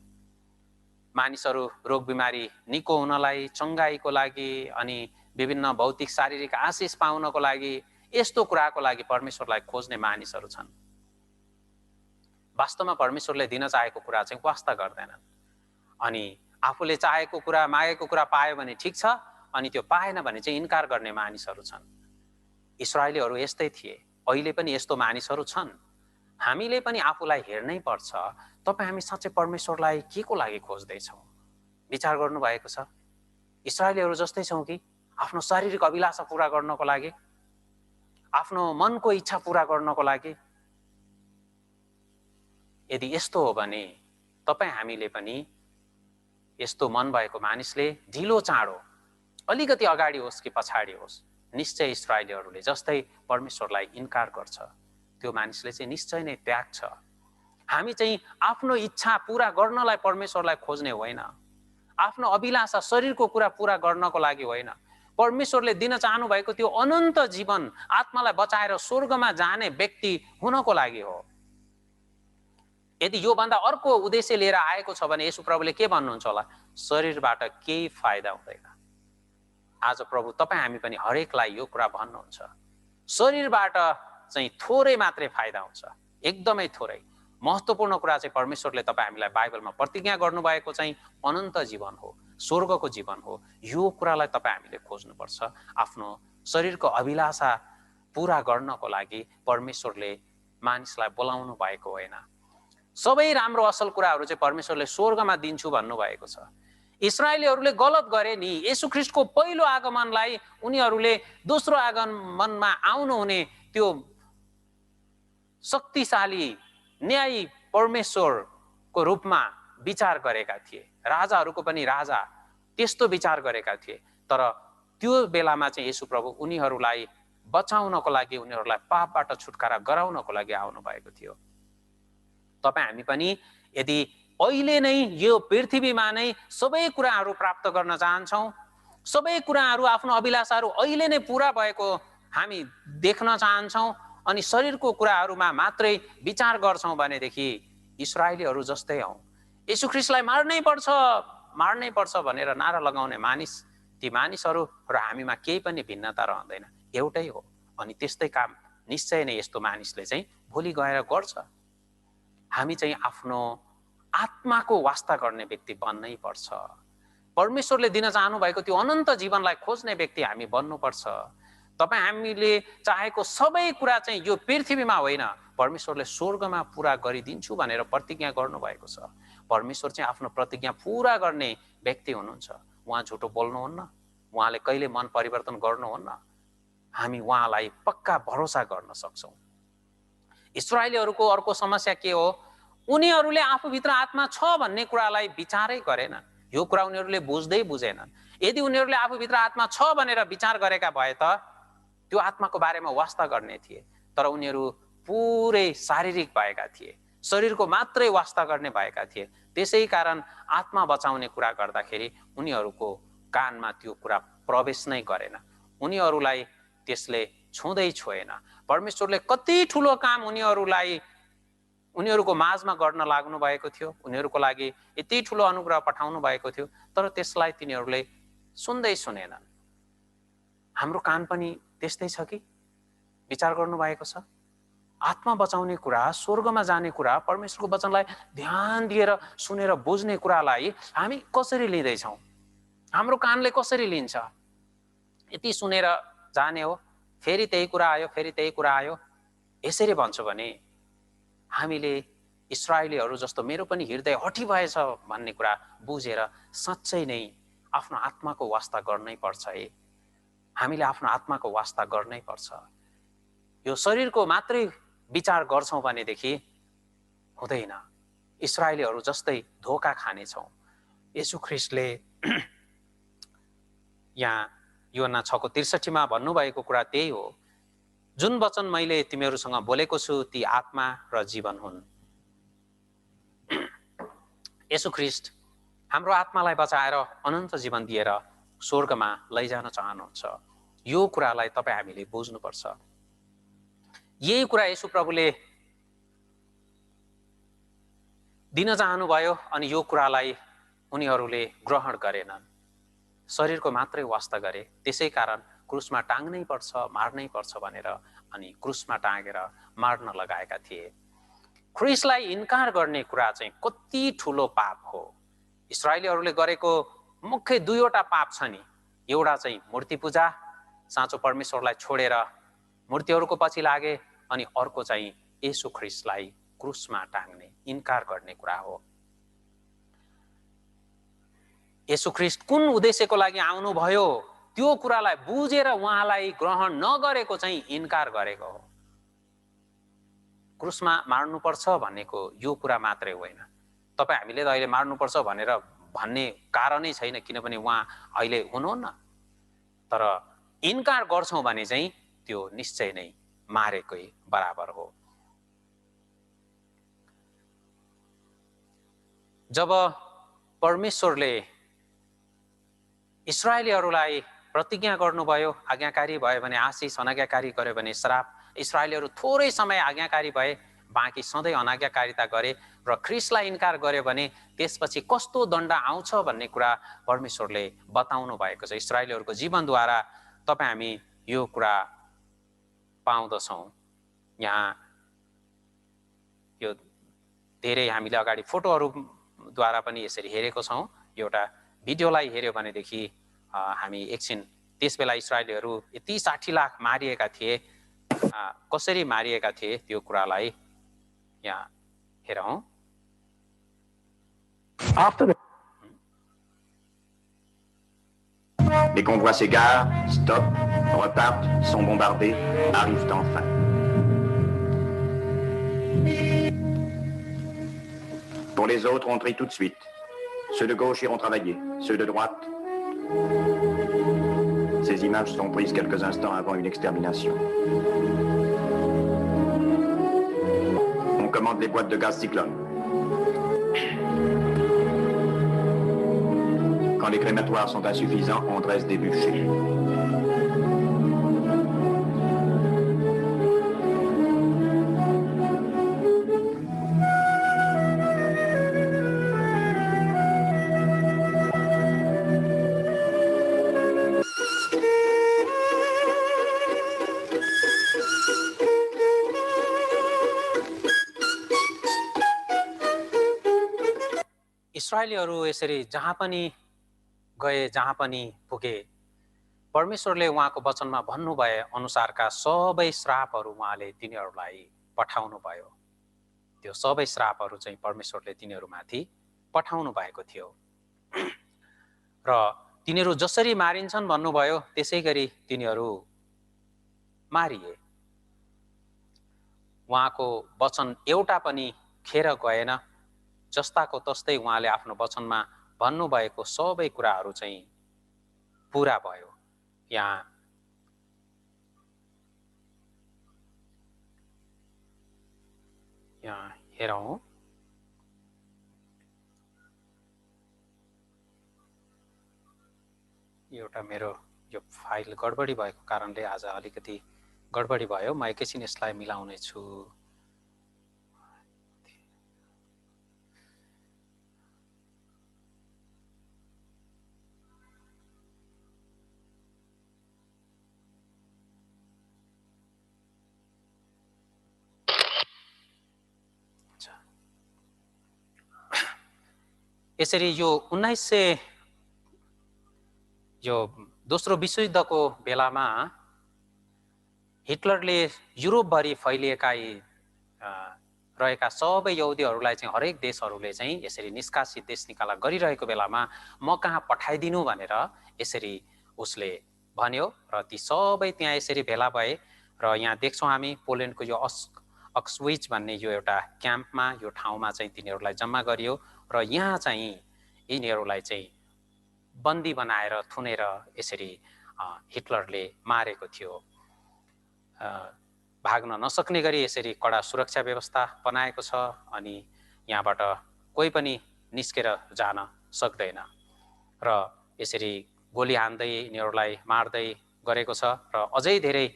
मानिसहरू रोग बिमारी निको हुनलाई, चङ्गाईको लागि अनि विभिन्न भौतिक शारीरिक आशिष पाउनको लागि, यस्तो कुराको लागि परमेश्वरलाई खोज्ने मानिसहरू छन्। वास्तवमा परमेश्वरले दिन चाहेको कुरा चाहिँ वास्ता गर्दैनन्। अनि आफूले चाहेको कुरा, मागेको कुरा पायो भने ठिक छ, अनि त्यो पाएन भने चाहिँ इन्कार गर्ने मानिसहरू छन्। इस्राएलीहरू यस्तै थिए, अहिले पनि यस्तो मानिसहरू छन्। हामीले पनि आफूलाई हेर्नै पर्छ, तपाईँ हामी साँच्चै परमेश्वरलाई के को लागि खोज्दैछौँ? विचार गर्नुभएको छ? इस्राएलीहरू जस्तै छौँ कि आफ्नो शारीरिक अभिलाषा पूरा गर्नको लागि, आफ्नो मनको इच्छा पूरा गर्नको लागि? यदि यस्तो हो भने तपाईँ हामीले पनि यस्तो मन भएको मानिसले ढिलो चाँडो, अलिकति अगाडि होस् कि पछाडि होस्, निश्चय इस्राएलीहरूले जस्तै परमेश्वरलाई इन्कार गर्छ। त्यो मानिसले चाहिँ निश्चय नै त्याग्छ। हामी चाहिँ आफ्नो इच्छा पूरा गर्नलाई परमेश्वरलाई खोज्ने होइन, आफ्नो अभिलाषा शरीरको कुरा पूरा गर्नको लागि होइन। परमेश्वरले दिन चाहनु भएको त्यो अनन्त जीवन, आत्मालाई बचाएर स्वर्गमा जाने व्यक्ति हुनको लागि हो। यदि यो भन्दा अर्को उद्देश्य लिएर आएको छ भने येशू प्रभुले के भन्नुहुन्छ होला? शरीरबाट केही फाइदा हुँदैन। आज प्रभु तपाईँ हामी पनि हरेकलाई यो कुरा भन्नुहुन्छ, शरीरबाट चाहिँ थोरै मात्रै फाइदा हुन्छ, एकदमै थोरै। महत्त्वपूर्ण कुरा चाहिँ परमेश्वरले तपाईँ हामीलाई बाइबलमा प्रतिज्ञा गर्नुभएको चाहिँ अनन्त जीवन हो, स्वर्गको जीवन हो। यो कुरालाई तपाईँ हामीले खोज्नुपर्छ। आफ्नो शरीरको अभिलाषा पूरा गर्नको लागि परमेश्वरले मानिसलाई बोलाउनु भएको होइन। सबै राम्रो असल कुराहरू चाहिँ परमेश्वरले स्वर्गमा दिन्छु भन्नुभएको छ। इस्राएलीहरूले गलत गरे नि। येशू ख्रीष्टको पहिलो आगमनलाई उनीहरूले दोस्रो आगमनमा आउनुहुने त्यो शक्तिशाली न्यायी परमेश्वरको रूपमा विचार गरेका थिए। राजाहरूको पनि राजा त्यस्तो विचार गरेका थिए। तर त्यो बेलामा चाहिँ येशू प्रभु उनीहरूलाई बचाउनको लागि, उनीहरूलाई पापबाट छुटकारा गराउनको लागि आउनु भएको थियो। तपाईँ हामी पनि यदि अहिले नै यो पृथ्वीमा नै सबै कुराहरू प्राप्त गर्न चाहन्छौँ, सबै कुराहरू, आफ्नो अभिलाषाहरू अहिले नै पुरा भएको हामी देख्न चाहन्छौँ अनि शरीरको कुराहरूमा मात्रै विचार गर्छौँ भनेदेखि इस्राएलीहरू जस्तै हौँ। येशू ख्रीष्टलाई मार्नै पर्छ भनेर नारा लगाउने मानिस, ती मानिसहरू र हामीमा केही पनि भिन्नता रहँदैन, एउटै हो। अनि त्यस्तै काम निश्चय नै यस्तो मानिसले चाहिँ भोलि गएर गर्छ। हामी चाहिँ आफ्नो आत्माको वास्ता गर्ने व्यक्ति बन्नै पर्छ। परमेश्वरले दिन चाहनु भएको त्यो अनन्त जीवनलाई खोज्ने व्यक्ति हामी बन्नुपर्छ। तपाईँ हामीले चाहेको सबै कुरा चाहिँ यो पृथ्वीमा होइन, परमेश्वरले स्वर्गमा पुरा गरिदिन्छु भनेर प्रतिज्ञा गर्नुभएको छ। परमेश्वर चाहिँ आफ्नो प्रतिज्ञा पुरा गर्ने व्यक्ति हुनुहुन्छ। उहाँ झुटो बोल्नुहुन्न, उहाँले कहिले मन परिवर्तन गर्नुहुन्न। हामी उहाँलाई पक्का भरोसा गर्न सक्छौँ। इस्राएलीहरूको अर्को समस्या के हो? उनीहरूले आफूभित्र आत्मा छ भन्ने कुरालाई विचारै गरेनन्। यो कुरा उनीहरूले बुझेनन्। यदि उनीहरूले आफूभित्र आत्मा छ भनेर विचार गरेका भए त त्यो आत्माको बारेमा वास्ता गर्ने थिए। तर उनीहरू पुरै शारीरिक भएका थिए, शरीरको मात्रै वास्ता गर्ने भएका थिए। त्यसै कारण आत्मा बचाउने कुरा गर्दाखेरि उनीहरूको कानमा त्यो कुरा प्रवेश नै गरेन, उनीहरूलाई त्यसले छुँदै छोएन। परमेश्वरले कति ठुलो काम उनीहरूको माझमा गर्न लाग्नु भएको थियो, उनीहरूको लागि यति ठुलो अनुग्रह पठाउनु भएको थियो, तर त्यसलाई तिनीहरूले सुनेनन्। हाम्रो कान पनि त्यस्तै छ कि? विचार गर्नु भएको छ? आत्मा बचाउने कुरा, स्वर्गमा जाने कुरा, परमेश्वरको वचनलाई ध्यान दिएर सुनेर बुझ्ने कुरालाई हामी कसरी लिँदैछौँ? हाम्रो कानले कसरी लिन्छ? यति सुनेर जाने हो, फेरि त्यही कुरा आयो, फेरि त्यही कुरा आयो, यसरी भन्छु भने हामीले इस्राएलीहरू जस्तो मेरो पनि हृदय हठी भएछ भन्ने कुरा बुझेर साँच्चै नै आफ्नो आत्माको वास्ता गर्नै पर्छ है। हामीले आफ्नो आत्माको वास्ता गर्नै पर्छ। यो शरीरको मात्रै विचार गर्छौँ भनेदेखि हुँदैन। इस्राएलीहरू जस्तै धोका खानेछौँ। येशू ख्रीष्टले यहाँ यूहन्ना 6:63 भन्नुभएको कुरा त्यही हो। जुन वचन मैले तिमीहरूसँग बोलेको छु ती आत्मा र जीवन हुन्। येशू ख्रीष्ट हाम्रो आत्मालाई बचाएर अनन्त जीवन दिएर स्वर्गमा लैजान चाहनुहुन्छ। यो कुरालाई तपाईँ हामीले बुझ्नुपर्छ। यही कुरा येशू प्रभुले दिन चाहनुभयो अनि यो कुरालाई उनीहरूले ग्रहण गरेनन्। शरीरको मात्रै वास्ता गरे। त्यसै कारण क्रुसमा टाङ्नै पर्छ, मार्नै पर्छ भनेर अनि क्रुसमा टाँगेर मार्न लगाएका थिए। ख्रीष्टलाई इन्कार गर्ने कुरा चाहिँ कति ठुलो पाप हो। इस्राएलीहरूले गरेको मुख्य दुईवटा पाप छ नि। एउटा चाहिँ मूर्ति पूजा, साँचो परमेश्वरलाई छोडेर मूर्तिहरूको पछि लागे, अनि अर्को चाहिँ येशू ख्रीष्टलाई क्रुसमा टाङ्ने, इन्कार गर्ने कुरा हो। येशू ख्रीष्ट कुन उद्देश्यको लागि आउनुभयो त्यो कुरालाई बुझेर उहाँलाई ग्रहण नगरेको चाहिँ इन्कार गरेको हो। क्रुसमा मार्नुपर्छ भनेको यो कुरा मात्रै होइन। तपाईँ हामीले त अहिले मार्नुपर्छ भनेर भन्ने कारणै छैन, किनभने उहाँ अहिले हुनुहुन्न। तर इन्कार गर्छौँ भने चाहिँ त्यो निश्चय नै मारेकै बराबर हो। जब परमेश्वरले इस्राएलीहरूलाई प्रतिज्ञा गर्नुभयो, आज्ञाकारी भयो भने आशिष, अनाज्ञाकारी गर्यो भने श्राप। इस्राएलीहरू थोरै समय आज्ञाकारी भए, बाँकी सधैँ अनाज्ञाकारिता गरे र ख्रीष्टलाई इन्कार गर्यो भने त्यसपछि कस्तो दण्ड आउँछ भन्ने कुरा परमेश्वरले बताउनु भएको छ। इस्राएलीहरूको जीवनद्वारा तपाईँ हामी यो कुरा पाउँदछौँ। यहाँ यो धेरै हामीले अगाडि फोटोहरूद्वारा पनि यसरी हेरेको छौँ। एउटा भिडियोलाई हेऱ्यो भनेदेखि हामी एकछिन त्यस बेला इस्राएलीहरू यति 60 लाख मारिएका थिए, कसरी मारिएका थिए त्यो कुरालाई यहाँ हेरौँ। Les convois s'égarent, stoppent, repartent, sont bombardés, arrivent enfin. Pour les autres, on trie tout de suite. Ceux de gauche iront travailler, ceux de droite. Ces images sont prises quelques instants avant une extermination. On commande les boîtes de gaz cyclone. Quand les crématoires sont insuffisants, on dresse des bûchers. इस्राएलीहरू यसरी जहाँ पनि गए, जहाँ पनि पुगे, परमेश्वरले उहाँको वचनमा भन्नुभए अनुसारका सबै श्रापहरू उहाँले तिनीहरूलाई पठाउनु भयो। त्यो सबै श्रापहरू चाहिँ परमेश्वरले तिनीहरूमाथि पठाउनु भएको थियो र तिनीहरू जसरी मारिन्छन् भन्नुभयो त्यसै गरी तिनीहरू मारिए। उहाँको वचन एउटा पनि खेर गएन। जस्ताको तस्तै उहाँले आफ्नो वचनमा भन्नुभएको सबै कुराहरू चाहिँ पुरा भयो। यहाँ हेरौँ। एउटा मेरो यो फाइल गडबडी भएको कारणले आज अलिकति गडबडी भयो। म एकैछिन यसलाई मिलाउने छु। यसरी यो 1900 यो दोस्रो विश्वयुद्धको बेलामा हिटलरले युरोपभरि फैलिएका रहेका सबै यहुदीहरूलाई चाहिँ हरेक देशहरूले चाहिँ यसरी निष्कासित देश निकाला गरिरहेको बेलामा म कहाँ पठाइदिनु भनेर यसरी उसले भन्यो र ती सबै त्यहाँ यसरी भेला भए र यहाँ देख्छौँ हामी पोल्यान्डको यो अक्सविच भन्ने यो एउटा क्याम्पमा यो ठाउँमा चाहिँ तिनीहरूलाई जम्मा गरियो र यहाँ चाहिँ यिनीहरूलाई चाहिँ बन्दी बनाएर थुनेर यसरी हिटलरले मारेको थियो। भाग्न नसक्ने गरी यसरी कडा सुरक्षा व्यवस्था बनाएको छ अनि यहाँबाट कोही पनि निस्केर जान सक्दैन र यसरी गोली हान्दै यिनीहरूलाई मार्दै गरेको छ र अझै धेरै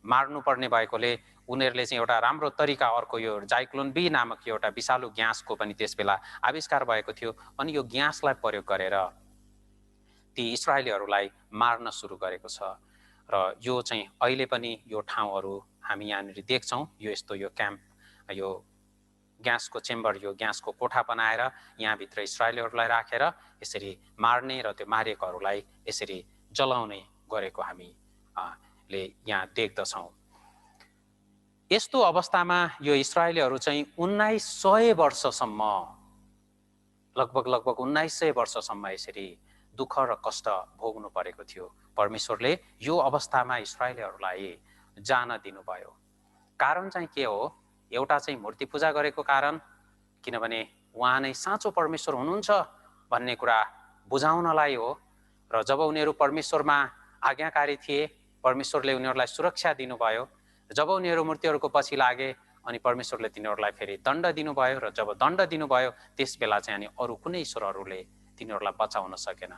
मार्नुपर्ने भएकोले उनीहरूले चाहिँ एउटा राम्रो तरिका अर्को यो जाइक्लोन बी नामक एउटा विषालु ग्यासको पनि त्यसबेला आविष्कार भएको थियो अनि यो ग्यासलाई प्रयोग गरेर ती इस्राएलीहरूलाई मार्न सुरु गरेको छ र यो चाहिँ अहिले पनि यो ठाउँहरू हामी यहाँनिर देख्छौँ। यो यस्तो यो क्याम्प यो ग्यासको चेम्बर यो ग्यासको कोठा बनाएर यहाँभित्र इस्राएलीहरूलाई राखेर यसरी मार्ने र त्यो मारिएकोहरूलाई यसरी जलाउने गरेको हामीले यहाँ देख्दछौँ। यस्तो अवस्थामा यो इस्राएलीहरू चाहिँ 1900 वर्षसम्म लगभग 1900 वर्षसम्म यसरी दुःख र कष्ट भोग्नु परेको थियो। परमेश्वरले यो अवस्थामा इस्राएलीहरूलाई जान दिनुभयो। कारण चाहिँ के हो? एउटा चाहिँ मूर्ति पूजा गरेको कारण, किनभने उहाँ नै साँचो परमेश्वर हुनुहुन्छ भन्ने कुरा बुझाउनलाई हो र जब उनीहरू परमेश्वरमा आज्ञाकारी थिए परमेश्वरले उनीहरूलाई सुरक्षा दिनुभयो। जब उनीहरू मूर्तिहरूको पछि लागे अनि परमेश्वरले तिनीहरूलाई फेरि दण्ड दिनुभयो र जब दण्ड दिनुभयो त्यस बेला चाहिँ अनि अरू कुनै ईश्वरहरूले तिनीहरूलाई बचाउन सकेन।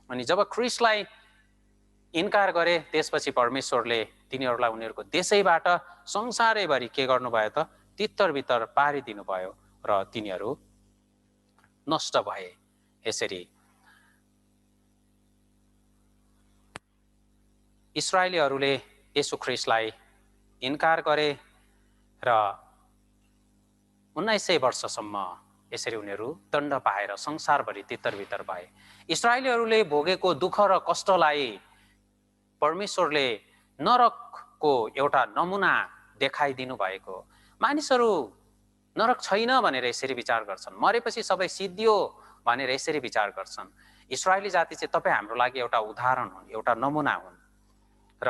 अनि जब ख्रिस्टलाई इन्कार गरे त्यसपछि परमेश्वरले तिनीहरूलाई उनीहरूको देशैबाट संसारैभरि के गर्नुभयो त तित्तर-बित्तर पारिदिनु भयो र तिनीहरू नष्ट भए। यसरी इस्राएलीहरूले येशू ख्रिस्टलाई इन्कार गरे र 1900 वर्षसम्म यसरी उनीहरू दण्ड पाएर संसारभरि तित्तर-बित्तर भए। इस्राएलीहरूले भोगेको दुःख र कष्टलाई परमेश्वरले नरकको एउटा नमुना देखाइदिनु भएको। मानिसहरू नरक छैन भनेर यसरी विचार गर्छन्, मरेपछि सबै सिद्धियो भनेर यसरी विचार गर्छन्। इस्राएली जाति चाहिँ तपाईँ हाम्रो लागि एउटा उदाहरण हुन्, एउटा नमुना हुन्। र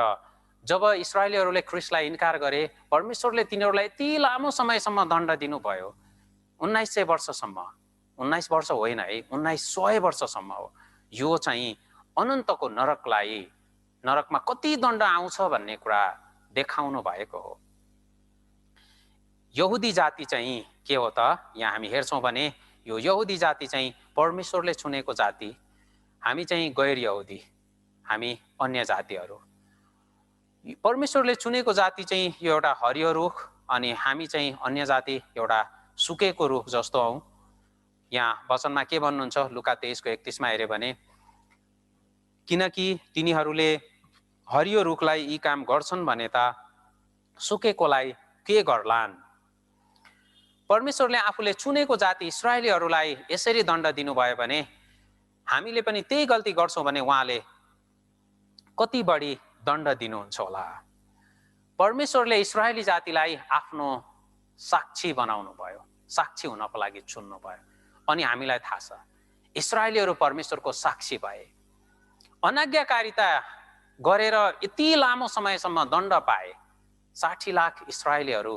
जब इस्राएलीहरूले ख्रिस्टलाई इन्कार गरे परमेश्वरले तिनीहरूलाई यति लामो समयसम्म दण्ड दिनुभयो। 1900 वर्षसम्म, 19 वर्ष होइन है, 1900 वर्षसम्म हो। यो चाहिँ अनन्तको नरकलाई, नरकमा कति दण्ड आउँछ भन्ने कुरा देखाउनु भएको हो। यहुदी जाति चाहिँ के हो त? यहाँ हामी हेर्छौँ भने यो यहुदी जाति चाहिँ परमेश्वरले चुनेको जाति, हामी चाहिँ गैर यहुदी, हामी अन्य जातिहरू। परमेश्वरले चुनेको जाति चाहिँ यो एउटा हरियो रुख अनि हामी चाहिँ अन्य जाति एउटा सुकेको रुख जस्तो हौ। यहाँ वचनमा के भन्नुहुन्छ? लुका 23:31 हेर्यो भने किनकि तिनीहरूले हरियो रुखलाई यी काम गर्छन् भने त सुकेकोलाई के गर्लान्? परमेश्वरले आफूले चुनेको जाति इस्राएलीहरूलाई यसरी दण्ड दिनुभयो भने हामीले पनि त्यही गल्ती गर्छौँ भने उहाँले कति बढी दण्ड दिनुहुन्छ होला। परमेश्वरले इस्राएली जातिलाई आफ्नो साक्षी बनाउनु भयो, साक्षी हुनको लागि चुन्नु भयो। अनि हामीलाई थाहा छ इस्राएलीहरू परमेश्वरको साक्षी भए। अनाज्ञाकारिता गरेर यति लामो समयसम्म दण्ड पाए। 60 लाख इस्राएलीहरू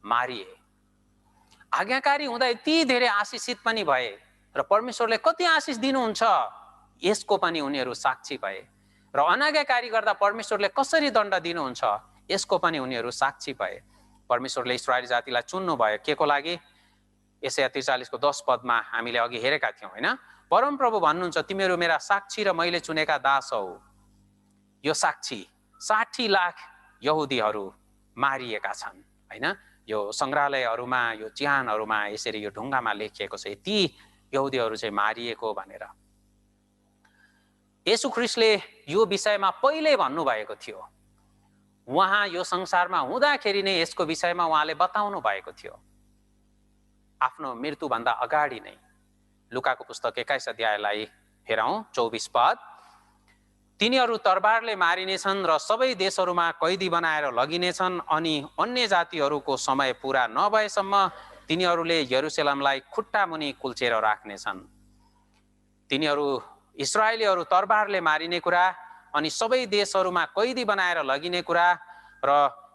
मारिए। आज्ञाकारी हुँदा यति धेरै आशिषित पनि भए र परमेश्वरले कति आशिष दिनुहुन्छ यसको पनि उनीहरू साक्षी भए। र अनाज्ञाकारी गर्दा परमेश्वरले कसरी दण्ड दिनुहुन्छ यसको पनि उनीहरू साक्षी भए। परमेश्वरले इस्राएली जातिलाई चुन्नु भयो के को लागि? यशाया 43:10 पदमा हामीले अघि हेरेका थियौँ हैन? परमप्रभु भन्नुहुन्छ तिमीहरू मेरा साक्षी र मैले चुनेका दास हौ। यो साक्षी 60 लाख यहुदीहरू मारिएका छन् हैन? यो संग्रहालयहरूमा यो चिहानहरूमा यसरी यो ढुङ्गामा लेखिएको छ यति यहुदीहरू चाहिँ मारिएको भनेर। येशू ख्रिस्टले यो विषयमा पहिले भन्नुभएको थियो। उहाँ यो संसारमा हुँदाखेरि नै यसको विषयमा उहाँले बताउनु भएको थियो आफ्नो मृत्युभन्दा अगाडि नै। लुकाको पुस्तक 21 अध्यायलाई हेरौँ 24 पद। तिनीहरू तरबारले मारिनेछन् र सबै देशहरूमा कैदी बनाएर लगिनेछन्, अनि अन्य जातिहरूको समय पुरा नभएसम्म तिनीहरूले यरुशलेमलाई खुट्टा मुनि कुल्चेर राख्नेछन्। तिनीहरू इस्राएलीहरू तरबारले मारिने कुरा, अनि सबै देशहरूमा कैदी बनाएर लगिने कुरा र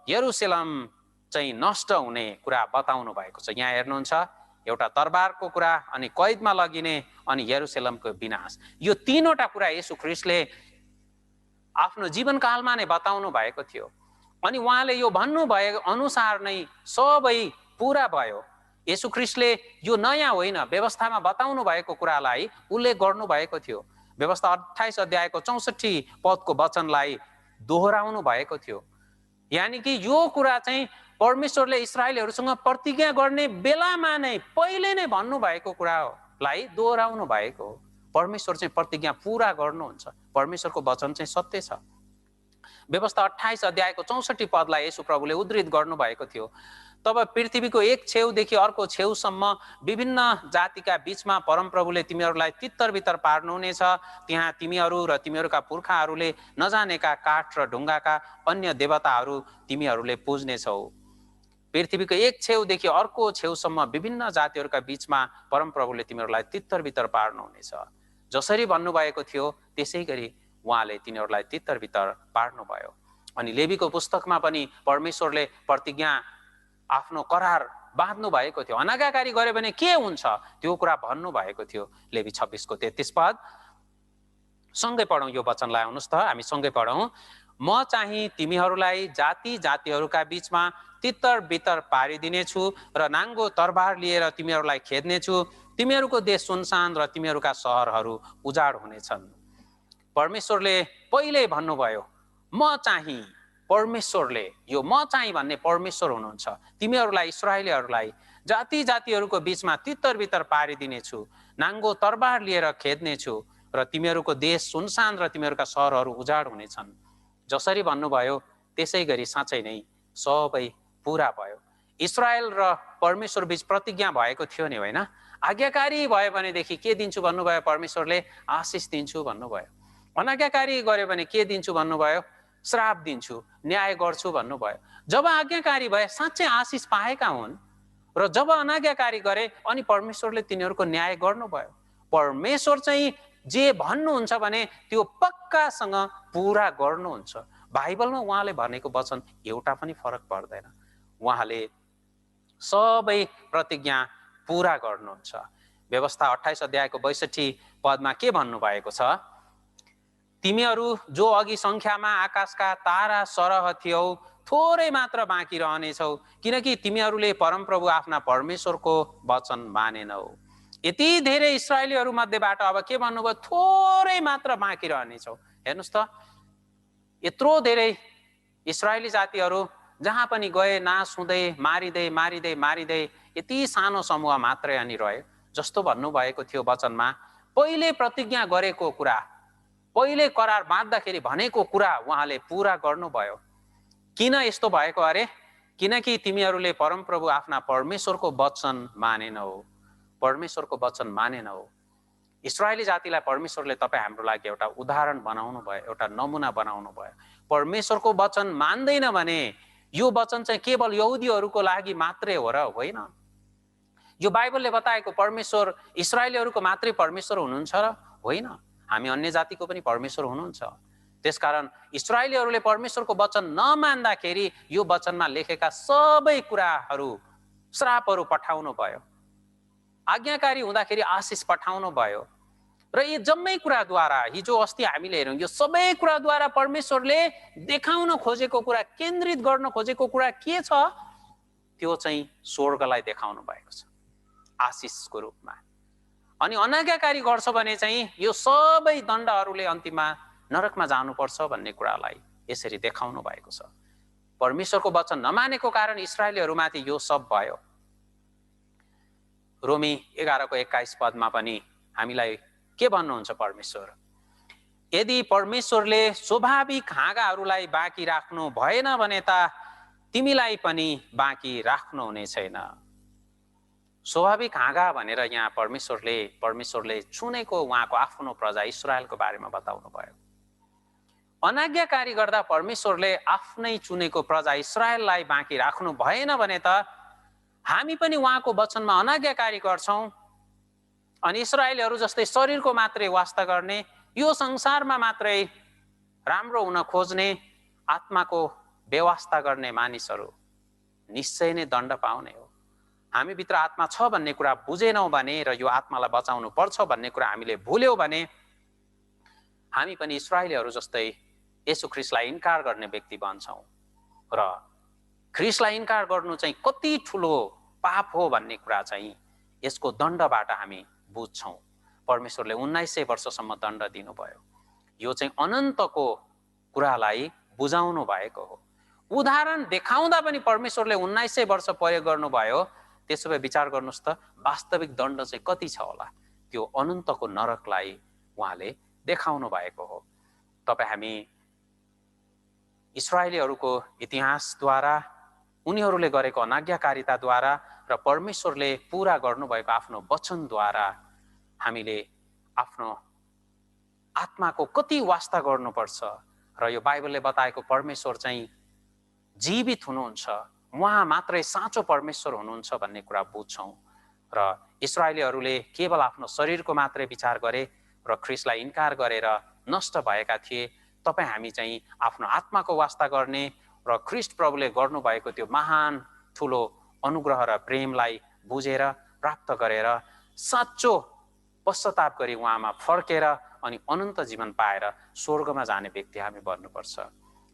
यरुशलेम चाहिँ नष्ट हुने कुरा बताउनु भएको छ। यहाँ हेर्नुहुन्छ, एउटा तरबारको कुरा, अनि कैदमा लगिने, अनि यरुशलेमको विनाश। यो तीनवटा कुरा येशू ख्रीष्टले आफ्नो जीवनकालमा नै बताउनु भएको थियो, अनि उहाँले यो भन्नुभए अनुसार नै सबै पुरा भयो। येशू ख्रीष्टले यो नयाँ होइन, व्यवस्थामा बताउनु भएको कुरालाई उल्लेख गर्नुभएको थियो। व्यवस्था 28 अध्यायको 64 पदको वचनलाई दोहोऱ्याउनु भएको थियो। यानि कि यो कुरा चाहिँ परमेश्वरले इस्राएलीहरूसँग प्रतिज्ञा गर्ने बेलामा नै पहिले नै भन्नुभएको कुरालाई दोहोऱ्याउनु भएको हो। परमेश्वर चाहिँ प्रतिज्ञा पुरा गर्नुहुन्छ। परमेश्वरको वचन चाहिँ सत्य छ। व्यवस्था 28 अध्यायको 64 पदलाई येशू प्रभुले उद्धृत गर्नुभएको थियो। तब पृथ्वीको एक छेउदेखि अर्को छेउसम्म विभिन्न जातिका बीचमा परमप्रभुले तिमीहरूलाई तित्तर बित्तर पार्नुहुनेछ। त्यहाँ तिमीहरू र तिमीहरूका पुर्खाहरूले नजानेका काठ र ढुङ्गाका अन्य देवताहरू तिमीहरूले पुज्नेछौ। पृथ्वीको एक छेउदेखि अर्को छेउसम्म विभिन्न जातिहरूका बीचमा परमप्रभुले तिमीहरूलाई तित्तर बित्तर पार्नुहुनेछ। जसरी भन्नुभएको थियो त्यसै गरी उहाँले तिनीहरूलाई तित्तर बित्तर पार्नुभयो। अनि लेवीको पुस्तकमा पनि परमेश्वरले प्रतिज्ञा आफ्नो करार बाँध्नु भएको थियो। अनाज्ञाकारी गर्यो भने के हुन्छ त्यो कुरा भन्नुभएको थियो। लेवी 26 को 33 पद सँगै पढौँ, यो वचनलाई आउनुहोस् त हामी सँगै पढौँ। म चाहिँ तिमीहरूलाई जाति जातिहरूका बीचमा तित्तर बित्तर पारिदिनेछु र नाङ्गो तरबार लिएर तिमीहरूलाई खेद्नेछु। तिमीहरूको देश सुनसान र तिमीहरूका सहरहरू उजाड हुनेछन्। परमेश्वरले पहिले भन्नुभयो, म चाहिँ, परमेश्वरले, यो म चाहिँ भन्ने परमेश्वर हुनुहुन्छ, तिमीहरूलाई इस्राएलीहरूलाई जाति जातिहरूको बीचमा तित्तर बित्तर पारिदिनेछु, नाङ्गो तरबार लिएर खेद्नेछु र तिमीहरूको देश सुनसान र तिमीहरूका सहरहरू उजाड हुनेछन्। जसरी भन्नुभयो त्यसै गरी साँच्चै नै सबै पुरा भयो। इस्राएल र परमेश्वर बीच प्रतिज्ञा भएको थियो नि, होइन? आज्ञाकारी भयो भनेदेखि के दिन्छु भन्नुभयो परमेश्वरले? आशिष दिन्छु भन्नुभयो। अनाज्ञाकारी गर्यो भने के दिन्छु भन्नुभयो? श्राप दिन्छु, न्याय गर्छु भन्नुभयो। जब आज्ञाकारी भए साँच्चै आशिष पाएका हुन्, र जब अनाज्ञाकारी गरे अनि परमेश्वरले तिनीहरूको न्याय गर्नुभयो। परमेश्वर चाहिँ जे भन्नुहुन्छ भने त्यो पक्कासँग पुरा गर्नुहुन्छ। बाइबलमा उहाँले भनेको वचन एउटा पनि फरक पर्दैन। उहाँले सबै प्रतिज्ञा पुरा गर्नुहुन्छ। व्यवस्था 28 अध्यायको 62 पदमा के भन्नुभएको छ? तिमीहरू जो अघि संख्यामा आकाशका तारा सरह थियौ, थोरै मात्र बाँकी रहनेछौ, किनकि तिमीहरूले परमप्रभु आफ्ना परमेश्वरको वचन मानेनौ। यति धेरै इस्राएलीहरू मध्येबाट अब के भन्नुभयो? थोरै मात्र बाँकी रहनेछौ। हेर्नुहोस् त, यत्रो धेरै इस्राएली जातिहरू जहाँ पनि गए नाश हुँदै मारिँदै मारिँदै मारिँदै यति सानो समूह मात्रै अनि रह्यो। जस्तो भन्नुभएको थियो वचनमा, पहिले प्रतिज्ञा गरेको कुरा, पहिले करार बाँध्दाखेरि भनेको कुरा उहाँले पुरा गर्नुभयो। किन यस्तो भएको अरे? किनकि तिमीहरूले परमप्रभु आफ्ना परमेश्वरको वचन मानेनौ। परमेश्वरको वचन मानेनौ। इस्राएली जातिलाई परमेश्वरले तपाईँ हाम्रो लागि एउटा उदाहरण बनाउनु भयो, एउटा नमुना बनाउनु भयो। परमेश्वरको वचन मान्दैन भने यो वचन चाहिँ केवल यहुदीहरूको लागि मात्रै हो र? होइन। यो बाइबलले बताएको परमेश्वर इस्राएलीहरूको मात्रै परमेश्वर हुनुहुन्छ र? होइन। हामी अन्य जातिको पनि परमेश्वर हुनुहुन्छ। त्यसकारण इस्राएलीहरूले परमेश्वरको वचन नमान्दाखेरि यो वचनमा लेखेका सबै कुराहरू, श्रापहरू पठाउनु भयो। आज्ञाकारी हुँदाखेरि आशिष पठाउनु भयो। र यो जम्मै कुराद्वारा, हिजो अस्ति हामीले हेर्यौँ, यो सबै कुराद्वारा परमेश्वरले देखाउन खोजेको कुरा, केन्द्रित गर्न खोजेको कुरा के छ? त्यो चाहिँ स्वर्गलाई देखाउनु भएको छ आशिषको रूपमा। अनि अनाज्ञाकारी गर्छ भने चाहिँ यो सबै दण्डहरूले अन्तिममा नरकमा जानुपर्छ भन्ने कुरालाई यसरी देखाउनु भएको छ। परमेश्वरको वचन नमानेको कारण इस्राएलीहरूमाथि यो सब भयो। रोमी 11 को 21 पदमा पनि हामीलाई के भन्नुहुन्छ परमेश्वर? यदि परमेश्वरले स्वाभाविक हाँगाहरूलाई बाँकी राख्नु भएन भने त तिमीलाई पनि बाँकी राख्नु हुने छैन। स्वाभाविक हाँगा भनेर यहाँ परमेश्वरले चुनेको उहाँको आफ्नो प्रजा इस्रायलको बारेमा बताउनु भयो। अनाज्ञाकारी गर्दा परमेश्वरले आफ्नै चुनेको प्रजा इस्रायललाई बाँकी राख्नु भएन भने त हामी पनि उहाँको वचनमा अनाज्ञाकारी गर्छौं अनि इस्रायलीहरू जस्तै शरीरको मात्रै वास्ता गर्ने, यो संसारमा मात्रै राम्रो हुन खोज्ने, आत्माको बेवास्ता गर्ने मानिसहरू निश्चय नै दण्ड पाउने हो। हामीभित्र आत्मा छ भन्ने कुरा बुझेनौँ भने र यो आत्मालाई बचाउनु पर्छ भन्ने कुरा हामीले भुल्यौँ भने हामी पनि इस्रायलीहरू जस्तै येशू ख्रीष्टलाई इन्कार गर्ने व्यक्ति बन्छौँ र ख्रीष्टलाई इन्कार गर्नु चाहिँ कति ठुलो पाप हो भन्ने कुरा चाहिँ यसको दण्डबाट हामी बुझ्छौँ। परमेश्वरले 1900 वर्षसम्म दण्ड दिनुभयो। यो चाहिँ अनन्तको कुरालाई बुझाउनु भएको हो। उदाहरण देखाउँदा पनि परमेश्वरले 1900 वर्ष प्रयोग गर्नुभयो। त्यसो भए विचार गर्नुहोस् त वास्तविक दण्ड चाहिँ कति छ होला। त्यो अनन्तको नरकलाई उहाँले देखाउनु भएको हो। तपाईँ हामी इस्रायलीहरूको इतिहासद्वारा, उनीहरूले गरेको अनाज्ञाकारिताद्वारा र परमेश्वरले पूरा गर्नुभएको आफ्नो वचनद्वारा हामीले आफ्नो आत्माको कति वास्ता गर्नुपर्छ र यो बाइबलले बताएको परमेश्वर चाहिँ जीवित हुनुहुन्छ, उहाँ मात्रै साँचो परमेश्वर हुनुहुन्छ भन्ने कुरा बुझ्छौँ। र इस्रायलीहरूले केवल आफ्नो शरीरको मात्रै विचार गरे र ख्रीष्टलाई इन्कार गरेर नष्ट भएका थिए। तपाईँ हामी चाहिँ आफ्नो आत्माको वास्ता गर्ने र ख्रीष्ट प्रभुले गर्नुभएको त्यो महान ठुलो अनुग्रह र प्रेमलाई बुझेर प्राप्त गरेर साँचो पश्चाताप गरी उहाँमा फर्केर अनि अनन्त जीवन पाएर स्वर्गमा जाने व्यक्ति हामी बन्नुपर्छ।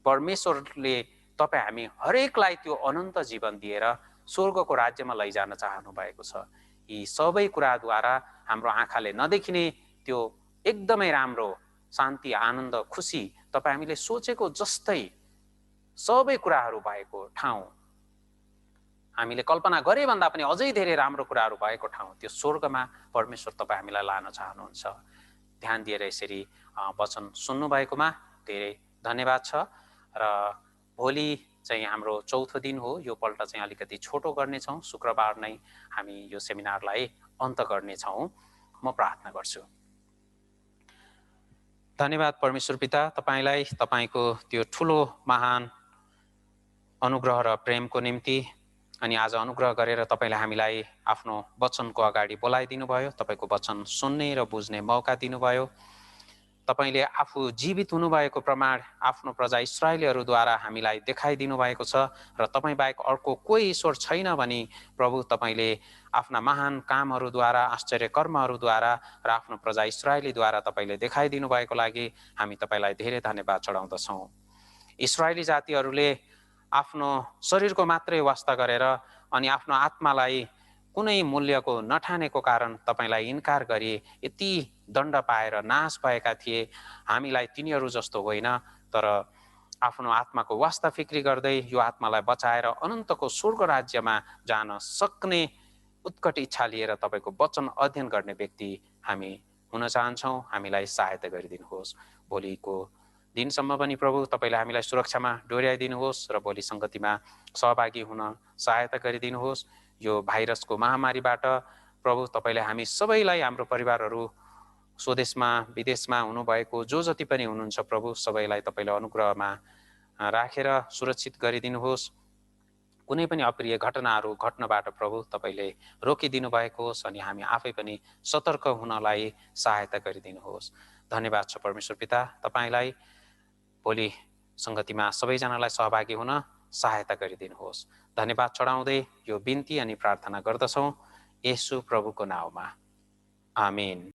परमेश्वरले तपाईँ हामी हरेकलाई त्यो अनन्त जीवन दिएर स्वर्गको राज्यमा लैजान चाहनु भएको छ। यी सबै कुराद्वारा हाम्रो आँखाले नदेखिने त्यो एकदमै राम्रो शान्ति, आनन्द, खुसी, तपाईँ हामीले सोचेको जस्तै सबै कुराहरू भएको ठाउँ, हामीले कल्पना गरे भन्दा पनि अझै धेरै राम्रो कुराहरू भएको ठाउँ, त्यो स्वर्गमा परमेश्वर तपाईँ हामीलाई लान चाहनुहुन्छ। ध्यान दिएर यसरी वचन सुन्नु भएकोमा धेरै धन्यवाद छ। र भोलि चाहिँ हाम्रो चौथो दिन हो। यो पल्ट चाहिँ अलिकति छोटो गर्नेछौँ। शुक्रबार नै हामी यो सेमिनारलाई अन्त गर्नेछौँ। म प्रार्थना गर्छु। धन्यवाद परमेश्वर पिता, तपाईँलाई तपाईँको त्यो ठुलो महान अनुग्रह र प्रेमको निम्ति। अनि आज अनुग्रह गरेर तपाईँले हामीलाई आफ्नो वचनको अगाडि बोलाइदिनु भयो, तपाईँको वचन सुन्ने र बुझ्ने मौका दिनुभयो। तपाईँले आफू जीवित हुनुभएको प्रमाण आफ्नो प्रजा इस्रायलीहरूद्वारा हामीलाई देखाइदिनु भएको छ र तपाईँ बाहेक अर्को कोही ईश्वर छैन भनी प्रभु तपाईँले आफ्ना महान कामहरूद्वारा, आश्चर्य कर्महरूद्वारा र आफ्नो प्रजा इस्रायलीद्वारा तपाईँले देखाइदिनु भएको लागि हामी तपाईँलाई धेरै धन्यवाद चढाउँदछौँ। इस्रायली जातिहरूले आफ्नो शरीरको मात्रै वास्ता गरेर अनि आफ्नो आत्मालाई कुनै मूल्यको नठानेको कारण तपाईँलाई इन्कार गरी यति दण्ड पाएर नाश भएका थिए। हामीलाई तिनीहरू जस्तो होइन, तर आफ्नो आत्माको वास्ता फिक्री गर्दै यो आत्मालाई बचाएर अनन्तको स्वर्ग राज्यमा जान सक्ने उत्कट इच्छा लिएर तपाईँको वचन अध्ययन गर्ने व्यक्ति हामी हुन चाहन्छौँ। हामीलाई सहायता गरिदिनुहोस्। भोलिको दिनसम्म पनि प्रभु तपाईँले हामीलाई सुरक्षामा डोर्याइदिनुहोस् र भोलि सङ्गतिमा सहभागी हुन सहायता गरिदिनुहोस्। यो भाइरसको महामारीबाट प्रभु तपाईँले हामी सबैलाई, हाम्रो परिवारहरू स्वदेशमा विदेशमा हुनुभएको जो जति पनि हुनुहुन्छ प्रभु सबैलाई तपाईँले अनुग्रहमा राखेर सुरक्षित गरिदिनुहोस्। कुनै पनि अप्रिय घटनाहरू घट्नबाट प्रभु तपाईँले रोकिदिनु भएको होस् अनि हामी आफै पनि सतर्क हुनलाई सहायता गरिदिनुहोस्। धन्यवाद छ परमेश्वर पिता, तपाईँलाई भोलि सङ्गतिमा सबैजनालाई सहभागी हुन सहायता गरिदिनुहोस्। धन्यवाद चढाउँदै यो बिन्ती अनि प्रार्थना गर्दछौँ येशू प्रभुको नाउँमा, आमेन।